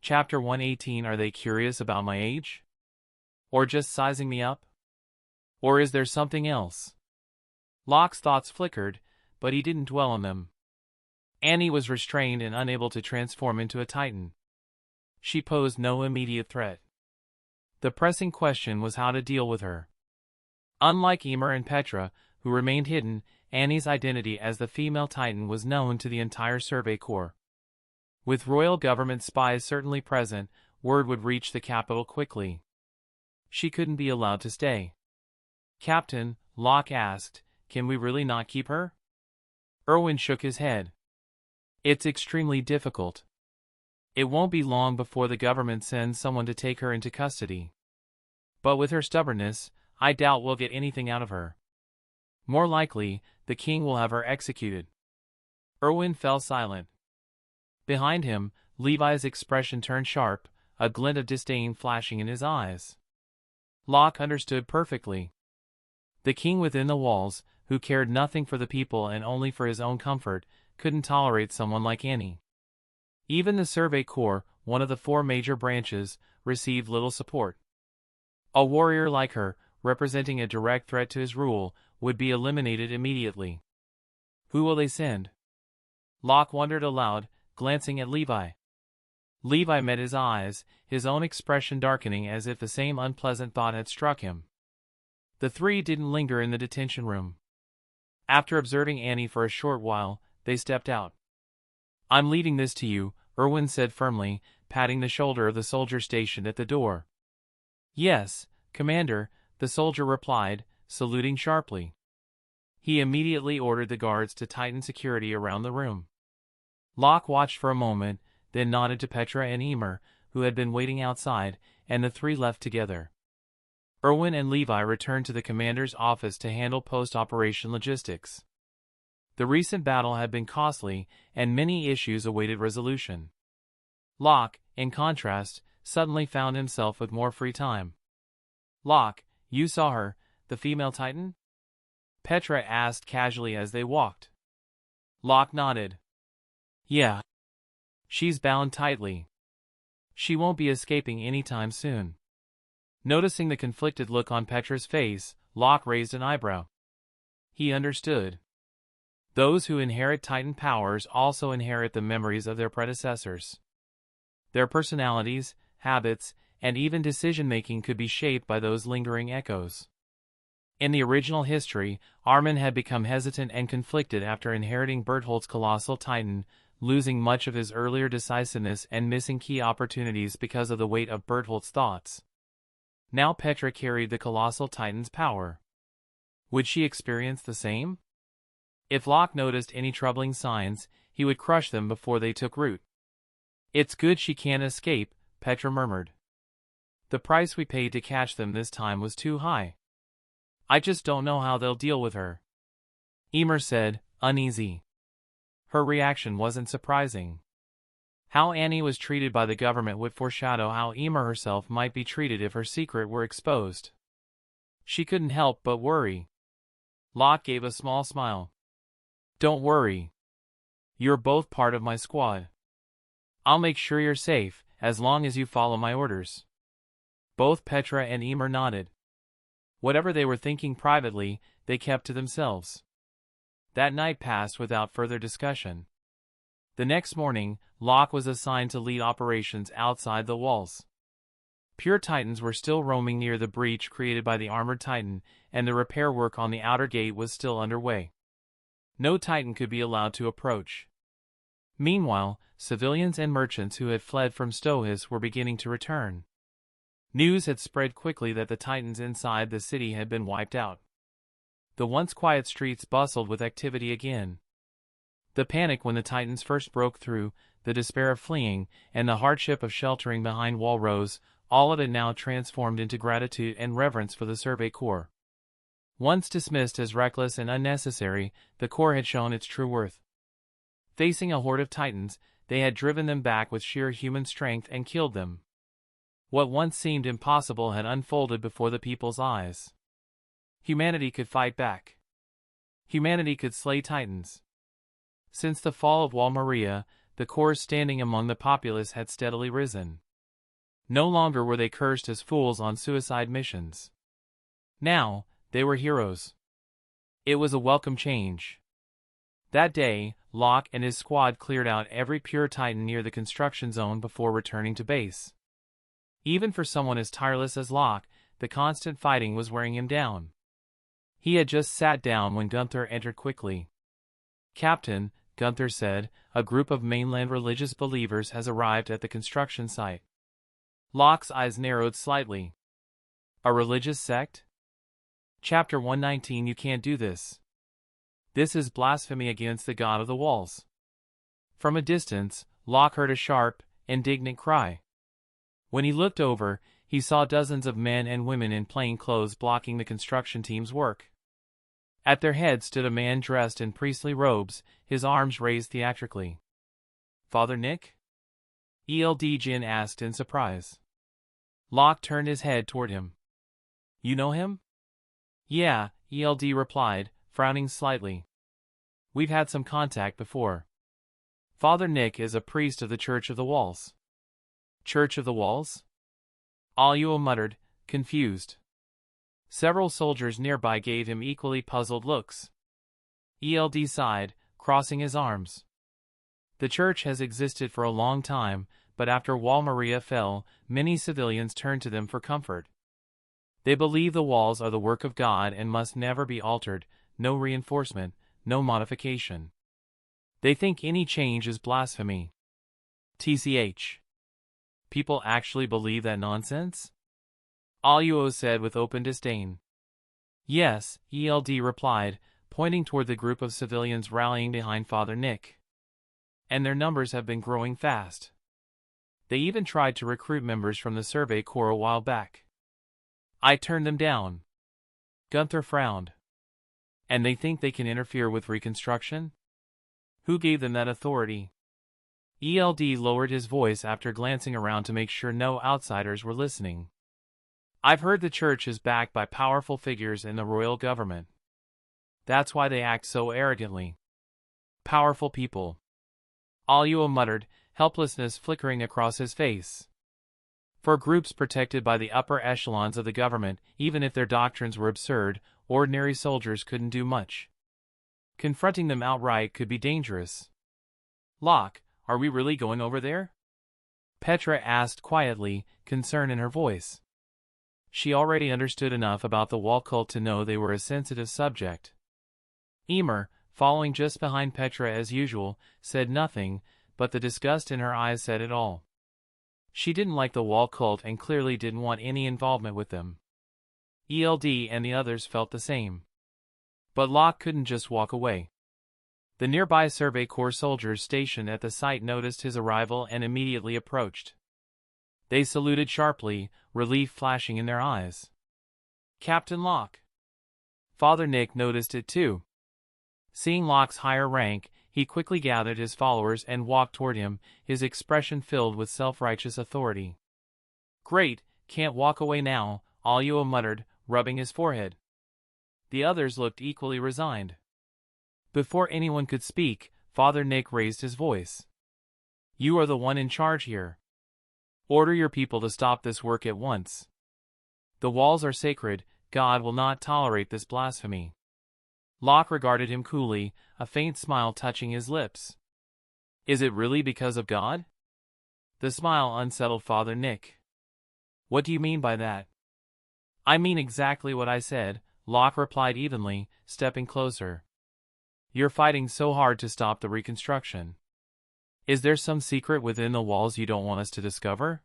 Chapter 118. Are they curious about my age? Or just sizing me up? Or is there something else? Locke's thoughts flickered, but he didn't dwell on them. Annie was restrained and unable to transform into a Titan. She posed no immediate threat. The pressing question was how to deal with her. Unlike Emer and Petra, who remained hidden, Annie's identity as the female Titan was known to the entire Survey Corps. With royal government spies certainly present, word would reach the capital quickly. She couldn't be allowed to stay. "Captain," Locke asked, "can we really not keep her?" Erwin shook his head. "It's extremely difficult. It won't be long before the government sends someone to take her into custody. But with her stubbornness, I doubt we'll get anything out of her. More likely, the king will have her executed." Erwin fell silent. Behind him, Levi's expression turned sharp, a glint of disdain flashing in his eyes. Locke understood perfectly. The king within the walls, who cared nothing for the people and only for his own comfort, couldn't tolerate someone like Annie. Even the Survey Corps, one of the 4 major branches, received little support. A warrior like her, representing a direct threat to his rule, would be eliminated immediately. Who will they send? Locke wondered aloud, glancing at Levi. Levi met his eyes, his own expression darkening as if the same unpleasant thought had struck him. The three didn't linger in the detention room. After observing Annie for a short while, they stepped out. "I'm leaving this to you," Erwin said firmly, patting the shoulder of the soldier stationed at the door. "Yes, Commander," the soldier replied, saluting sharply. He immediately ordered the guards to tighten security around the room. Locke watched for a moment, then nodded to Petra and Emer, who had been waiting outside, and the three left together. Erwin and Levi returned to the commander's office to handle post-operation logistics. The recent battle had been costly, and many issues awaited resolution. Locke, in contrast, suddenly found himself with more free time. "Locke, you saw her, the female Titan?" Petra asked casually as they walked. Locke nodded. "Yeah. She's bound tightly. She won't be escaping anytime soon." Noticing the conflicted look on Petra's face, Locke raised an eyebrow. He understood. Those who inherit Titan powers also inherit the memories of their predecessors. Their personalities, habits, and even decision-making could be shaped by those lingering echoes. In the original history, Armin had become hesitant and conflicted after inheriting Bertholdt's colossal Titan, losing much of his earlier decisiveness and missing key opportunities because of the weight of Bertholdt's thoughts. Now Petra carried the colossal Titan's power. Would she experience the same? If Locke noticed any troubling signs, he would crush them before they took root. "It's good she can't escape," Petra murmured. "The price we paid to catch them this time was too high. I just don't know how they'll deal with her," Emer said, uneasy. Her reaction wasn't surprising. How Annie was treated by the government would foreshadow how Emer herself might be treated if her secret were exposed. She couldn't help but worry. Locke gave a small smile. "Don't worry. You're both part of my squad. I'll make sure you're safe, as long as you follow my orders." Both Petra and Emer nodded. Whatever they were thinking privately, they kept to themselves. That night passed without further discussion. The next morning, Locke was assigned to lead operations outside the walls. Pure Titans were still roaming near the breach created by the armored Titan, and the repair work on the outer gate was still underway. No Titan could be allowed to approach. Meanwhile, civilians and merchants who had fled from Stohis were beginning to return. News had spread quickly that the Titans inside the city had been wiped out. The once quiet streets bustled with activity again. The panic when the Titans first broke through, the despair of fleeing, and the hardship of sheltering behind wall rows, all of it now transformed into gratitude and reverence for the Survey Corps. Once dismissed as reckless and unnecessary, the Corps had shown its true worth. Facing a horde of Titans, they had driven them back with sheer human strength and killed them. What once seemed impossible had unfolded before the people's eyes. Humanity could fight back. Humanity could slay Titans. Since the fall of Wall Maria, the Corps' standing among the populace had steadily risen. No longer were they cursed as fools on suicide missions. Now, they were heroes. It was a welcome change. That day, Locke and his squad cleared out every pure Titan near the construction zone before returning to base. Even for someone as tireless as Locke, the constant fighting was wearing him down. He had just sat down when Gunther entered quickly. "Captain," Gunther said, "a group of mainland religious believers has arrived at the construction site." Locke's eyes narrowed slightly. "A religious sect?" Chapter 119. You can't do this. This is blasphemy against the god of the walls. From a distance, Locke heard a sharp, indignant cry. When he looked over, he saw dozens of men and women in plain clothes blocking the construction team's work. At their head stood a man dressed in priestly robes, his arms raised theatrically. "Father Nick?" Jin asked in surprise. Locke turned his head toward him. "You know him?" "Yeah," replied, frowning slightly. "We've had some contact before. Father Nick is a priest of the Church of the Walls." "Church of the Walls?" Aluo muttered, confused. Several soldiers nearby gave him equally puzzled looks. Sighed, crossing his arms. "The church has existed for a long time, but after Wall Maria fell, many civilians turned to them for comfort. They believe the walls are the work of God and must never be altered, no reinforcement, no modification. They think any change is blasphemy." TCH. People actually believe that nonsense? Aluo said with open disdain. "Yes," replied, pointing toward the group of civilians rallying behind Father Nick. "And their numbers have been growing fast. They even tried to recruit members from the Survey Corps a while back. I turned them down." Gunther frowned. "And they think they can interfere with reconstruction? Who gave them that authority?" lowered his voice after glancing around to make sure no outsiders were listening. "I've heard the church is backed by powerful figures in the royal government. That's why they act so arrogantly." "Powerful people." Aluo muttered, helplessness flickering across his face. For groups protected by the upper echelons of the government, even if their doctrines were absurd, ordinary soldiers couldn't do much. Confronting them outright could be dangerous. "Locke, are we really going over there?" Petra asked quietly, concern in her voice. She already understood enough about the wall cult to know they were a sensitive subject. Emer, following just behind Petra as usual, said nothing, but the disgust in her eyes said it all. She didn't like the wall cult and clearly didn't want any involvement with them. And the others felt the same. But Locke couldn't just walk away. The nearby Survey Corps soldiers stationed at the site noticed his arrival and immediately approached. They saluted sharply, relief flashing in their eyes. "Captain Locke." Father Nick noticed it too. Seeing Locke's higher rank, he quickly gathered his followers and walked toward him, his expression filled with self-righteous authority. "Great, can't walk away now," Aluo muttered, rubbing his forehead. The others looked equally resigned. Before anyone could speak, Father Nick raised his voice. "You are the one in charge here. Order your people to stop this work at once. The walls are sacred, God will not tolerate this blasphemy." Locke regarded him coolly, a faint smile touching his lips. "Is it really because of God?" The smile unsettled Father Nick. "What do you mean by that?" "I mean exactly what I said," Locke replied evenly, stepping closer. "You're fighting so hard to stop the reconstruction. Is there some secret within the walls you don't want us to discover?"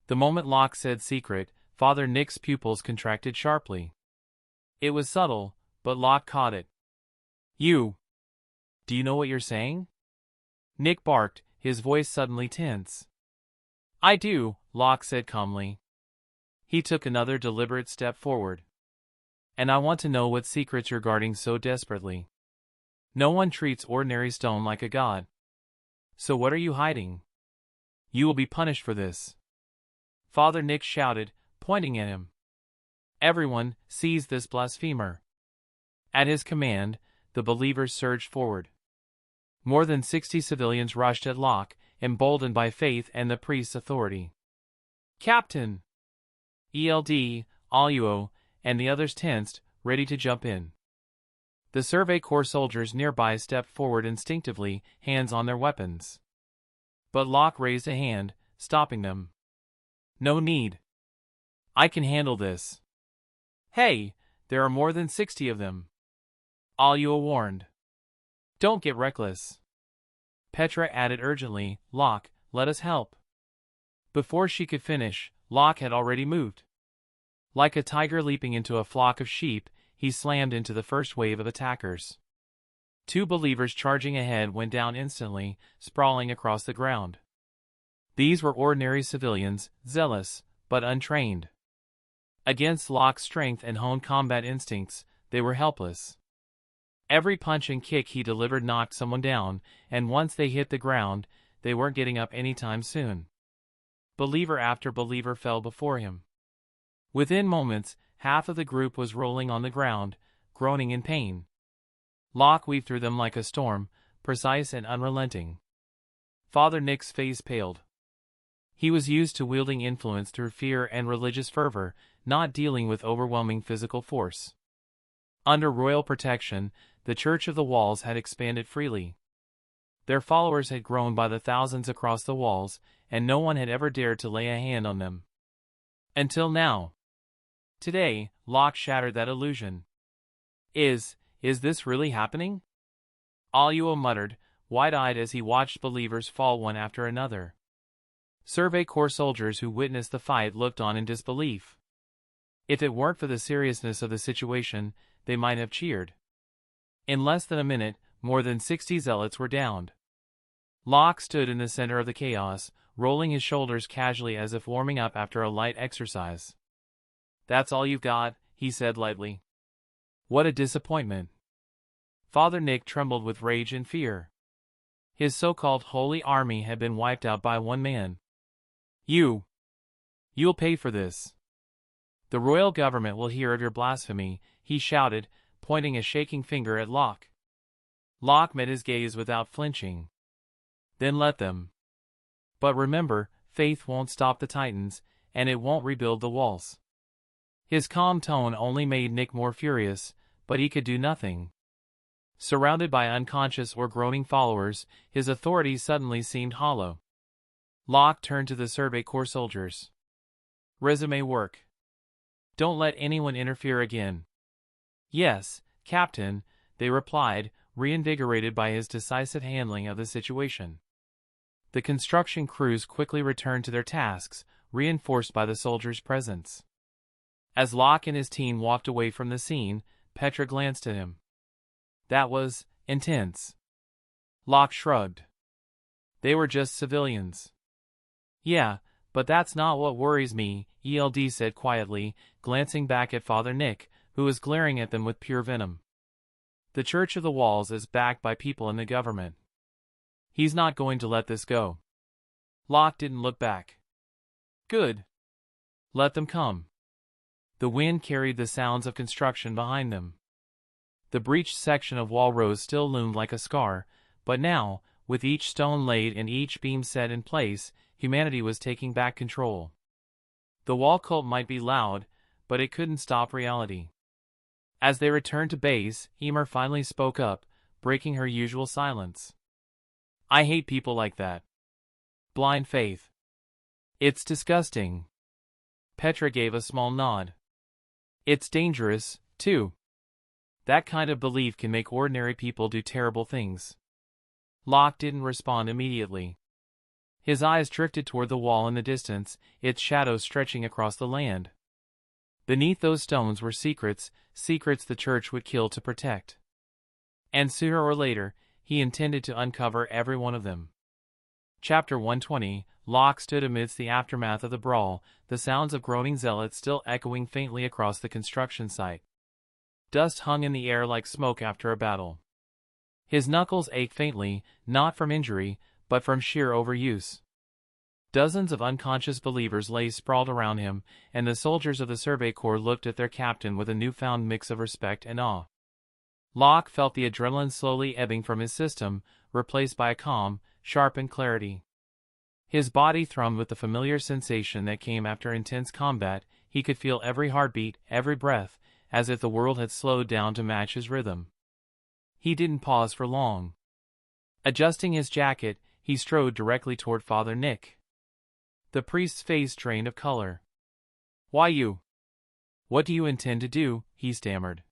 The moment Locke said secret, Father Nick's pupils contracted sharply. It was subtle, but Locke caught it. Do you know what you're saying?" Nick barked, his voice suddenly tense. I do, Locke said calmly. He took another deliberate step forward. And I want to know what secrets you're guarding so desperately. No one treats ordinary stone like a god. So what are you hiding? You will be punished for this. Father Nick shouted, pointing at him. Everyone, seize this blasphemer. At his command, the believers surged forward. More than 60 civilians rushed at Locke, emboldened by faith and the priest's authority. Captain! ELD, Aluo, and the others tensed, ready to jump in. The Survey Corps soldiers nearby stepped forward instinctively, hands on their weapons. But Locke raised a hand, stopping them. No need. I can handle this. Hey, there are more than 60 of them. Aluo warned. Don't get reckless. Petra added urgently, Locke, let us help. Before she could finish, Locke had already moved. Like a tiger leaping into a flock of sheep, he slammed into the first wave of attackers. 2 believers charging ahead went down instantly, sprawling across the ground. These were ordinary civilians, zealous, but untrained. Against Locke's strength and honed combat instincts, they were helpless. Every punch and kick he delivered knocked someone down, and once they hit the ground, they weren't getting up anytime soon. Believer after believer fell before him. Within moments, half of the group was rolling on the ground, groaning in pain. Locke weaved through them like a storm, precise and unrelenting. Father Nick's face paled. He was used to wielding influence through fear and religious fervor, not dealing with overwhelming physical force. Under royal protection, the Church of the Walls had expanded freely. Their followers had grown by the thousands across the walls, and no one had ever dared to lay a hand on them. Until now. Today, Locke shattered that illusion. Is this really happening? Aluo muttered, wide-eyed as he watched believers fall one after another. Survey Corps soldiers who witnessed the fight looked on in disbelief. If it weren't for the seriousness of the situation, they might have cheered. In less than a minute, more than 60 zealots were downed. Locke stood in the center of the chaos, rolling his shoulders casually as if warming up after a light exercise. That's all you've got, he said lightly. What a disappointment. Father Nick trembled with rage and fear. His so-called holy army had been wiped out by one man. You'll pay for this. The royal government will hear of your blasphemy, he shouted, pointing a shaking finger at Locke. Locke met his gaze without flinching. Then let them. But remember, faith won't stop the Titans, and it won't rebuild the walls. His calm tone only made Nick more furious, but he could do nothing. Surrounded by unconscious or groaning followers, his authority suddenly seemed hollow. Locke turned to the Survey Corps soldiers. Resume work. Don't let anyone interfere again. Yes, Captain, they replied, reinvigorated by his decisive handling of the situation. The construction crews quickly returned to their tasks, reinforced by the soldiers' presence. As Locke and his team walked away from the scene, Petra glanced at him. That was intense. Locke shrugged. They were just civilians. Yeah, but that's not what worries me, ELD said quietly, glancing back at Father Nick, who was glaring at them with pure venom. The Church of the Walls is backed by people in the government. He's not going to let this go. Locke didn't look back. Good. Let them come. The wind carried the sounds of construction behind them. The breached section of wall rose still loomed like a scar, but now, with each stone laid and each beam set in place, humanity was taking back control. The wall cult might be loud, but it couldn't stop reality. As they returned to base, Emer finally spoke up, breaking her usual silence. I hate people like that. Blind faith. It's disgusting. Petra gave a small nod. It's dangerous, too. That kind of belief can make ordinary people do terrible things. Locke didn't respond immediately. His eyes drifted toward the wall in the distance, its shadow stretching across the land. Beneath those stones were secrets, secrets the church would kill to protect. And sooner or later, he intended to uncover every one of them. Chapter 120, Locke stood amidst the aftermath of the brawl, the sounds of groaning zealots still echoing faintly across the construction site. Dust hung in the air like smoke after a battle. His knuckles ached faintly, not from injury, but from sheer overuse. Dozens of unconscious believers lay sprawled around him, and the soldiers of the Survey Corps looked at their captain with a newfound mix of respect and awe. Locke felt the adrenaline slowly ebbing from his system, replaced by a calm, sharpened clarity. His body thrummed with the familiar sensation that came after intense combat. He could feel every heartbeat, every breath, as if the world had slowed down to match his rhythm. He didn't pause for long. Adjusting his jacket, he strode directly toward Father Nick. The priest's face drained of color. "Why you? What do you intend to do?" he stammered.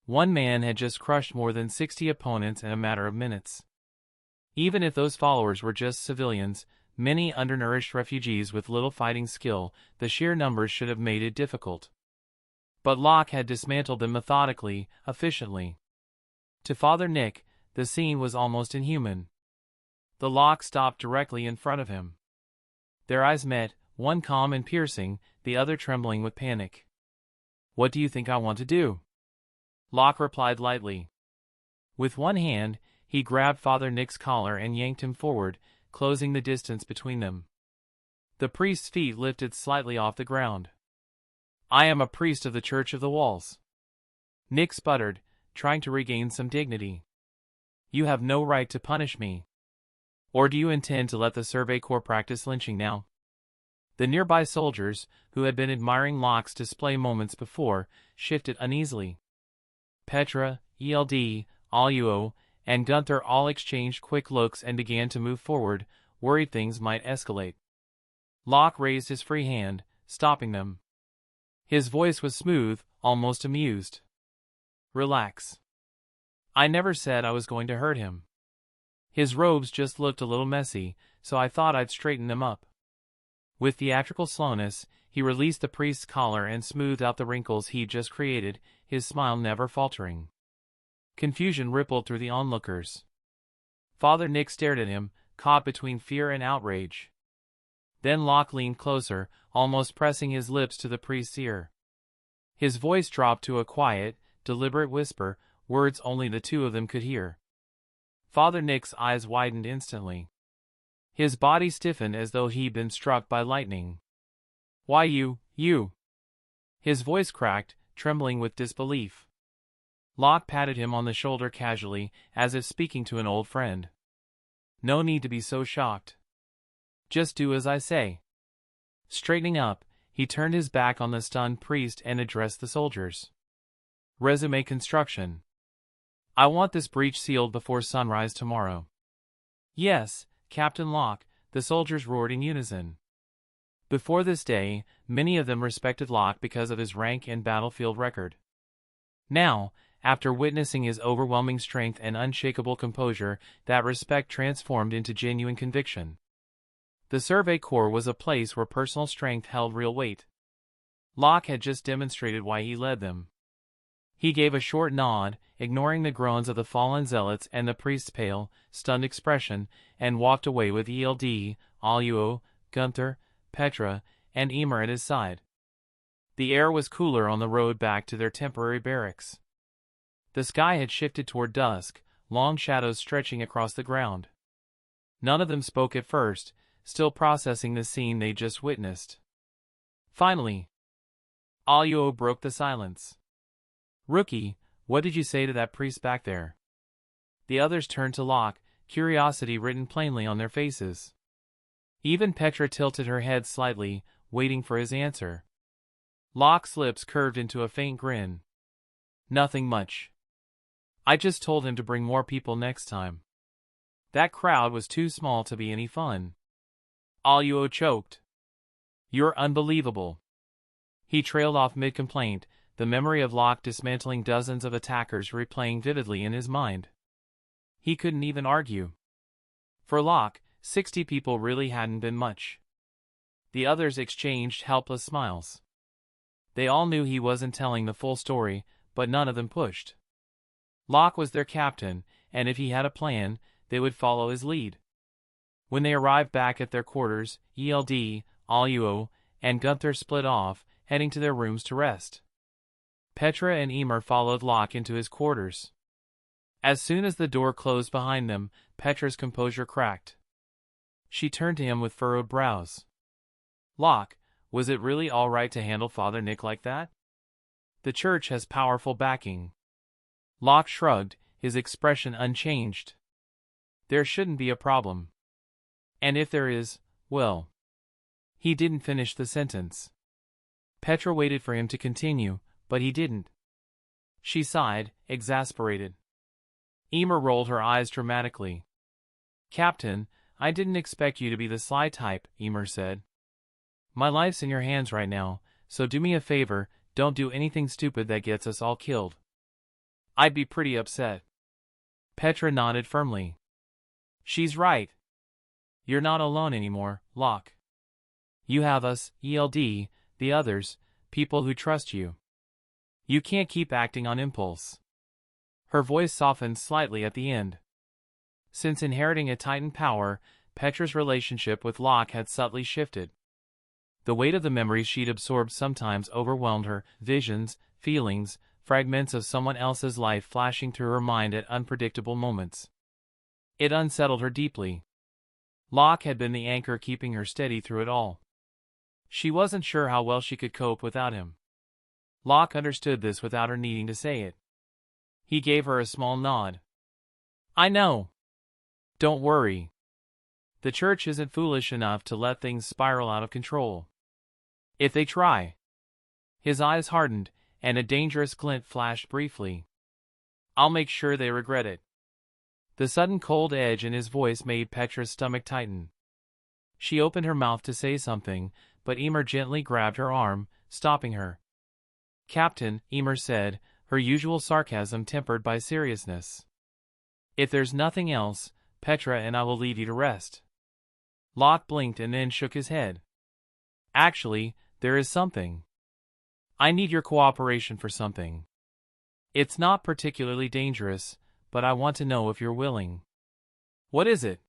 One man had just crushed more than 60 opponents in a matter of minutes. Even if those followers were just civilians, many undernourished refugees with little fighting skill, the sheer numbers should have made it difficult. But Locke had dismantled them methodically, efficiently. To Father Nick, the scene was almost inhuman. The Locke stopped directly in front of him. Their eyes met, one calm and piercing, the other trembling with panic. "What do you think I want to do?" Locke replied lightly. With one hand, he grabbed Father Nick's collar and yanked him forward, closing the distance between them. The priest's feet lifted slightly off the ground. "I am a priest of the Church of the Walls," Nick sputtered, trying to regain some dignity. "You have no right to punish me. Or do you intend to let the Survey Corps practice lynching now?" The nearby soldiers, who had been admiring Locke's display moments before, shifted uneasily. Petra, ELD, Aluo, and Gunther all exchanged quick looks and began to move forward, worried things might escalate. Locke raised his free hand, stopping them. His voice was smooth, almost amused. "Relax. I never said I was going to hurt him. His robes just looked a little messy, so I thought I'd straighten them up." With theatrical slowness, he released the priest's collar and smoothed out the wrinkles he'd just created, his smile never faltering. Confusion rippled through the onlookers. Father Nick stared at him, caught between fear and outrage. Then Locke leaned closer, almost pressing his lips to the priest's ear. His voice dropped to a quiet, deliberate whisper, words only the two of them could hear. Father Nick's eyes widened instantly. His body stiffened as though he'd been struck by lightning. "Why you?" His voice cracked, trembling with disbelief. Locke patted him on the shoulder casually, as if speaking to an old friend. "No need to be so shocked. Just do as I say." Straightening up, he turned his back on the stunned priest and addressed the soldiers. "Resume construction. I want this breach sealed before sunrise tomorrow." "Yes, Captain Locke," the soldiers roared in unison. Before this day, many of them respected Locke because of his rank and battlefield record. Now, after witnessing his overwhelming strength and unshakable composure, that respect transformed into genuine conviction. The Survey Corps was a place where personal strength held real weight. Locke had just demonstrated why he led them. He gave a short nod, ignoring the groans of the fallen zealots and the priest's pale, stunned expression, and walked away with ELD, Aluo, Gunther, Petra, and Emer at his side. The air was cooler on the road back to their temporary barracks. The sky had shifted toward dusk, long shadows stretching across the ground. None of them spoke at first, still processing the scene they just witnessed. Finally, Aluo broke the silence. "Rookie, what did you say to that priest back there?" The others turned to Locke, curiosity written plainly on their faces. Even Petra tilted her head slightly, waiting for his answer. Locke's lips curved into a faint grin. "Nothing much. I just told him to bring more people next time. That crowd was too small to be any fun." Aluo choked. "You're unbelievable." He trailed off mid-complaint, the memory of Locke dismantling dozens of attackers replaying vividly in his mind. He couldn't even argue. For Locke, 60 people really hadn't been much. The others exchanged helpless smiles. They all knew he wasn't telling the full story, but none of them pushed. Locke was their captain, and if he had a plan, they would follow his lead. When they arrived back at their quarters, ELD, Aluo, and Gunther split off, heading to their rooms to rest. Petra and Emer followed Locke into his quarters. As soon as the door closed behind them, Petra's composure cracked. She turned to him with furrowed brows. Locke, was it really all right to handle Father Nick like that? The church has powerful backing. Locke shrugged, his expression unchanged. There shouldn't be a problem. And if there is, well. He didn't finish the sentence. Petra waited for him to continue, but he didn't. She sighed, exasperated. Emer rolled her eyes dramatically. Captain, I didn't expect you to be the sly type, Emer said. My life's in your hands right now, so do me a favor, don't do anything stupid that gets us all killed. I'd be pretty upset. Petra nodded firmly. She's right. You're not alone anymore, Locke. You have us, ELD, the others, people who trust you. You can't keep acting on impulse. Her voice softened slightly at the end. Since inheriting a Titan power, Petra's relationship with Locke had subtly shifted. The weight of the memories she'd absorbed sometimes overwhelmed her, visions, feelings, fragments of someone else's life flashing through her mind at unpredictable moments. It unsettled her deeply. Locke had been the anchor keeping her steady through it all. She wasn't sure how well she could cope without him. Locke understood this without her needing to say it. He gave her a small nod. I know. Don't worry. The church isn't foolish enough to let things spiral out of control. If they try. His eyes hardened, and a dangerous glint flashed briefly. I'll make sure they regret it. The sudden cold edge in his voice made Petra's stomach tighten. She opened her mouth to say something, but Emer gently grabbed her arm, stopping her. Captain, Emer said, her usual sarcasm tempered by seriousness. If there's nothing else, Petra and I will leave you to rest. Locke blinked and then shook his head. Actually, there is something. I need your cooperation for something. It's not particularly dangerous, but I want to know if you're willing. What is it?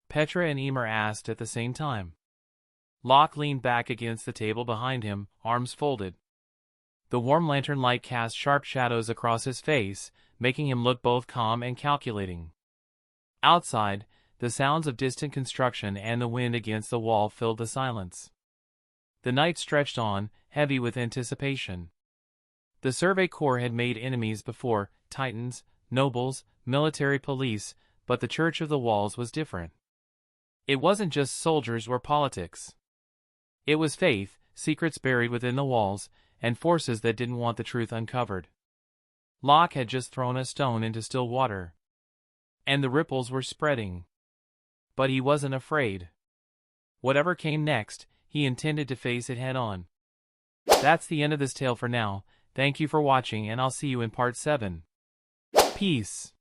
Petra and Emer asked at the same time. Locke leaned back against the table behind him, arms folded. The warm lantern light cast sharp shadows across his face, making him look both calm and calculating. Outside, the sounds of distant construction and the wind against the wall filled the silence. The night stretched on, heavy with anticipation. The Survey Corps had made enemies before, Titans, nobles, military police, but the Church of the Walls was different. It wasn't just soldiers or politics. It was faith, secrets buried within the walls, and forces that didn't want the truth uncovered. Locke had just thrown a stone into still water. And the ripples were spreading. But he wasn't afraid. Whatever came next, he intended to face it head on. That's the end of this tale for now. Thank you for watching and I'll see you in part 7. Peace.